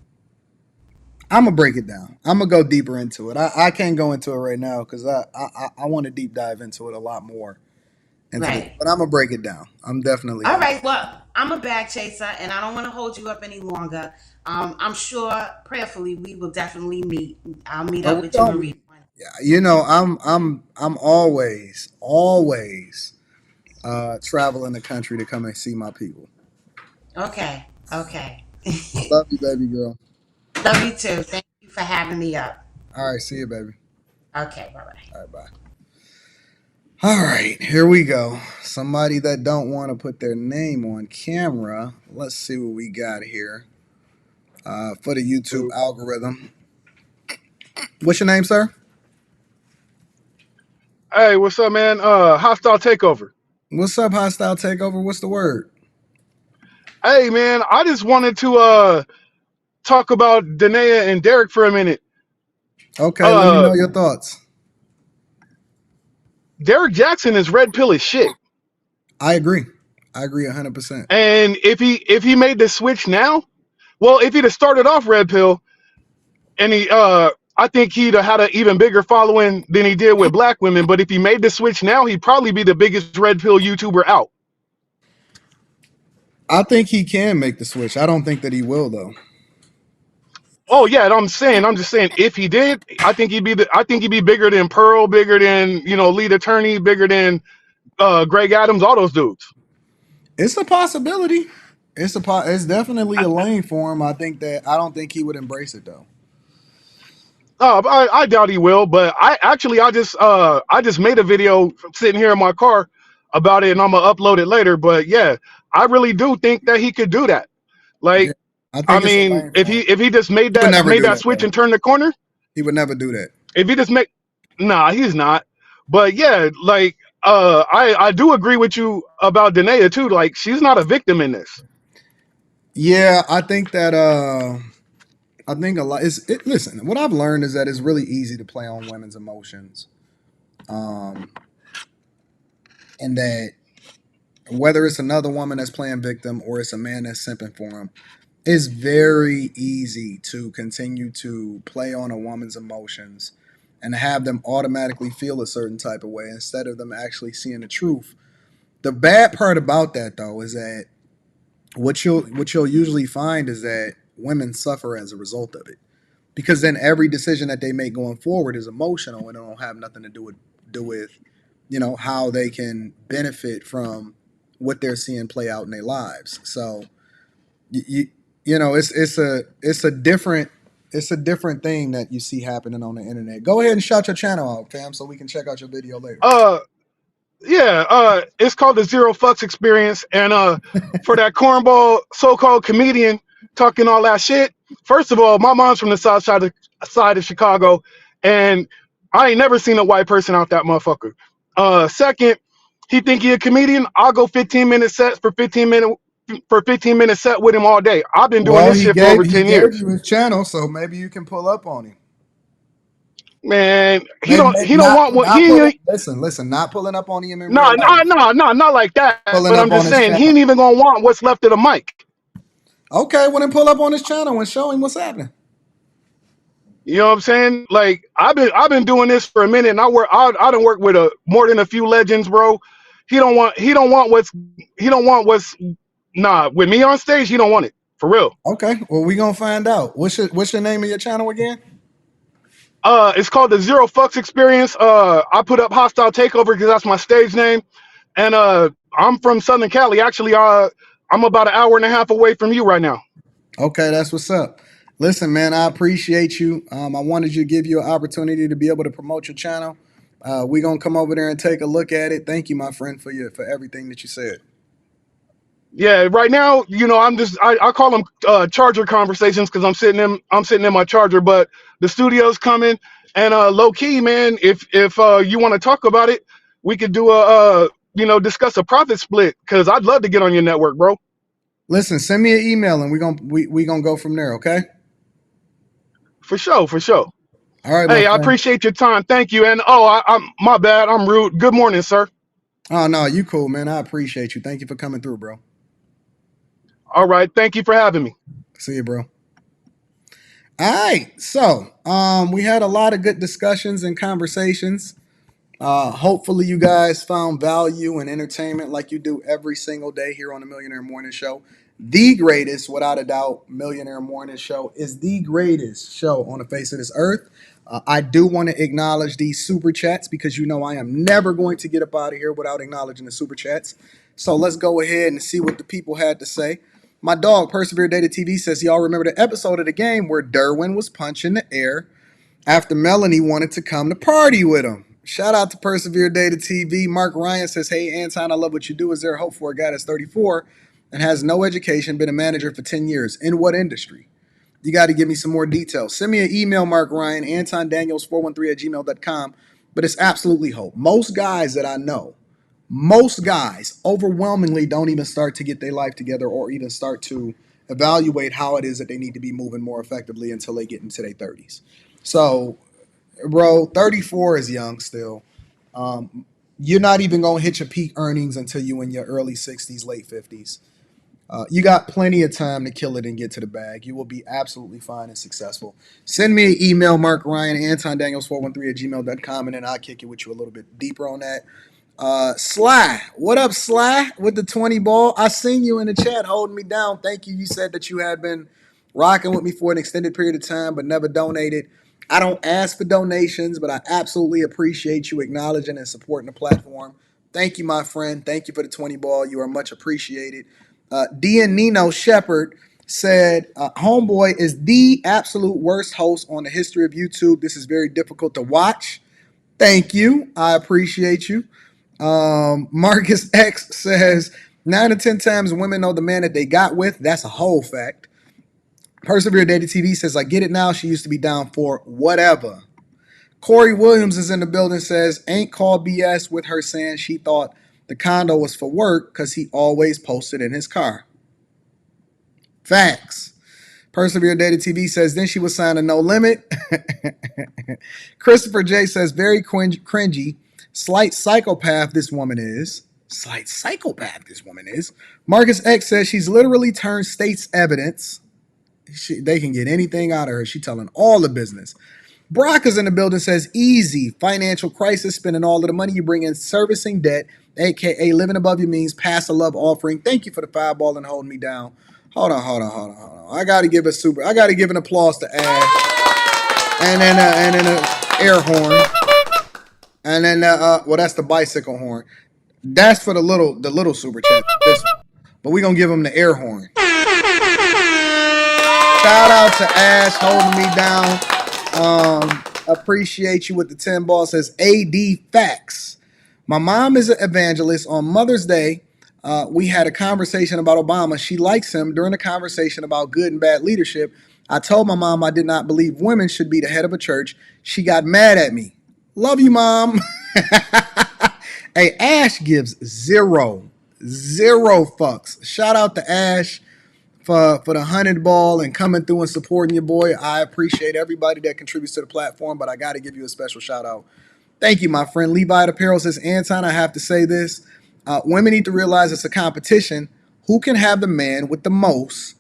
I'm gonna break it down. I'm gonna go deeper into it. I can't go into it right now because I want to deep dive into it a lot more into this. right. But I'm gonna break it down. I'm definitely All gonna. right. Well, I'm a bag chaser, and I don't want to hold you up any longer. I'm sure, prayerfully, we will definitely meet. I'll meet Oh, up we with you, gonna Marie. I'm always traveling the country to come and see my people. Okay. Okay. Love you, baby girl. Love you too. Thank you for having me up. All right, see you, baby. Okay, bye bye. All right, bye. All right, here we go. Somebody that don't want to put their name on camera. Let's see what we got here for the YouTube algorithm. What's your name, sir? Hey, what's up, man? Hostile Takeover. What's up, Hostile Takeover? What's the word? Hey, man, I just wanted to talk about Danae and Derrick for a minute. Okay, let me know your thoughts. Derrick Jaxn is red pill as shit. I agree 100%. And if he made the switch now, well, if he'd have started off red pill, and I think he'd have had an even bigger following than he did with black women. But if he made the switch now, he'd probably be the biggest red pill YouTuber out. I think he can make the switch. I don't think that he will, though. Oh yeah, and I'm just saying, if he did, I think he'd be bigger than Pearl, bigger than lead attorney, bigger than Greg Adams, all those dudes. It's a possibility. It's definitely a lane for him. I don't think he would embrace it though. I doubt he will, but I just made a video sitting here in my car about it, and I'm gonna upload it later. But yeah, I really do think that he could do that. Like, Yeah, I I think it's a mean, lane if for him. he just made He would never do that that, switch though. and turn the corner, He would never do that. if he just make, nah, he's not. But yeah, like, I do agree with you about Danae too. Like, she's not a victim in this. Yeah, I think that I think a lot listen, what I've learned is that it's really easy to play on women's emotions. And that whether it's another woman that's playing victim or it's a man that's simping for him, it's very easy to continue to play on a woman's emotions and have them automatically feel a certain type of way instead of them actually seeing the truth. The bad part about that, though, is that what you'll usually find is that women suffer as a result of it, because then every decision that they make going forward is emotional and it don't have nothing to do with how they can benefit from what they're seeing play out in their lives. So it's a different thing that you see happening on the internet. Go ahead and shout your channel out, fam, so we can check out your video later. Yeah, it's called the Zero Fucks Experience, and for that cornball so-called comedian talking all that shit. First of all, my mom's from the south side of Chicago, and I ain't never seen a white person out that motherfucker. Second, he think he a comedian. I'll go 15-minute sets for 15-minute set with him all day. I've been doing this shit for over 10 gave years. you his channel, so maybe you can pull up on him. Man, he Maybe, don't want what he. Listen, not pulling up on him in No, real life. not like that. Pulling But up I'm on just his saying, he channel. ain't even gonna want what's left of the mic. Okay, well then pull up on his channel and show him what's happening. You know what I'm saying? Like, I've been doing this for a minute, and I done work with more than a few legends, bro. He don't want what's nah, with me on stage, he don't want it. For real. Okay, well we gonna find out. What's your name of your channel again? It's called the Zero Fucks Experience. I put up Hostile Takeover because that's my stage name. And I'm from Southern Cali. Actually, I'm about an hour and a half away from you right now. Okay, that's what's up. Listen, man, I appreciate you. I wanted to give you an opportunity to be able to promote your channel. We're gonna come over there and take a look at it. Thank you, my friend, for everything that you said. Yeah, right now, I call them charger conversations because I'm sitting in my charger. But the studio's coming, and low key, man, if you want to talk about it, we could do discuss a profit split, because I'd love to get on your network, bro. Listen, send me an email and we gonna go from there. Okay. For sure. All right. Hey, I appreciate your time. Thank you. And I'm my bad. I'm rude. Good morning, sir. Oh no, you cool, man. I appreciate you. Thank you for coming through, bro. All right. Thank you for having me. See you, bro. All right. So, we had a lot of good discussions and conversations. Hopefully you guys found value and entertainment like you do every single day here on the Millionaire Morning Show. The greatest, without a doubt, Millionaire Morning Show is the greatest show on the face of this earth. I do want to acknowledge these super chats because I am never going to get up out of here without acknowledging the super chats. So let's go ahead and see what the people had to say. My dog, Persevere Data TV, says, y'all remember the episode of the game where Derwin was punching the air after Melanie wanted to come to party with him. Shout out to Persevere Data TV. Mark Ryan says, hey, Anton, I love what you do. Is there hope for a guy that's 34 and has no education, been a manager for 10 years? In what industry? You got to give me some more details. Send me an email, Mark Ryan, AntonDaniels413@gmail.com. But it's absolutely hope. Most guys that I know, most guys overwhelmingly don't even start to get their life together or even start to evaluate how it is that they need to be moving more effectively until they get into their 30s. So, bro, 34 is young still. You're not even going to hit your peak earnings until you in your early 60s, late 50s. You got plenty of time to kill it and get to the bag. You will be absolutely fine and successful. Send me an email, Mark Ryan, AntonDaniels413@gmail.com, and then I'll kick it with you a little bit deeper on that. Sly, what up, Sly? With the 20 ball, I seen you in the chat holding me down. Thank you. You said that you had been rocking with me for an extended period of time, but never donated. I don't ask for donations, but I absolutely appreciate you acknowledging and supporting the platform. Thank you, my friend. Thank you for the 20 ball. You are much appreciated. D and Nino Shepherd said, Homeboy is the absolute worst host on the history of YouTube. This is very difficult to watch. Thank you. I appreciate you. Marcus X says 9 to 10 times women know the man that they got with. That's a whole fact. Persevere Data TV says, I get it now. She used to be down for whatever. Corey Williams is in the building, says, ain't called BS with her saying she thought the condo was for work because he always posted in his car. Facts. Persevere Data TV says, then she was signed a no limit. Christopher J says, very cringy. Slight psychopath this woman is. Slight psychopath this woman is. Marcus X says she's literally turned state's evidence. They can get anything out of her. She's telling all the business. Brock is in the building, says, easy. Financial crisis, spending all of the money you bring in servicing debt, a.k.a. living above your means, pass a love offering. Thank you for the fireball and holding me down. Hold on. I got to give an applause to Ash. And then an air horn. And then, that's the bicycle horn. That's for the little super chat. But we're going to give him the air horn. Shout out to Ash holding me down. Appreciate you with the 10 ball. Says AD Facts. My mom is an evangelist. On Mother's Day, we had a conversation about Obama. She likes him. During the conversation about good and bad leadership, I told my mom I did not believe women should be the head of a church. She got mad at me. Love you, Mom. Hey, Ash gives zero fucks. Shout out to Ash for the 100 ball and coming through and supporting your boy. I appreciate everybody that contributes to the platform, but I got to give you a special shout out. Thank you, my friend. Levi Apparel says, Anton, I have to say this. Women need to realize it's a competition. Who can have the man with the most?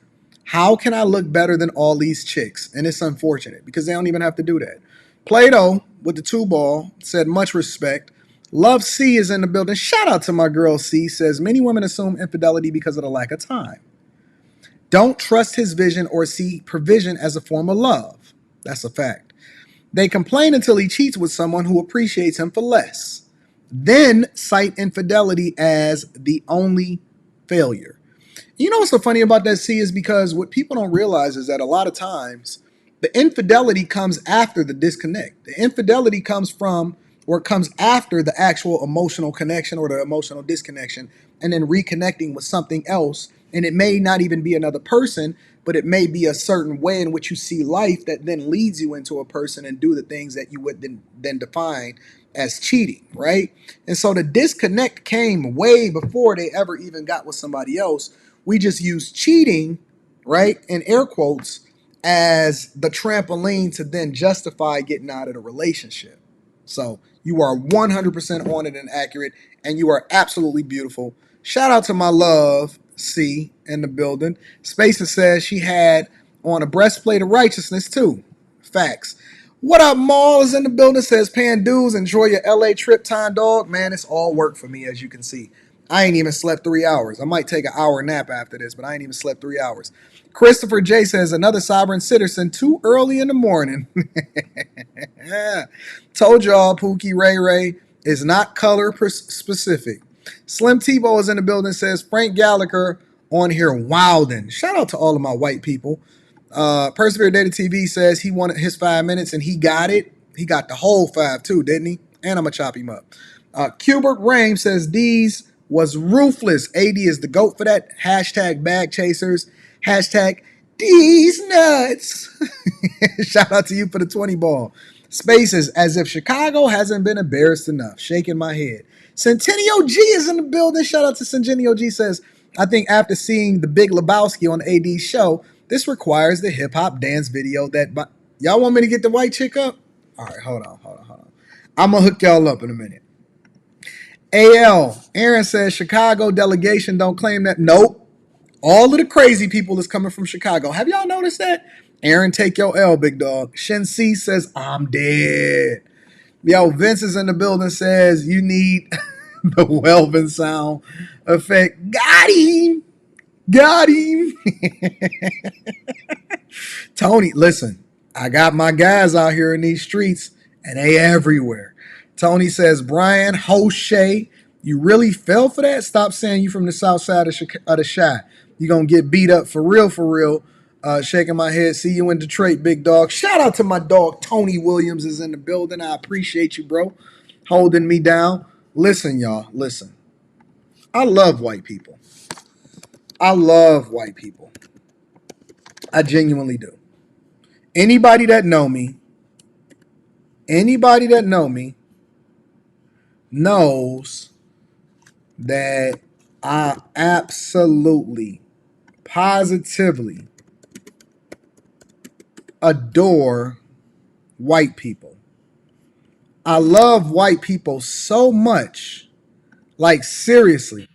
How can I look better than all these chicks? And it's unfortunate because they don't even have to do that. Plato with the 2 ball said, much respect. Love C is in the building. Shout out to my girl C. Says, many women assume infidelity because of the lack of time. Don't trust his vision or see provision as a form of love. That's a fact. They complain until he cheats with someone who appreciates him for less. Then cite infidelity as the only failure. You know what's so funny about that, C, is because what people don't realize is that a lot of times the infidelity comes after the disconnect. The infidelity comes after the actual emotional connection or the emotional disconnection, and then reconnecting with something else. And it may not even be another person, but it may be a certain way in which you see life that then leads you into a person and do the things that you would then define as cheating, right? And so the disconnect came way before they ever even got with somebody else. We just use cheating, right, in air quotes, as the trampoline to then justify getting out of the relationship. So you are 100% on it and accurate, and you are absolutely beautiful. Shout out to my love, C, in the building. Spacer says she had on a breastplate of righteousness too. Facts. What up, Maul is in the building, says paying dues. Enjoy your LA trip, time dog. Man, it's all work for me, as you can see. I ain't even slept 3 hours. I might take an hour nap after this, but I ain't even slept 3 hours. Christopher J says, another sovereign citizen too early in the morning. Told y'all Pookie Ray Ray is not color specific. Slim Tebow is in the building, says Frank Gallagher on here wildin'. Shout out to all of my white people. Persevere Data TV says he wanted his 5 minutes and he got it. He got the whole 5 too, didn't he? And I'm gonna chop him up. Cubert Rain says D's was ruthless. AD is the GOAT for that. Hashtag bag chasers. Hashtag D's nuts. Shout out to you for the 20 ball. Spaces as if Chicago hasn't been embarrassed enough. Shaking my head. Centennial G is in the building. Shout out to Centennial G says, I think after seeing the Big Lebowski on AD's show, this requires the hip hop dance video that y'all want me to get the white chick up? All right, hold on. I'm gonna hook y'all up in a minute. Aaron says Chicago delegation don't claim that. Nope. All of the crazy people is coming from Chicago. Have y'all noticed that? Aaron, take your L, big dog. Shen C says, I'm dead. Yo, Vince is in the building, says you need the Welvin sound effect. Got him. Tony, listen, I got my guys out here in these streets, and they everywhere. Tony says, Brian Hoshe, you really fell for that? Stop saying you from the south side of the Chi. You gonna get beat up for real. Shaking my head. See you in Detroit, big dog. Shout out to my dog, Tony Williams is in the building. I appreciate you, bro, holding me down. Listen, y'all, listen. I love white people. I genuinely do. Anybody that know me knows that I absolutely, positively adore white people. I love white people so much. Like, seriously,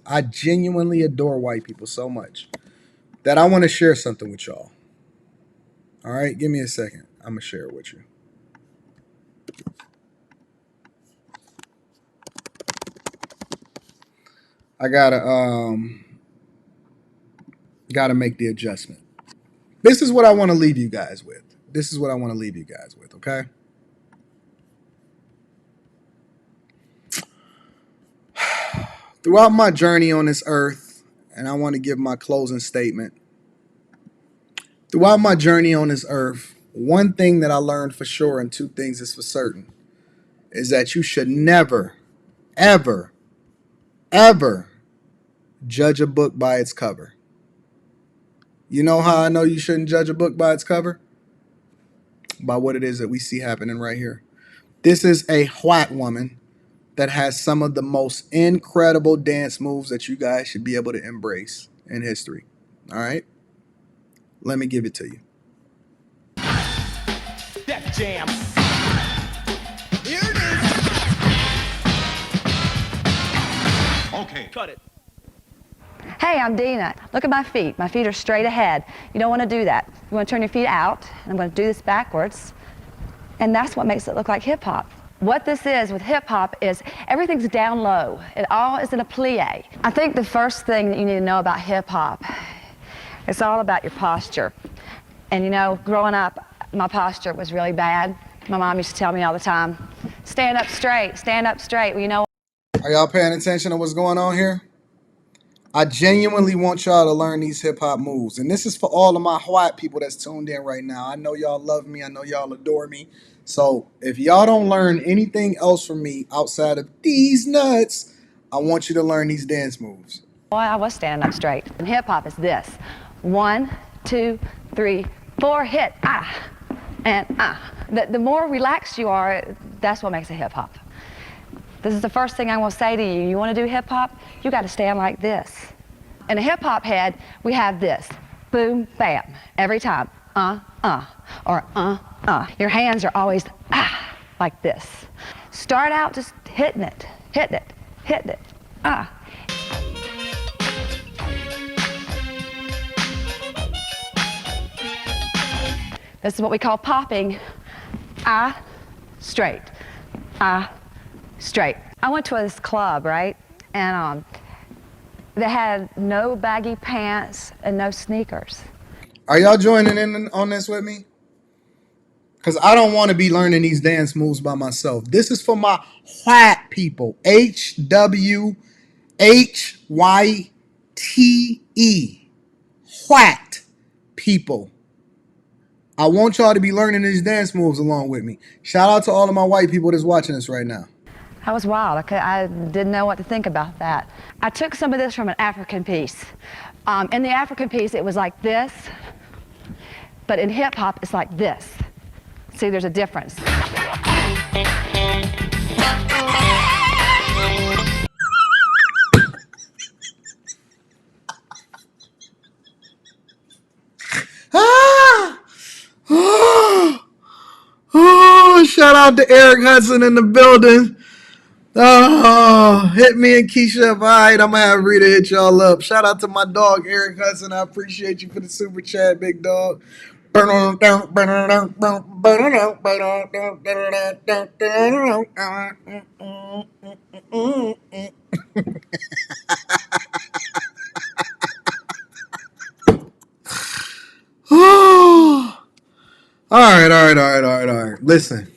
I genuinely adore white people so much that I want to share something with y'all. All right, give me a second. I'm going to share it with you. I gotta make the adjustment. This is what I want to leave you guys with. Okay? Throughout my journey on this earth, and I want to give my closing statement. Throughout my journey on this earth, one thing that I learned for sure, and two things is for certain, is that you should never, ever, ever judge a book by its cover. You know how I know you shouldn't judge a book by its cover? By what it is that we see happening right here. This is a white woman that has some of the most incredible dance moves that you guys should be able to embrace in history. All right? Let me give it to you. Def Jam. Here it is. Okay. Cut it. Hey, I'm Dina. Look at my feet. My feet are straight ahead. You don't want to do that. You want to turn your feet out, and I'm going to do this backwards. And that's what makes it look like hip-hop. What this is with hip-hop is everything's down low. It all is in a plie. I think the first thing that you need to know about hip-hop, it's all about your posture. And you know, growing up, my posture was really bad. My mom used to tell me all the time, stand up straight, stand up straight. Well, you know. Are y'all paying attention to what's going on here? I genuinely want y'all to learn these hip-hop moves. And this is for all of my white people that's tuned in right now. I know y'all love me. I know y'all adore me. So if y'all don't learn anything else from me outside of these nuts, I want you to learn these dance moves. Boy, I was standing up straight. And hip-hop is this. 1, 2, 3, 4, hit, ah, and ah. The more relaxed you are, that's what makes it hip-hop. This is the first thing I want to say to you. You want to do hip-hop? You got to stand like this. In a hip-hop head, we have this. Boom, bam, every time. Or Your hands are always like this. Start out just hitting it, This is what we call popping. Straight. Straight. I went to this club, right? And they had no baggy pants and no sneakers. Are y'all joining in on this with me? Because I don't want to be learning these dance moves by myself. This is for my white people. HWHYTE. White. people. I want y'all to be learning these dance moves along with me. Shout out to all of my white people that's watching this right now. That was wild. I didn't know what to think about that. I took some of this from an African piece. In the African piece, it was like this, but in hip hop, it's like this. See, there's a difference. Oh, shout out to Eric Hudson in the building. Oh, hit me and Keisha up. All right, I'm going to have Rita hit y'all up. Shout out to my dog, Eric Hudson. I appreciate you for the super chat, big dog. All right. Listen.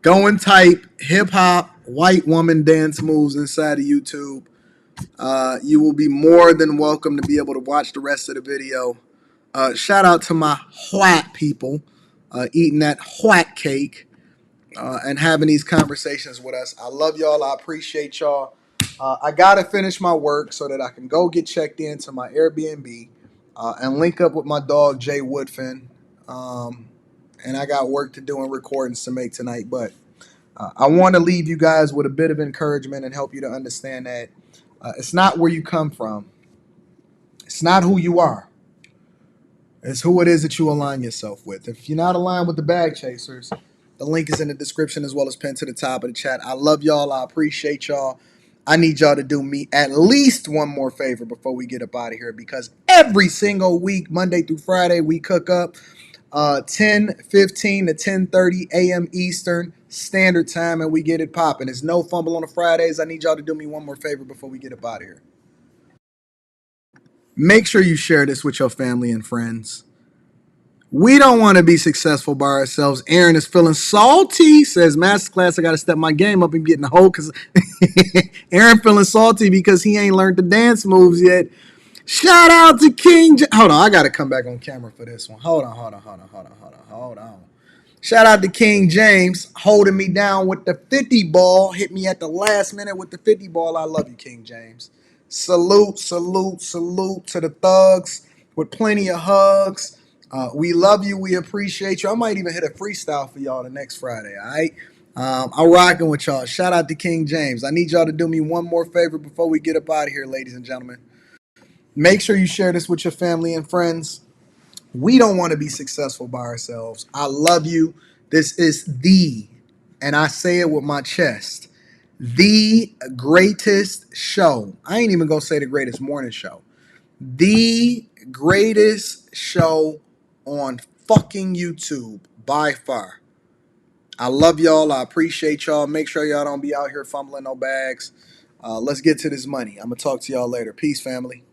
Go and type hip hop white woman dance moves inside of YouTube. You will be more than welcome to be able to watch the rest of the video. Shout out to my white people eating that white cake and having these conversations with us. I love y'all. I appreciate y'all. I got to finish my work so that I can go get checked into my Airbnb and link up with my dog, Jay Woodfin. And I got work to do and recordings to make tonight. But I want to leave you guys with a bit of encouragement and help you to understand that it's not where you come from. It's not who you are. It's who it is that you align yourself with. If you're not aligned with the bag chasers, the link is in the description as well as pinned to the top of the chat. I love y'all. I appreciate y'all. I need y'all to do me at least one more favor before we get up out of here, because every single week, Monday through Friday, we cook up 10:15 to 10:30 a.m. Eastern Standard Time, and we get it popping. There's no fumble on the Fridays. I need y'all to do me one more favor before we get up out of here. Make sure you share this with your family and friends. We don't want to be successful by ourselves. Aaron is feeling salty. Says, Masterclass, I got to step my game up and get in the hole because Aaron feeling salty because he ain't learned the dance moves yet. Shout out to King. Hold on, I got to come back on camera for this one. Hold on. Shout out to King James holding me down with the 50 ball. Hit me at the last minute with the 50 ball. I love you, King James. Salute to the thugs with plenty of hugs. We love you. We appreciate you. I might even hit a freestyle for y'all the next Friday, all right? I'm rocking with y'all. Shout out to King James. I need y'all to do me one more favor before we get up out of here, ladies and gentlemen. Make sure you share this with your family and friends. We don't want to be successful by ourselves. I love you. This is and I say it with my chest, the greatest show. I ain't even going to say the greatest morning show. The greatest show on fucking YouTube by far. I love y'all. I appreciate y'all. Make sure y'all don't be out here fumbling no bags. Let's get to this money. I'm going to talk to y'all later. Peace, family.